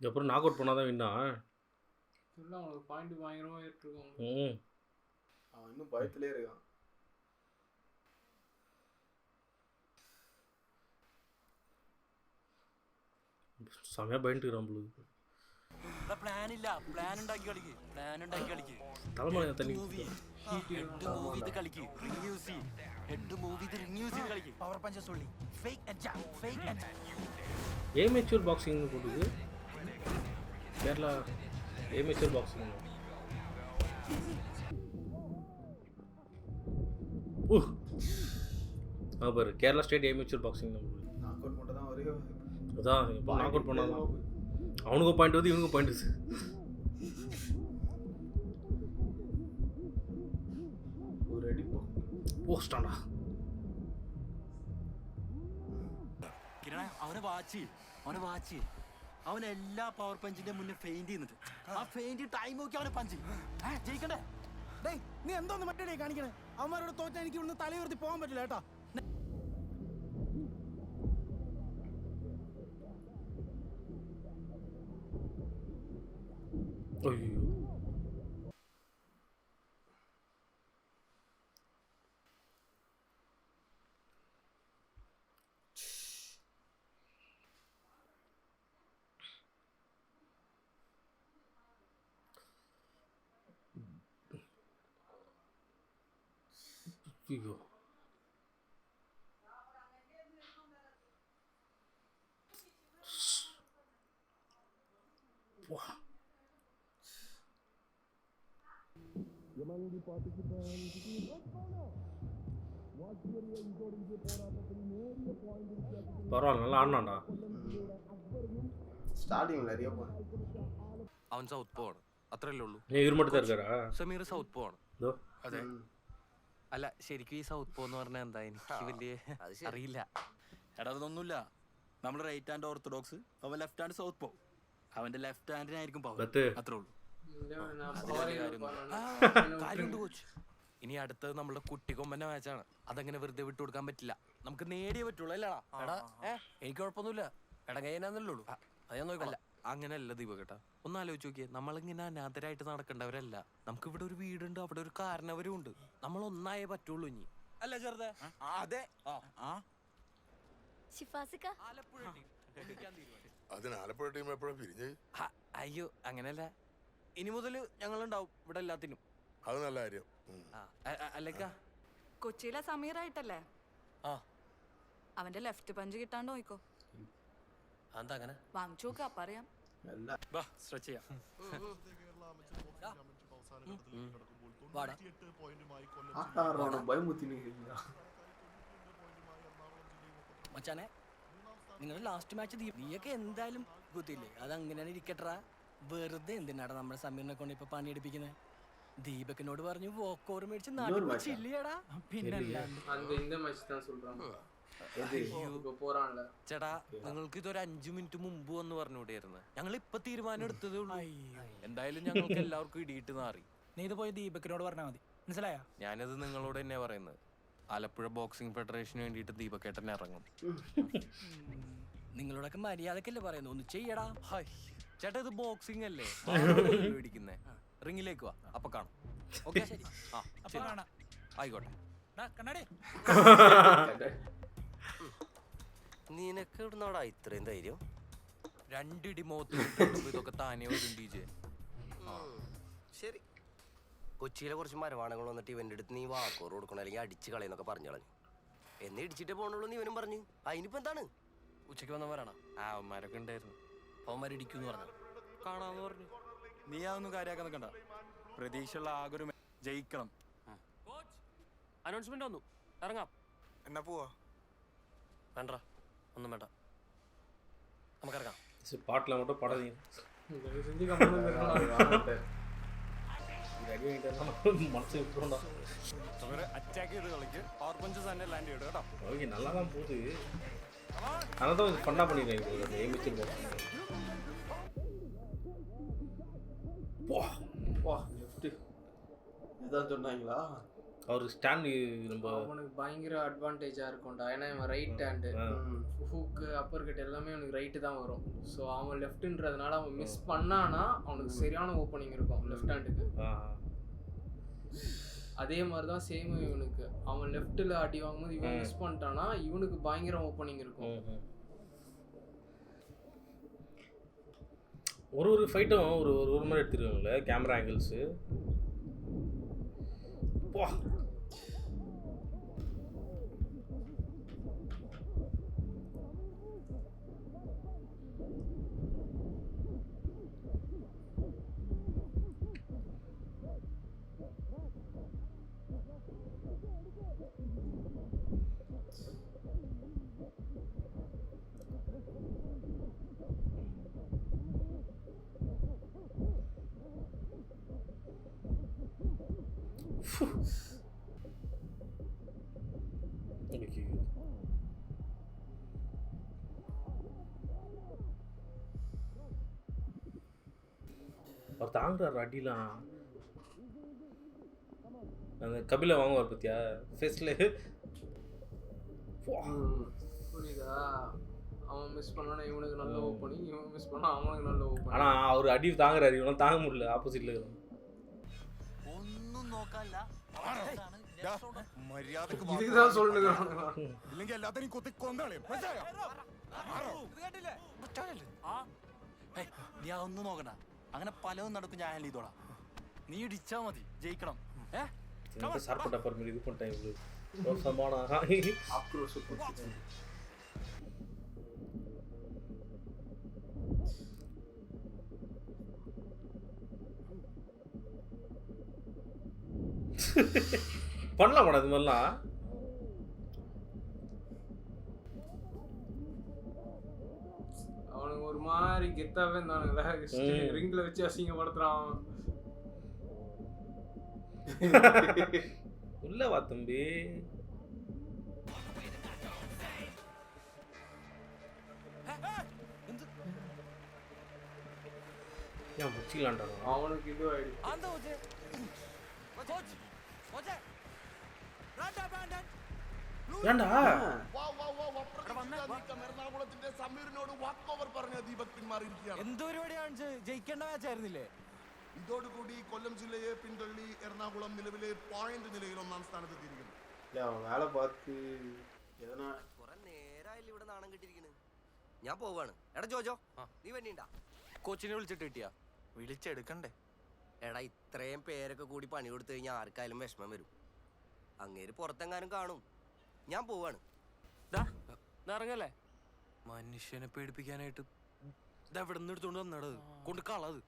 அப்புறம் நாக் அவுட் பண்ணாதான் வின்னா. இல்ல அவனுக்கு பாயிண்ட் பயங்கரமா ஏறிட்டு அவன் இன்னும் பயத்திலே இருக்கான். സമയം പോയിട്ട് നമ്മള് പ്ലാൻ ഇല്ല, പ്ലാൻ ഉണ്ടാക്കി കളിക്ക്, പ്ലാൻ ഉണ്ടാക്കി കളിക്ക്. തലമുറ തന്നെ ഹെഡ് മൂവ് ചെയ്ത് കളിക്ക്, റിംഗ് യൂസ് ചെയ്യ്, ഹെഡ് മൂവ് ചെയ്ത് റിംഗ് യൂസ് ചെയ്ത് കളിക്ക്. പവർ പഞ്ചസ് ഉള്ളി fake attack, fake attack. Amateur boxing കൊടുക്ക്. Kerala amateur boxing. பாரு கேரளா ஸ்டேட் ஏமேச்சூர் பாக்ஸிங் நம்ம நாக் அவுட் மட்டும் தான் ஒரே அதான் இப்போ நாக் அவுட் பண்ணாதான் அவனுக்கு பாயிண்ட் வந்து இவனுக்கு பாயிண்ட் வந்து ஒரு அடி போஸ்டாடா കിരണ അവനെ വാച്ച് അവൻ എല്ലാ പവർ പഞ്ചിന്റെ മുന്നേ ഫെയിന്റ് ചെയ്യുന്നുണ്ട്. ആ ഫെയിന്റ് ടൈം നോക്കി അവനെ പഞ്ച് ജയിക്കണ്ടേ? ഡേയ് നീ എന്തോന്ന് മറ്റേ കാണിക്കണേ? അവന്മാരോട് തോറ്റാ എനിക്ക് ഇവിടുന്ന് തലയുയർത്തി പോകാൻ പറ്റില്ല കേട്ടോ. അയ്യോ അയ്യോ பரவாயில்ல நல்லா ஆடினான்டா. സ്റ്റാർട്ടിംഗ് അറിയാ അവൻ സൗത്ത് പോ ആണ്, അത്രയല്ലേ ഉള്ളൂ. ഇവർ மட்டும் தான் இருக்காரா? സമീർ സൗത്ത് പോ ആണ്. അതെ. അല്ല ശരിക്കും ഈ സൗത്ത് പോ എന്ന് പറഞ്ഞാൽ എന്താ എനിക്ക് വലിയ അറിയില്ല. എടാ അതൊന്നുമില്ല, നമ്മൾ റൈറ്റ് ഹാൻഡ് ഓർത്തഡോക്സ്, അവൻ ലെഫ്റ്റ് ഹാൻഡ് സൗത്ത് പോ. അവന്റെ ലെഫ്റ്റ് ഹാൻഡിനായിരിക്കും പവർ, അത്രേ ഉള്ളൂ. കാര്യമുണ്ട് കോച്ച്. ഇനി അടുത്തത് നമ്മുടെ കുട്ടിക്കൊമ്പന്റെ മാച്ചാണ്. അതങ്ങനെ വെറുതെ വിട്ടു കൊടുക്കാൻ പറ്റില്ല, നമുക്ക് നേടിയേ പറ്റുള്ളൂ. അല്ലടാ? എടാ എനിക്ക് കുഴപ്പമൊന്നുമില്ല. എടാ കൈനാന്നല്ലേ ഉള്ളൂ, അത് ഞാൻ നോക്കല്ല. അങ്ങനെയല്ല ദീപകേട്ടാ, ഒന്ന് ആലോചിച്ച് നോക്കിയേ. നമ്മളിങ്ങനെ അനാഥരായിട്ട് നടക്കേണ്ടവരല്ല. നമുക്ക് ഇവിടെ ഒരു വീടുണ്ട്, അവിടെ ഒരു കാരണവരും ഉണ്ട്. നമ്മൾ ഒന്നായേ പറ്റുള്ളൂ ഇനി. അല്ല ചെറുതെ? അതെ. ഷിഫാസിക്ക അതിന് ആലപ്പുഴ ടീം എപ്പോഴാ പിരിഞ്ഞ്? അയ്യോ അങ്ങനെയല്ല, ഇനി മുതൽ ഞങ്ങളുണ്ടാവും ഇവിടെ എല്ലാത്തിനും. അത് നല്ല കാര്യം. അല്ലേക്കാ കൊച്ചിയിലെ സമീറായിട്ടല്ലേ? ആ. അവന്റെ ലെഫ്റ്റ് പഞ്ച് കിട്ടാണ്ട് നോക്കോ. എന്താ അങ്ങനെ? വാങ്ങിച്ചു നോക്ക, അപ്പൊ അറിയാം. സ്ട്രെച്ച് ചെയ്യാം. മച്ചാനെ, നിങ്ങളുടെ ലാസ്റ്റ് മാച്ച് നീയൊക്കെ എന്തായാലും കുത്തിയില്ലേ? അത് അങ്ങനെയാണ് ഇരിക്കട്ടാ. വെറുതെ എന്തിനാടാ നമ്മുടെ സമീറിനെ കൊണ്ട് ഇപ്പൊ പണിയെടുപ്പിക്കുന്നത്? ദീപകിനോട് പറഞ്ഞു വോക്ക് ഓവർ മേടിച്ച് നാട്ടിൽ ചില്ലിയടാ. പിന്നെ ചേട്ടാ, നിങ്ങൾക്ക് ഇതൊരു 5 മിനിറ്റ് മുമ്പ് വന്ന് പറഞ്ഞുകൂടിയായിരുന്നു. ഞങ്ങൾ ഇപ്പൊ തീരുമാനം എടുത്തതേ ഉള്ളൂ. എന്തായാലും ഞങ്ങൾക്ക് എല്ലാവർക്കും ഇടിയിട്ട് മാറി. നീ ഇത് പോയി ദീപകിനോട് പറഞ്ഞാൽ മതി, മനസ്സിലായോ? ഞാനത് നിങ്ങളോട് തന്നെ പറയുന്നത്. ആലപ്പുഴ ബോക്സിംഗ് ഫെഡറേഷന് വേണ്ടിയിട്ട് ദീപക്കേട്ടൻ ഇറങ്ങും. നിങ്ങളോടൊക്കെ മര്യാദക്കല്ലേ പറയുന്നു, ഒന്ന് ചെയ്യടാ. ചേട്ടാ, ഇത് ബോക്സിംഗ് അല്ലേ മേടിക്കുന്നേ. റിങ്ങിലേക്ക് വാ, അപ്പൊ കാണാം. ഓക്കെ, ആയിക്കോട്ടെ. നിനക്ക് ഇവിടുന്നോടാ ഇത്രയും ധൈര്യം? 2 ഇടി മുഖത്ത് ഇതൊക്കെ താനേ വരും ഡീജെ. ശരി, കൊച്ചിയിലെ കുറച്ച് മരവാണങ്ങൾ വന്നിട്ട് ഇവന്റെ അടുത്ത് നീ വാക്കോറ് കൊടുക്കണം അല്ലെങ്കിൽ അടിച്ച് കളയെന്നൊക്കെ പറഞ്ഞു കളഞ്ഞു. എന്നെ ഇടിച്ചിട്ടേ പോകണുള്ളൂ എന്ന് ഇവനും പറഞ്ഞു. അതിനിപ്പോ എന്താണ്? ഉച്ചയ്ക്ക് വന്നവരാണോ? അവന്മാരൊക്കെ ഉണ്ടായിരുന്നു. അവന്മാരിടിക്കുന്നു പറഞ്ഞു, കാണാന്ന് പറഞ്ഞു. നീ അതൊന്നും കാര്യമാക്കാൻ നിൽക്കണ്ട. പ്രതീക്ഷയുള്ള ആകൊരു ജയിക്കണം. അനൗൺസ്മെന്റ് വന്നു, ഇറങ്ങാം. എന്നാ പോവാ? വേണ്ട, ഒന്നും വേണ്ട, നമുക്കിറങ്ങാം. പാട്ടിൽ അങ്ങോട്ട് പടം അറ്റാക്ക് ചെയ്ത് കളിക്ക്. പവർ പഞ്ചസ് തന്നെ ലാൻഡ് ചെയ്തു കേട്ടോ. ஓகே, நல்லா தான் போகுது. ஆனால் தான் ஃபன்னாக பண்ணிடுறேன். ஏமிச்சிருப்போம். இதான் சொன்னாங்களா? அவர் ஸ்டாண்ட் நம்ம அவனுக்கு பயங்கர அட்வான்டேஜாக இருக்கும்டா. ஏன்னா இவன் right hand, hook upper cut எல்லாமே அவனுக்கு ரைட்டு தான் வரும். ஸோ அவன் லெஃப்ட்டுன்றதுனால அவன் மிஸ் பண்ணானா அவனுக்கு சரியான ஓப்பனிங் இருக்கும் லெஃப்ட் ஹேண்டுக்கு. அதே மாதிரி தான் சேம் இவனுக்கு. அவன் லெஃப்ட்டில் அடி வாங்கும்போது இவன் மிஸ் பண்ணிட்டானா இவனுக்கு பயங்கர ஓப்பனிங் இருக்கும். ஒரு ஃபைட்டும் ஒரு மாதிரி எடுத்துருக்காங்களே கேமரா ஆங்கிள்ஸு. வா, அவர் தாங்குறாரு அடிலாம். அந்த கபில வாங்குவார் பத்தியா ஃபேஸ்ல. புரியுதா? அவன் மிஸ் பண்ணானா இவனுக்கு நல்ல ஓப்பனிங், இவன் மிஸ் பண்ணா அவனுக்கு நல்ல ஓப்பனிங். ஆனா அவர் அடி தாங்குறாரு, இவனும் தாங்க முடியல. ஆப்போசிட்ல இருக்கிறான். ഒന്നും നോക്കാല്ല. മര്യാദക്ക് இதுதான் சொல்லுங்க. ഇല്ലെങ്കിൽ എല്ലാത്തിനും കുത്തി കൊന്നാളെ. നീ അതൊന്നും നോക്കണ്ട. അങ്ങനെ പലതും നടക്കും. ഞാൻ ഹാൻഡിൽ ചെയ്തോളാം. നീ ഇടിച്ചാ മതി, ജയിക്കണം. சார்பட்ட பர்மிட் இது பண்ணிட்டேன். இவ்வளோ மோசமான ஆக்ரோஷம். பண்ணலாமாடா இது மாதிரிலாம்? அவனுக்கு ஒரு மாதிரி கெத்தாவே இருந்தானுங்களே, ரிங்கில் வச்சு அசிங்கப்படுத்துறான். உள்ள வா தம்பி. ஏன் முச்சிக்கலான்டா? அவனுக்கு இது ஆயிடுச்சு. ஏன்டா? നീക്കം എറണാകുളത്തിന്റെ സമീറിനോട് വാക്ക് ഓവർ പറഞ്ഞ ദീപക് പിന്മാറിയിരിക്കുകയാണ്. എന്ത് പരിപാടിയാണ്? ജയിക്കേണ്ട മാച്ച് ആയിരുന്നില്ലേ? ഇതോടുകൂടി കൊല്ലം ജില്ലയെ പിന്തള്ളി എറണാകുളം നിലവിലെ പോയിന്റ് നിലയിൽ 1-ാം സ്ഥാനത്തെത്തിയിരിക്കുന്നു. വേല പാത്ത് എதனா കുറെ നേരായില്ല ഇവിടെ നാണം കിട്ടിയിരിക്കണ്. ഞാൻ പോവാണ്. എടാ ജോജോ നീ വേണ്ടിണ്ടാ? കോച്ചിനെ വിളിച്ചിട്ട് കിട്ടിയാ? വിളിച്ചെടുക്കണ്ടേ? എടാ ഇത്രയും പേരൊക്കെ കൂടി പണി കൊടുത്തു കഴിഞ്ഞാൽ ആർക്കായാലും വിഷമം വരും. അങ്ങേര് പുറത്തെങ്ങാനും കാണും. ഞാൻ പോവാണ്. ഇറങ്ങല്ലേ? മനുഷ്യനെ പേടിപ്പിക്കാനായിട്ട് എവിടെ നിന്ന് എടുത്തോണ്ട് വന്നടത് കൊണ്ട് കളത്.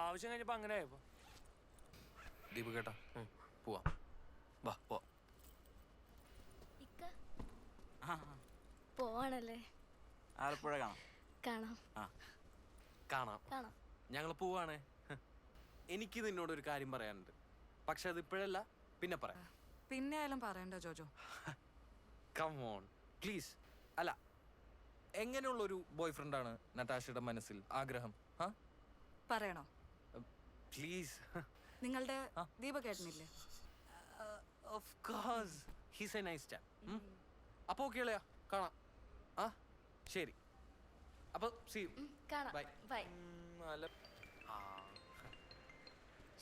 ആവശ്യം കഴിഞ്ഞപ്പോ അങ്ങനെ ദീപ് കേട്ടാ പോവാ. വാ പോ. പോവാണല്ലേ? ആലപ്പുഴ കാണാം. കാണാം. ഞങ്ങൾ പോവാണ്. എനിക്ക് നിന്നോടൊരു കാര്യം പറയാനുണ്ട്. പക്ഷെ അത് ഇപ്പോഴല്ല, പിന്നെ പറയാം. പിന്നെ ആയാലും പറയണ്ട ജോജോ. Come on please. അല്ല, എങ്ങനെയുള്ളൊരു ബോയ് ഫ്രണ്ടാണ് നട്ടാഷയുടെ മനസ്സിൽ ആഗ്രഹം? പറയണോ? പ്ലീസ്. നിങ്ങളുടെ ദീപകേട്ടനില്ലേ? Of course, he's a nice chap. അപ്പോൾ ഓക്കെ അല്ലയാ, കാണാം. ആ ശരി, അപ്പോൾ സീ യു. Bye bye.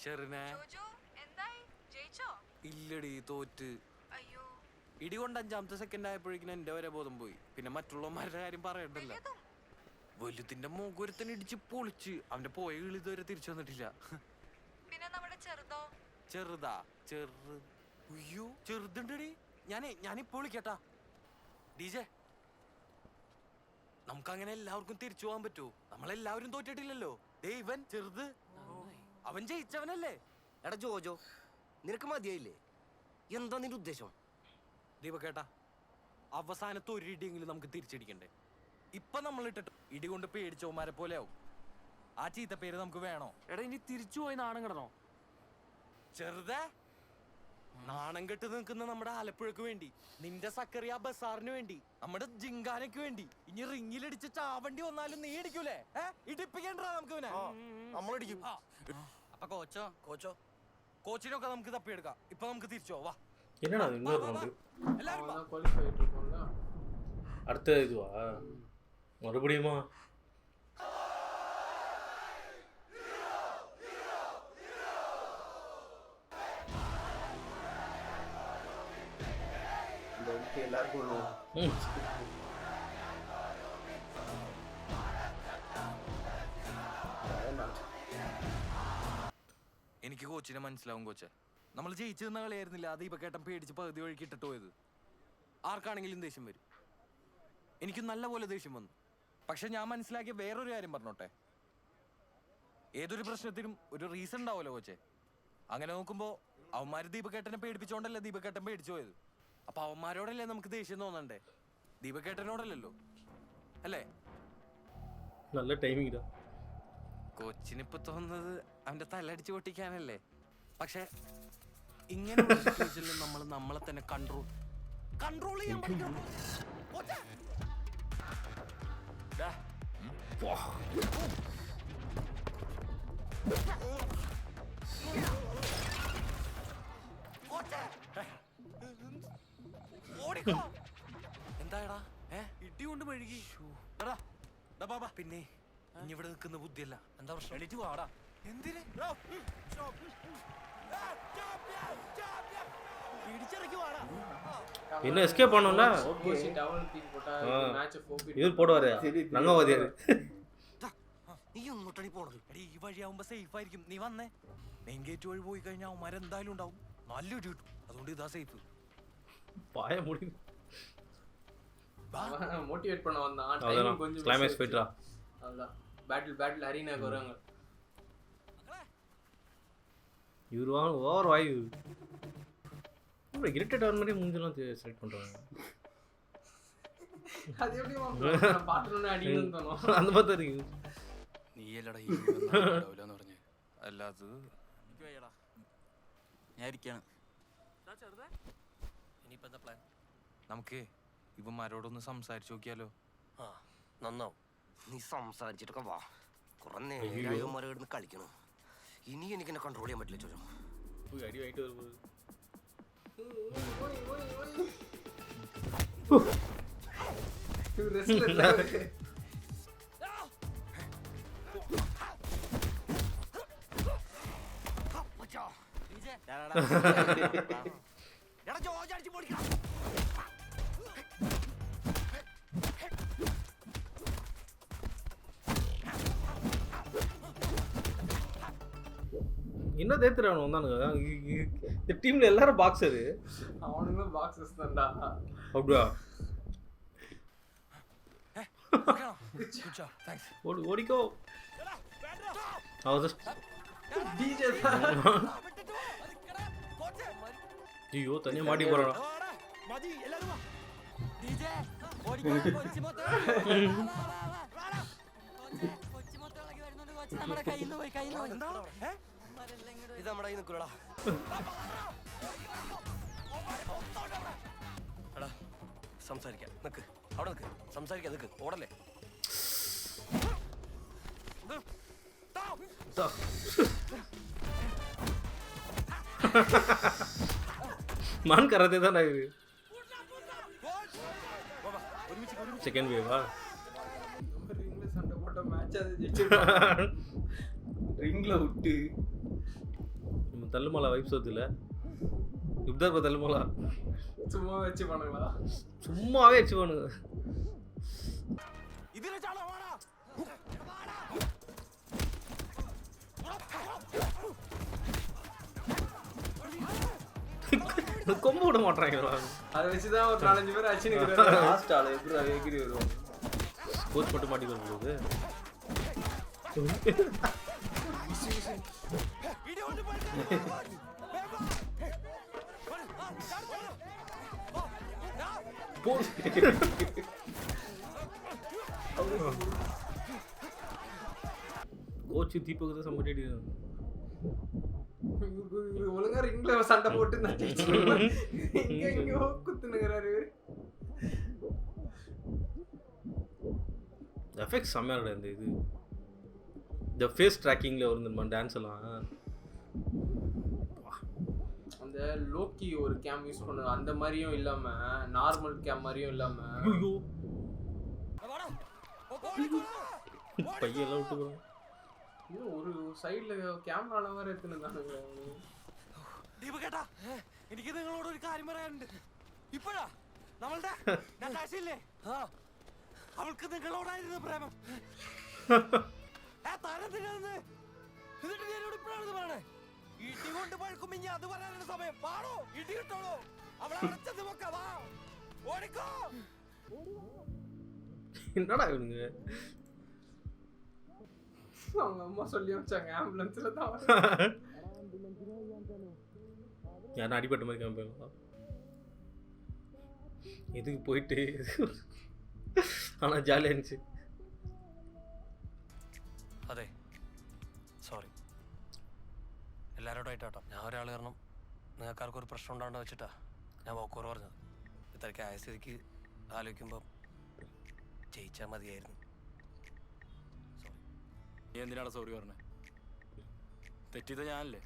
ഷെറിനെ ഇല്ലടി, തോറ്റ്. ഇടികൊണ്ട് 5ാമത്തെ സെക്കൻഡ് ആയപ്പോഴേക്കും എന്റെ വരെ ബോധം പോയി. പിന്നെ മറ്റുള്ളവന്മാരുടെ കാര്യം പറയണ്ടല്ലോ. വലുതിന്റെ മുഖൊരുത്തന്നെ ഇടിച്ച് പൊളിച്ച് അവന്റെ പോയ കിളി ഇതുവരെ തിരിച്ചു വന്നിട്ടില്ല. ചെറുതാ? അയ്യോ ചെറുതുണ്ടടി. ഞാനിപ്പോ വിളിക്കട്ടാ. ഡീജെ, നമുക്കങ്ങനെ എല്ലാവർക്കും തിരിച്ചു പോകാൻ പറ്റുമോ? നമ്മളെല്ലാവരും തോറ്റിട്ടില്ലല്ലോ. ഇവൻ ചെറുത്, അവൻ ജയിച്ചവനല്ലേ? എടാ ജോജോ, നിനക്ക് മതിയായില്ലേ? എന്താ നിന്റെ ഉദ്ദേശം? ദീപക്കേട്ടാ, അവസാനത്തെ ഒരു ഇടിയെങ്കിലും നമുക്ക് തിരിച്ചടിക്കണ്ടേ? ഇപ്പൊ നമ്മൾ ഇട്ടിട്ട് ഇടി കൊണ്ട് പേടിച്ചവന്മാരെ പോലെ ആവും. ആ ചീത്ത പേര് നമുക്ക് വേണോ? എടാ, ഇനി തിരിച്ചു പോയി നാണം കെടണോ? ചെറുതേ, നാണം കെട്ട് നിൽക്കുന്ന നമ്മുടെ ആലപ്പുഴക്ക് വേണ്ടി, നിന്റെ സക്കറിയ ബസാറിന് വേണ്ടി, നമ്മുടെ ജിങ്കാനയ്ക്ക് വേണ്ടി ഇനി റിങ്ങിലടിച്ച് ചാവണ്ടി വന്നാലും നീ ഇടിക്കൂലേ? ഇടിപ്പിക്കണ്ട നമുക്ക് ഇവനെ. നമ്മളിടിക്കും. അപ്പൊ കോച്ചിനൊക്കെ നമുക്ക് തപ്പിയെടുക്കാം. ഇപ്പൊ നമുക്ക് തിരിച്ചോ. വാ. என்னடா அது இன்னொரு ரவுண்டு? அடுத்த இதுவா மறுபடியுமா? എനിക്ക് കോച്ചിനെ മനസ്സിലാവും കോച്ചെ. നമ്മൾ ജയിച്ചു നിന്ന കളിയായിരുന്നില്ല. അത് ഇപ്പക്കേട്ടൻ പേടിച്ച് പകുതി വഴിക്ക് ഇട്ടിട്ട് പോയത്. ആർക്കാണെങ്കിലും ദേഷ്യം വരും. എനിക്ക് നല്ലപോലെ ദേഷ്യം വന്നു. പക്ഷെ ഞാൻ മനസ്സിലാക്കിയ വേറൊരു കാര്യം പറഞ്ഞോട്ടെ. ഏതൊരു പ്രശ്നത്തിനും ഒരു റീസൺ ഉണ്ടാവുമല്ലോ കോച്ചെ. അങ്ങനെ നോക്കുമ്പോ അവന്മാര് ദീപക്കേട്ടനെ പേടിപ്പിച്ചോണ്ടല്ലേ ദീപക്കേട്ടൻ പേടിച്ചു പോയത്. അപ്പൊ അവന്മാരോടല്ലേ നമുക്ക് ദേഷ്യം തോന്നണ്ടേ? ദീപക്കേട്ടനോടല്ലോ അല്ലേ? നല്ല ടൈമിംഗ്. കോച്ചിനിപ്പോ തോന്നുന്നത് അവന്റെ തലടിച്ച് പൊട്ടിക്കാനല്ലേ. പക്ഷെ ഇങ്ങനെയുള്ള സിറ്റുവേഷനിൽ നമ്മൾ നമ്മളെ തന്നെ കൺട്രോൾ ചെയ്യാൻ പഠിക്കണം. എന്തായടാ ഇടി കൊണ്ട് മെഴുകി? പിന്നെ ഇനി ഇവിടെ നിൽക്കുന്ന ബുദ്ധിയല്ല. എന്താ പ്രശ്നം? എണീറ്റ് വാടാ. എന്തിന്? இன்னும் எஸ்கேப் பண்ணோம்ல. இது போடுவாரு நங்கவாதியாரு. നീ ഒന്നോട്ടടി പോണത്. ഈ വഴിയാവുമ്പോ സേഫ് ആയിരിക്കും. നീ വന്നേ. മെയിൻ ഗേറ്റ് വഴി പോയി കഴിഞ്ഞാൽ അവന്മാരെന്തായാലും ഉണ്ടാവും. നല്ലൊരു കിട്ടും. അതുകൊണ്ട് ഇതാ സേഫ്. പായ മുടി மோட்டிவேட் பண்ண வந்தான். டைம் கொஞ்சம் கிளைமாக்ஸ் போய்ட்டா. அதான் பேட்டில் அரினாக்கு வராங்க. இவருவான் ஓவர் வாயு. இரிட்டேட் ஆகிற மாதிரி மூஞ்செல்லாம் செலக்ட் பண்ணுறாங்க. அது எப்படி பாட்டுன்னு அடிக்கணும்னு தோணும். அந்த மாதிரி இருக்கு. നീ അല്ലടാ ഈ ഉണ്ടാവില്ലെന്ന് പറഞ്ഞ്. അല്ലാതെ ഞാൻ ഇരിക്കാണ്. ഇനിയിപ്പോ എന്താ പ്ലാൻ? നമുക്ക് ഇവന്മാരോടൊന്ന് സംസാരിച്ചു നോക്കിയാലോ? നന്നാവും. നീ സംസാരിച്ചിട്ടൊക്കെ വാ. കുറെ നേരമായി ഇവന്മാരെ കിടന്ന് കളിക്കണം. ഇനി എനിക്ക് എന്നെ കൺട്രോൾ ചെയ്യാൻ പറ്റില്ല ചോദിച്ചു. അടി വാങ്ങിട്ട് വരുമ്പോൾ இன்னும் தேத்துறானு வந்தானுங்க இந்த டீம்ல எல்லாரும் பாக்ஸரு. அவனுங்களும் பாக்ஸஸ் தான்டா. அப்படியா? ஓடிக்கோ. ஐயோ தனியா மாட்டி போறானா? ഇത് നമ്മുടെ കയ്യിൽ നിൽക്കൂടാ. എടാ സംസാരിക്കാം, നിക്ക് അവിടെ നിക്ക്, സംസാരിക്കാം, നിക്ക്, ഓടല്ലേ. मान कर रहे थे ना सेकंड वेव ரிங்ல சண்டை போட்ட மேட்ச் அது ஜெயிச்சிருக்காங்க. ரிங்ல விட்டு நம்ம தள்ளுமலா வைப்ஸ் வருதுல இப்பதான் தள்ளுமலா சும்மா வச்சு பண்ணுங்களா? சும்மாவே வச்சு பண்ணுங்க. ഇതിലെ ചാടാ വാടാ. கொம்பு விட மாட்டாங்க. அதை வச்சுதான் ஒரு 4-5 பேர் அடிச்சு நிக்கிறாங்க. லாஸ்ட் ஆளு எப்படி எகிரி வருவாங்க. கோச் போட்டு மாட்டி வரும்போது கோச் தீபக் தான் சம்பட்டி ஒழுங்கா ரிங்ல சண்டை போட்டு எங்கெங்கோ குத்துனுங்கிறாரு. எஃபெக்ட் செம்மையாக இருக்குது. இந்த இது இந்த ஃபேஸ் ட்ராக்கிங்கில் வருந்துமா டான்ஸ் எல்லாம். அந்த லோக்கி ஒரு கேம் யூஸ் பண்ண அந்த மாதிரியும் இல்லாம நார்மல் கேம் மாதிரியும் இல்லாம ஐயோ பையெல்லாம் விட்டு போகிறோம். ഒരു സൈഡില് ക്യാമറ വരെ എത്തുന്നുണ്ടാണ്. ദീപകേട്ടാ, എനിക്ക് നിങ്ങളോട് ഒരു കാര്യം പറയാനുണ്ട്. ഇപ്പോഴാ നമ്മളുടെ നട്ടാശയില്ലേ, അവൾക്ക് നിങ്ങളോടായിരുന്നു പ്രേമം. എന്നിട്ട് ഞാനോട് ഇപ്പോഴാണ് പറയണേ, ഇടി കൊണ്ട് പഴുക്കും ഇനി അത് പറയാനുള്ള സമയം പാടോ, ഇടി കിട്ടോളൂ. അവളെ അടച്ചത് വെക്കാ, ഓടിക്കോ. என்னடா இவனுங்க அவங்க அம்மா சொல்லி வச்சாங்க ஆம்புலன்ஸ்ல தான் யாரும் அடிபட்ட மாதிரி காமிப்பாங்க. இதுக்கு போயிட்டு ஆனால் ஜாலியாக இருந்துச்சு. അതെ സോറി എല്ലാവരോടായിട്ടോ. ഞാൻ ഒരാൾ കാരണം നിങ്ങൾക്കാർക്കും ഒരു പ്രശ്നം ഉണ്ടാകേണ്ട വെച്ചിട്ടാ ഞാൻ വാക്കോറ് പറഞ്ഞത്. ഇത്രയ്ക്ക് ആയ സ്ഥിതിക്ക് ആലോചിക്കുമ്പോൾ ജയിച്ചാൽ മതിയായിരുന്നു. നീ എന്തിനാണ് സോറി പറഞ്ഞത്? തെറ്റിയത് ഞാനല്ലേ?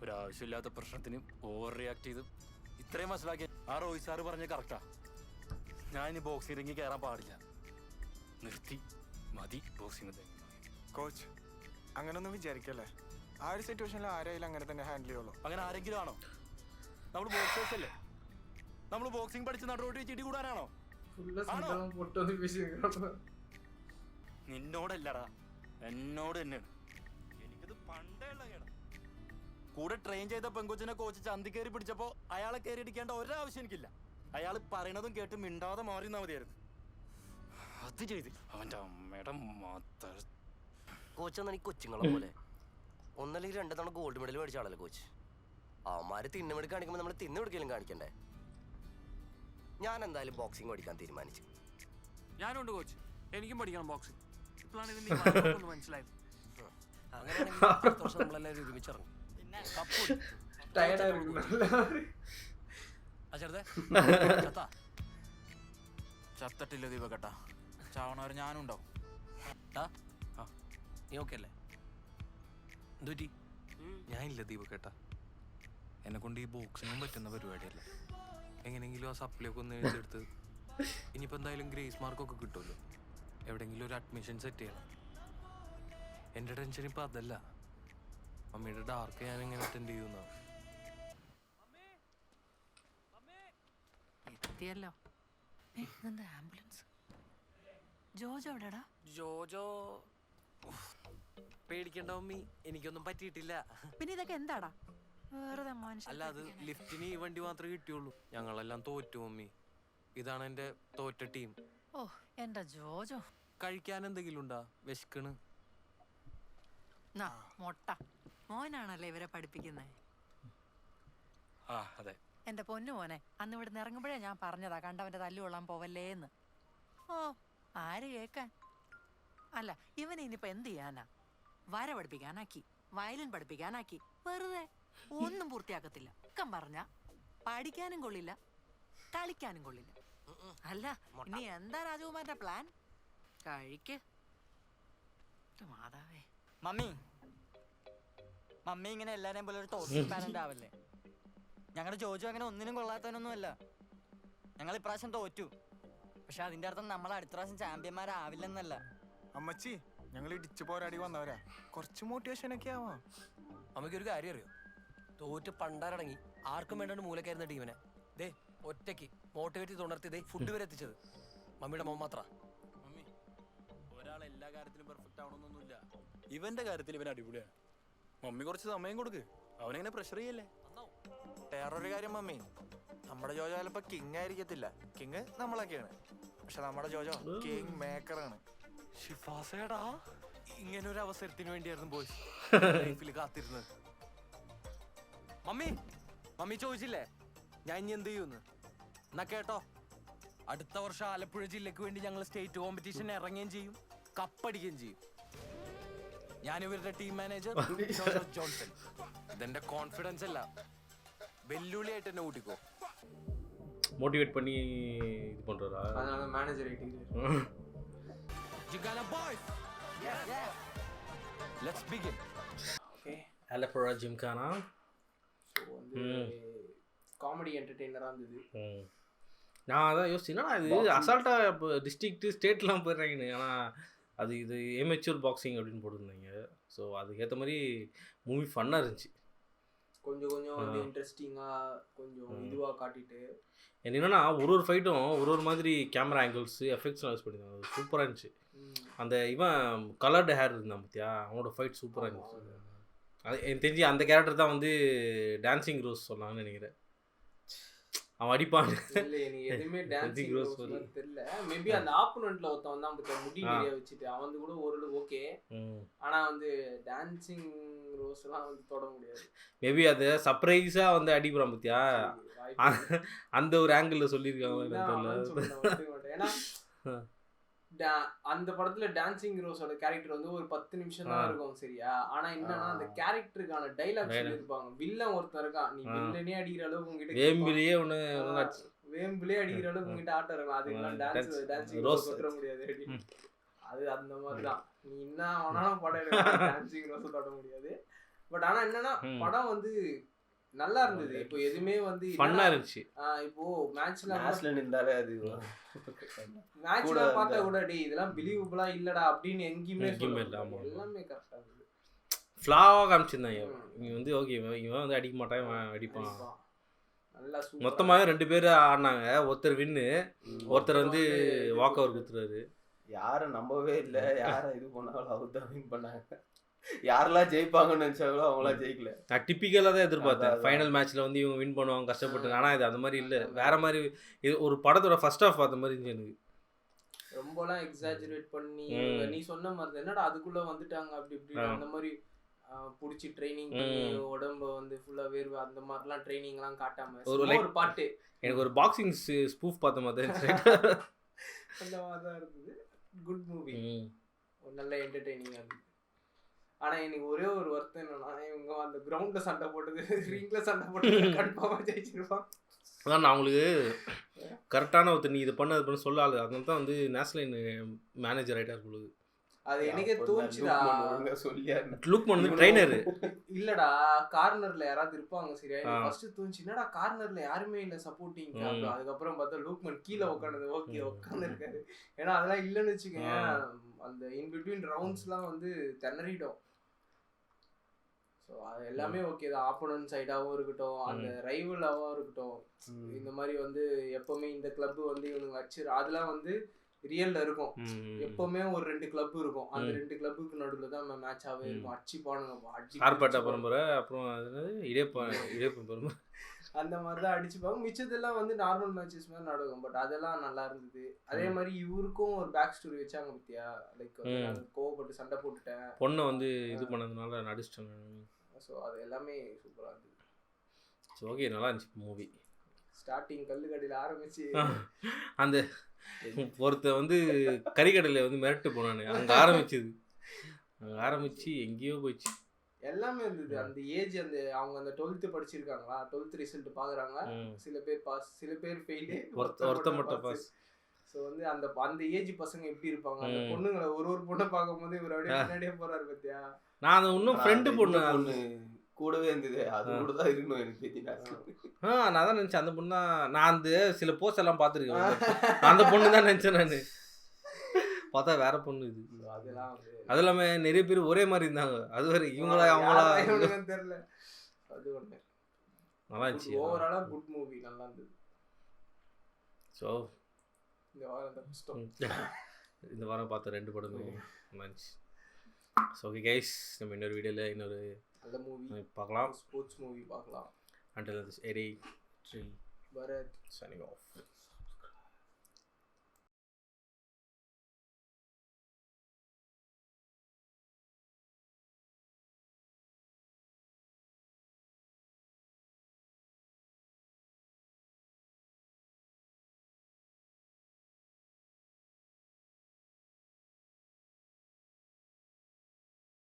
ഒരാവശ്യമില്ലാത്ത പ്രശ്നത്തിന് ഓവർ റിയാക്ട് ചെയ്ത് ഇത്രയും മനസ്സിലാക്കി. ആ റോയ് സാറ് പറഞ്ഞത് കറക്റ്റാ. ഞാൻ ഇനി ബോക്സിംഗ് റിംഗിൽ കയറാൻ പാടില്ല. നിർത്തി, മതി ബോക്സിംഗ്. കോച്ച് അങ്ങനൊന്നും വിചാരിക്കല്ലേ. ആ ഒരു സിറ്റുവേഷനിൽ ആരെയും അങ്ങനെ തന്നെ ഹാൻഡിൽ ചെയ്യുള്ളൂ. അങ്ങനെ ആരെങ്കിലും ആണോ? നമ്മൾ ബോക്സേഴ്സ് അല്ലേ? നമ്മൾ ബോക്സിംഗ് പഠിച്ച് നടുറോട്ട് വെച്ച് ഇടി കൂടാനാണോ? നിന്നോടല്ലടാ, എന്നോട് തന്നെയാണ്. എനിക്കത് പണ്ടേ ഉള്ള കേടാ. കൂടെ ട്രെയിൻ ചെയ്ത പെങ്കൊച്ചിനെ കോച്ച് ചന്തി കയറി പിടിച്ചപ്പോ അയാളെ കയറി അടിക്കേണ്ട ഒരാവശ്യം എനിക്കില്ല. അയാൾ പറയണതും കേട്ട് മിണ്ടാതെ മാറിന്നാ മതിയായിരുന്നു. അത് ചെയ്ത് അവന്റെ അമ്മയുടെ മാത്രം. കോച്ച് എന്നാൽ ഈ കൊച്ചുങ്ങളെ പോലെ ഒന്നല്ലെങ്കിൽ 2 തവണ ഗോൾഡ് മെഡൽ മേടിച്ച ആളല്ലേ കോച്ച്. അവന്മാര് തിന്നുമെടുക്ക് കാണിക്കുമ്പോൾ നമ്മൾ തിന്നുമെടുക്കലും കാണിക്കണ്ടേ. ഞാൻ എന്തായാലും ബോക്സിംഗ് പഠിക്കാൻ തീരുമാനിച്ചു. ഞാനുണ്ട് കോച്ച്, എനിക്കും പഠിക്കണം ബോക്സിംഗ്. ഇപ്പോഴാണ് ഇതിന്റെ മനസ്സിലായത്. അങ്ങനെയാണെങ്കിൽ അടുത്ത വർഷം നമ്മളെല്ലാവരും ഒരുമിച്ചിറങ്ങും. ചത്തട്ടില്ല ദീപകേട്ടാ, ചാവണവർ ഞാനും ഉണ്ടാവും. നീ ഓക്കെ അല്ലേ? എന്തുപറ്റി? ഞാനില്ല ദീപകേട്ടാ, എന്നെ കൊണ്ട് ഈ ബോക്സിങ്ങും പറ്റുന്ന പരിപാടിയല്ല. എങ്ങനെയെങ്കിലും ആ സപ്ലിയൊക്കെ ഒന്ന് എഴുതിയെടുത്ത് ഇനിയിപ്പോൾ എന്തായാലും ഗ്രേസ് മാർക്കൊക്കെ കിട്ടുമല്ലോ, എവിടെയെങ്കിലും ഒരു അഡ്മിഷൻ സെറ്റ് ചെയ്യണം. എൻ്റെ ടെൻഷൻ ഇപ്പം അതല്ല, മമ്മിയുടെ ഡാർക്ക് ഞാൻ എങ്ങനെ അറ്റൻഡ് ചെയ്യുന്നതാണ്. എത്തിയല്ലോ. എന്താ ആംബുലൻസ്? ജോജോ എവിടെടാ? ജോജോ പേടിക്കണ്ട മമ്മി, എനിക്കൊന്നും പറ്റിയിട്ടില്ല. പിന്നെ ഇതൊക്കെ എന്താടാ വെറുതെ മനുഷ്യൻ? അല്ല, അത് ലിഫ്റ്റിന് ഈ വണ്ടി മാത്രമേ കിട്ടിയുള്ളൂ. ഞങ്ങളെല്ലാം തോറ്റു മമ്മി. ഇതാണ് എൻ്റെ തോറ്റ ടീം. ഓ എന്റെ ജോജോ. കഴിക്കാൻ എന്തെങ്കിലും ഉണ്ടാ? വിശക്കണ്. മൊട്ട മോനാണല്ലേ ഇവരെ പഠിപ്പിക്കുന്നത്? ആ അതെ. എന്റെ പൊന്നു മോനെ, അന്ന് ഇവിടെ ഇറങ്ങുമ്പോഴേ ഞാൻ പറഞ്ഞതാ കണ്ടവന്റെ തല്ലു കൊള്ളാൻ പോവല്ലേന്ന്. ഓ ആര് കേക്കാൻ? അല്ല ഇവനെ ഇനിയിപ്പോ എന്ത് ചെയ്യാനാ? വര പഠിപ്പിക്കാനാക്കി, വയലിൻ പഠിപ്പിക്കാനാക്കി, വെറുതെ ഒന്നും പൂർത്തിയാക്കത്തില്ല. ക്കം പറഞ്ഞ പഠിക്കാനും കൊള്ളില്ല, കളിക്കാനും കൊള്ളില്ല. അല്ല ഇനി എന്താ രാജകുമാരന്റെ പ്ലാൻ? കഴിക്ക് മാതാവേ. മമ്മി മമ്മി ഇങ്ങനെ എല്ലാരെയും പോലെ ഒരു ടോട്ടൽ പാരന്റ് ആവല്ലേ. ഞങ്ങളുടെ ജോജു അങ്ങനെ ഒന്നിനും കൊള്ളാത്തവനൊന്നുമല്ല. ഞങ്ങൾ ഇപ്രാവശ്യം തോറ്റു, പക്ഷെ അതിന്റെ അർത്ഥം നമ്മൾ അടുത്ത പ്രാവശ്യം ചാമ്പ്യന്മാരാവില്ലെന്നല്ല. അമ്മച്ചി ഞങ്ങൾ ഇടിച്ചു പോരാടി വന്നവരാ, കുറച്ച് മോട്ടിവേഷൻ ഒക്കെ ആവാം. അമ്മയ്ക്കൊരു കാര്യം അറിയോ? തോറ്റ് പണ്ടാരടങ്ങി ആർക്കും വേണ്ട മൂലക്കായിരുന്ന ടീമിനെ ദേ ഒറ്റയ്ക്ക് മോട്ടിവേറ്റ് തുണർത്തി ദേ ഫുഡ് വരെ എത്തിച്ചത് മമ്മിയുടെ മോൻ മാത്ര. മമ്മി, ഒരാൾ എല്ലാ കാര്യത്തിലും പെർഫെക്റ്റ് ആവണമെന്നൊന്നുമില്ല. ഇവന്റെ കാര്യത്തിൽ ഇവൻ അടിപൊളിയാണ്. മമ്മി കുറച്ച് സമയം കൊടുക്ക്, അവനെങ്ങനെ പ്രഷർ ചെയ്യല്ലേ. വേറൊരു കാര്യം മമ്മി, നമ്മുടെ ജോജോ ചിലപ്പോ കിങ് ആയിരിക്കത്തില്ല, കിങ് നമ്മളൊക്കെയാണ്, പക്ഷെ നമ്മുടെ ജോജോ കിങ് മേക്കറാണ്. ഷിഫാസേടാ, ഇങ്ങനെ ഒരു അവസരത്തിന് വേണ്ടിയായിരുന്നു ബോയ്സ് ലൈഫിൽ കാത്തിരുന്നത്. മമ്മി മമ്മി ചോദിച്ചില്ലേ ഞാൻ ഇനി എന്ത് ചെയ്യുമെന്ന്? എന്നാ കേട്ടോ, അടുത്ത വർഷം ആലപ്പുഴ ജില്ലക്ക് വേണ്ടി ഞങ്ങൾ സ്റ്റേറ്റ് കോമ്പറ്റീഷൻ ഇറങ്ങുകയും ചെയ്യും, കപ്പടിക്കുകയും ചെയ്യും. ഞാൻ ഇവരുടെ ടീം മാനേജർ ജോൺസൺ. ഇതെന്റെ കോൺഫിഡൻസ് അല്ല, വെല്ലുവിളിയായിട്ട് എന്നെ കൂട്ടിക്കോ. மோட்டிவேட் பண்ணி இது பண்றா. அதனால manager ID. Jigana boys. Yes. Let's begin. Okay. Alapura Gymkhana. So வந்து காமெடி என்டர்டெய்னரா இருந்தது. நான் அதான் யோசிச்சேன்னா இது அசால்ட்டா இப்போ டிஸ்ட்ரிக்ட் ஸ்டேட்லாம் போயிடுறாங்கன்னு. ஆனால் அது இது ஏமெச்சூர் பாக்ஸிங் அப்படின்னு போட்டிருந்தாங்க. ஸோ அதுக்கேற்ற மாதிரி மூவி ஃபன்னாக இருந்துச்சு. கொஞ்சம் கொஞ்சம் வந்து இன்ட்ரெஸ்டிங்காக கொஞ்சம் இதுவாக காட்டிட்டு என்னன்னா ஒரு ஃபைட்டும் ஒரு மாதிரி கேமரா ஆங்கிள்ஸு எஃபெக்ட்ஸ்லாம் யூஸ் பண்ணியிருந்தாங்க. அது சூப்பராக இருந்துச்சு. அந்த இவன் கலர்டு ஹேர் இருந்தான் பார்த்தியா, அவனோட ஃபைட் சூப்பராக இருந்துச்சு. அது எனக்கு தெரிஞ்சு அந்த கேரக்டர் தான் வந்து டான்சிங் ரோஸ் சொன்னாங்கன்னு நினைக்கிறேன். அவன் அடிப்பான். இல்லை எனக்கு எதுவுமே டான்சிங் ரோஸ் தெரியல. மேபி அந்த ஆப்போனண்ட்ல ஒருத்தன் வந்து அவனுக்கு முடி நிறைய வச்சுட்டு அவன் கூட ஒரு ஓகே, ஆனால் வந்து டான்சிங் ரோஸ்லாம் வந்து தொட முடியாது. மேபி அதை சர்ப்ரைஸாக வந்து அடிக்கிறான் பார்த்தியா, அந்த ஒரு ஆங்கிளில் சொல்லியிருக்காங்க. ஏன்னா அந்த படத்துல டான்சிங் ரோஸோட கேரக்டர் வந்து ஒரு 10 நிமிஷம் தான் இருக்கும் சரியா. ஆனா என்னன்னா அந்த கேரக்டருக்கான டைலாக் சொல்லியிருப்பாங்க. வில்லன் ஒருத்தர் இருக்கான், நீ வில்லனே அடிக்கிற அளவுக்கு உங்ககிட்ட வேம்பிலே அடிக்கிற அளவுக்கு உங்ககிட்ட ஆட்டம் இருக்கும். அது டான்சிங் ரோஸ் தொட முடியாது. அது அந்த மாதிரி தான், நீ என்ன வேணாலும் படம் எடுக்கலாம், டான்சிங் ரோஸ் தொட முடியாது. பட் ஆனா என்னன்னா படம் வந்து நல்லா இருந்தது. இப்போ எதுவுமே வந்து ஃபன்னா இருந்துச்சு. இப்போ மேட்ச்ல நின்றாலே அது மேட்ச்ல பார்த்தா கூட டேய் இதெல்லாம் பிலீவபிளா இல்லடா அப்படின்னு எங்கேயுமே எல்லாமே கரெக்டா இருந்தது. ஃப்ளாவா காமிச்சிருந்தாங்க. இவன் வந்து ஓகே இவன் வந்து அடிக்க மாட்டான், இவன் அடிப்பான். நல்லா மொத்தமாக 2 பேர் ஆடினாங்க. ஒருத்தர் வின்னு, ஒருத்தர் வந்து வாக் ஓவர் கொடுத்துறாரு. யாரை நம்பவே இல்லை, யாரை இது பண்ணாலும் அவர் தான் வின் பண்ணாங்க. யாரெல்லாம் ஜெயிப்பாங்கன்னு நினச்சாங்களோ அவங்களாம் ஜெயிக்கல. நான் டிப்பிக்கலாக தான் எதிர்பார்த்தேன் ஃபைனல் மேட்ச்சில் வந்து இவங்க வின் பண்ணுவாங்க கஷ்டப்பட்டு. ஆனால் இது அந்த மாதிரி இல்லை, வேற மாதிரி. இது ஒரு படத்தோட ஃபர்ஸ்ட் ஹாஃப் பார்த்த மாதிரி இருந்துச்சு எனக்கு. ரொம்பலாம் எக்ஸாஜரேட் பண்ணி நீ சொன்ன மாதிரி என்னடா அதுக்குள்ளே வந்துட்டாங்க அப்படி இப்படி அந்த மாதிரி பிடிச்சி ட்ரைனிங் பண்ணி உடம்ப வந்து ஃபுல்லாக வேர்வை அந்த மாதிரிலாம் ட்ரைனிங்லாம் காட்டாமல் ஒரு பாட்டு. எனக்கு ஒரு பாக்ஸிங் ஸ்பூஃப் பார்த்த மாதிரி அந்த மாதிரி தான் இருந்தது. குட் மூவி, ஒரு நல்ல என்டர்டெய்னிங்காக இருந்தது. ஆனால் எனக்கு ஒரே ஒரு வருத்தம் என்னன்னா இவங்க அந்த கிரவுண்டில் சண்டை போட்டது ரிங்கில் சண்டை போட்டது கன்ஃபார்மாக ஜெயிச்சிருப்பான். அதான் நான் அவங்களுக்கு கரெக்டான ஒருத்தர் நீ இதை பண்ண அது பண்ண சொல்லாது. அதனால தான் வந்து நேஷனல் மேனேஜர் ஆகிட்டா இருக்குது. அது எனக்கே தோணுச்சுடா. லுக்மன் வந்து ட்ரைனர் இல்லடா, கார்னர்ல யாராவது இருப்பாங்க சரியா. எனக்கு ஃபர்ஸ்ட் தோணுச்சு என்னடா கார்னர்ல யாருமே இல்ல சப்போர்ட்டிங். அதுக்கப்புறம் பார்த்தா லூக்மன் கீழே உட்காந்து ஓகே உட்காந்து இருக்காரு. ஏன்னா அதெல்லாம் இல்லைன்னு வச்சுக்கோங்க, அந்த இன் பிட்வீன் ரவுண்ட்ஸ்லாம் வந்து திணறிடும். ஸோ அது எல்லாமே ஓகே தான். ஆப்போனன்ட் சைடாகவும் இருக்கட்டும், அந்த ரைவலாகவும் இருக்கட்டும், இந்த மாதிரி வந்து எப்பவுமே இந்த கிளப் வந்து இவனுங்க வச்சு அதெல்லாம் வந்து ரியல்ல இருக்கும். எப்பவுமே ஒரு 2 கிளப் இருக்கும், அந்த 2 கிளப்புக்கு நடுவில் தான் மேட்சாகவே இருக்கும். அடிச்சுப்பானுங்க, ஆர்ப்பாட்ட பரம்பரை, அப்புறம் அது இடையப்ப பரம்பரை, அந்த மாதிரி தான் அடிச்சுப்பாங்க. மிச்சதெல்லாம் வந்து நார்மல் மேட்சஸ் மாதிரி நடக்கும். பட் அதெல்லாம் நல்லா இருந்தது. அதே மாதிரி இவருக்கும் ஒரு பேக் ஸ்டோரி வச்சாங்க பத்தியா, லைக் கோவப்பட்டு சண்டை போட்டுட்டேன், பொண்ணை வந்து இது பண்ணதுனால நடிச்சிட்டேன். ஸோ அது எல்லாமே சூப்பராக இருந்தது. ஸோ ஓகே, நல்லா இருந்துச்சு மூவி. ஸ்டார்டிங் கல்லுக்கடையில் ஆரம்பிச்சு அந்த ஒருத்த வந்து கறிக்கடையில் வந்து மிரட்டு போனானு அங்கே ஆரம்பிச்சு எங்கேயோ போயிடுச்சு. எல்லாமே இருந்தது. அந்த ஏஜ், அந்த அவங்க அந்த 12th படிச்சிருக்காங்களா, 12th ரிசல்ட் பார்க்குறாங்க, சில பேர் பாஸ், சில பேர் ஃபெயிலு, ஒருத்த மட்டும் பாஸ். ஸோ வந்து அந்த ஏஜ் பசங்க எப்படி இருப்பாங்க, அந்த பொண்ணுங்களை ஒரு பொண்ணை பார்க்கும்போது இவர் அப்படியே முன்னாடியே போறாரு பத்தியா. நான் அந்த இன்னும் ஃப்ரெண்டு பொண்ணு கூடவே இருந்தது, அது கூட தான் இருக்கணும் எனக்கு. நான் தான் நினச்சேன் அந்த பொண்ணு தான். நான் அந்த சில போஸ்ட் எல்லாம் பார்த்துருக்கேன், அந்த பொண்ணு தான் நினச்சேன் நான். பார்த்தா வேற பொண்ணு இது. அது இல்லாமல் நிறைய பேர் ஒரே மாதிரி இருந்தாங்க. அது வேறு இவங்களா அவங்களா தெரியல. அது ஒன்று நல்லா இருந்துச்சு. ஓவராலாக குட் மூவி, நல்லா இருந்தது. ஸோ இந்த வாரம் பார்த்த 2 படமே நல்லா இருந்துச்சு. ஸோ ஓகே கைஸ், நம்ம இன்னொரு வீடியோவில் இன்னொரு நல்ல மூவி பார்க்கலாம், ஸ்போர்ட்ஸ் மூவி பார்க்கலாம். Until this 83 Bharat signing off.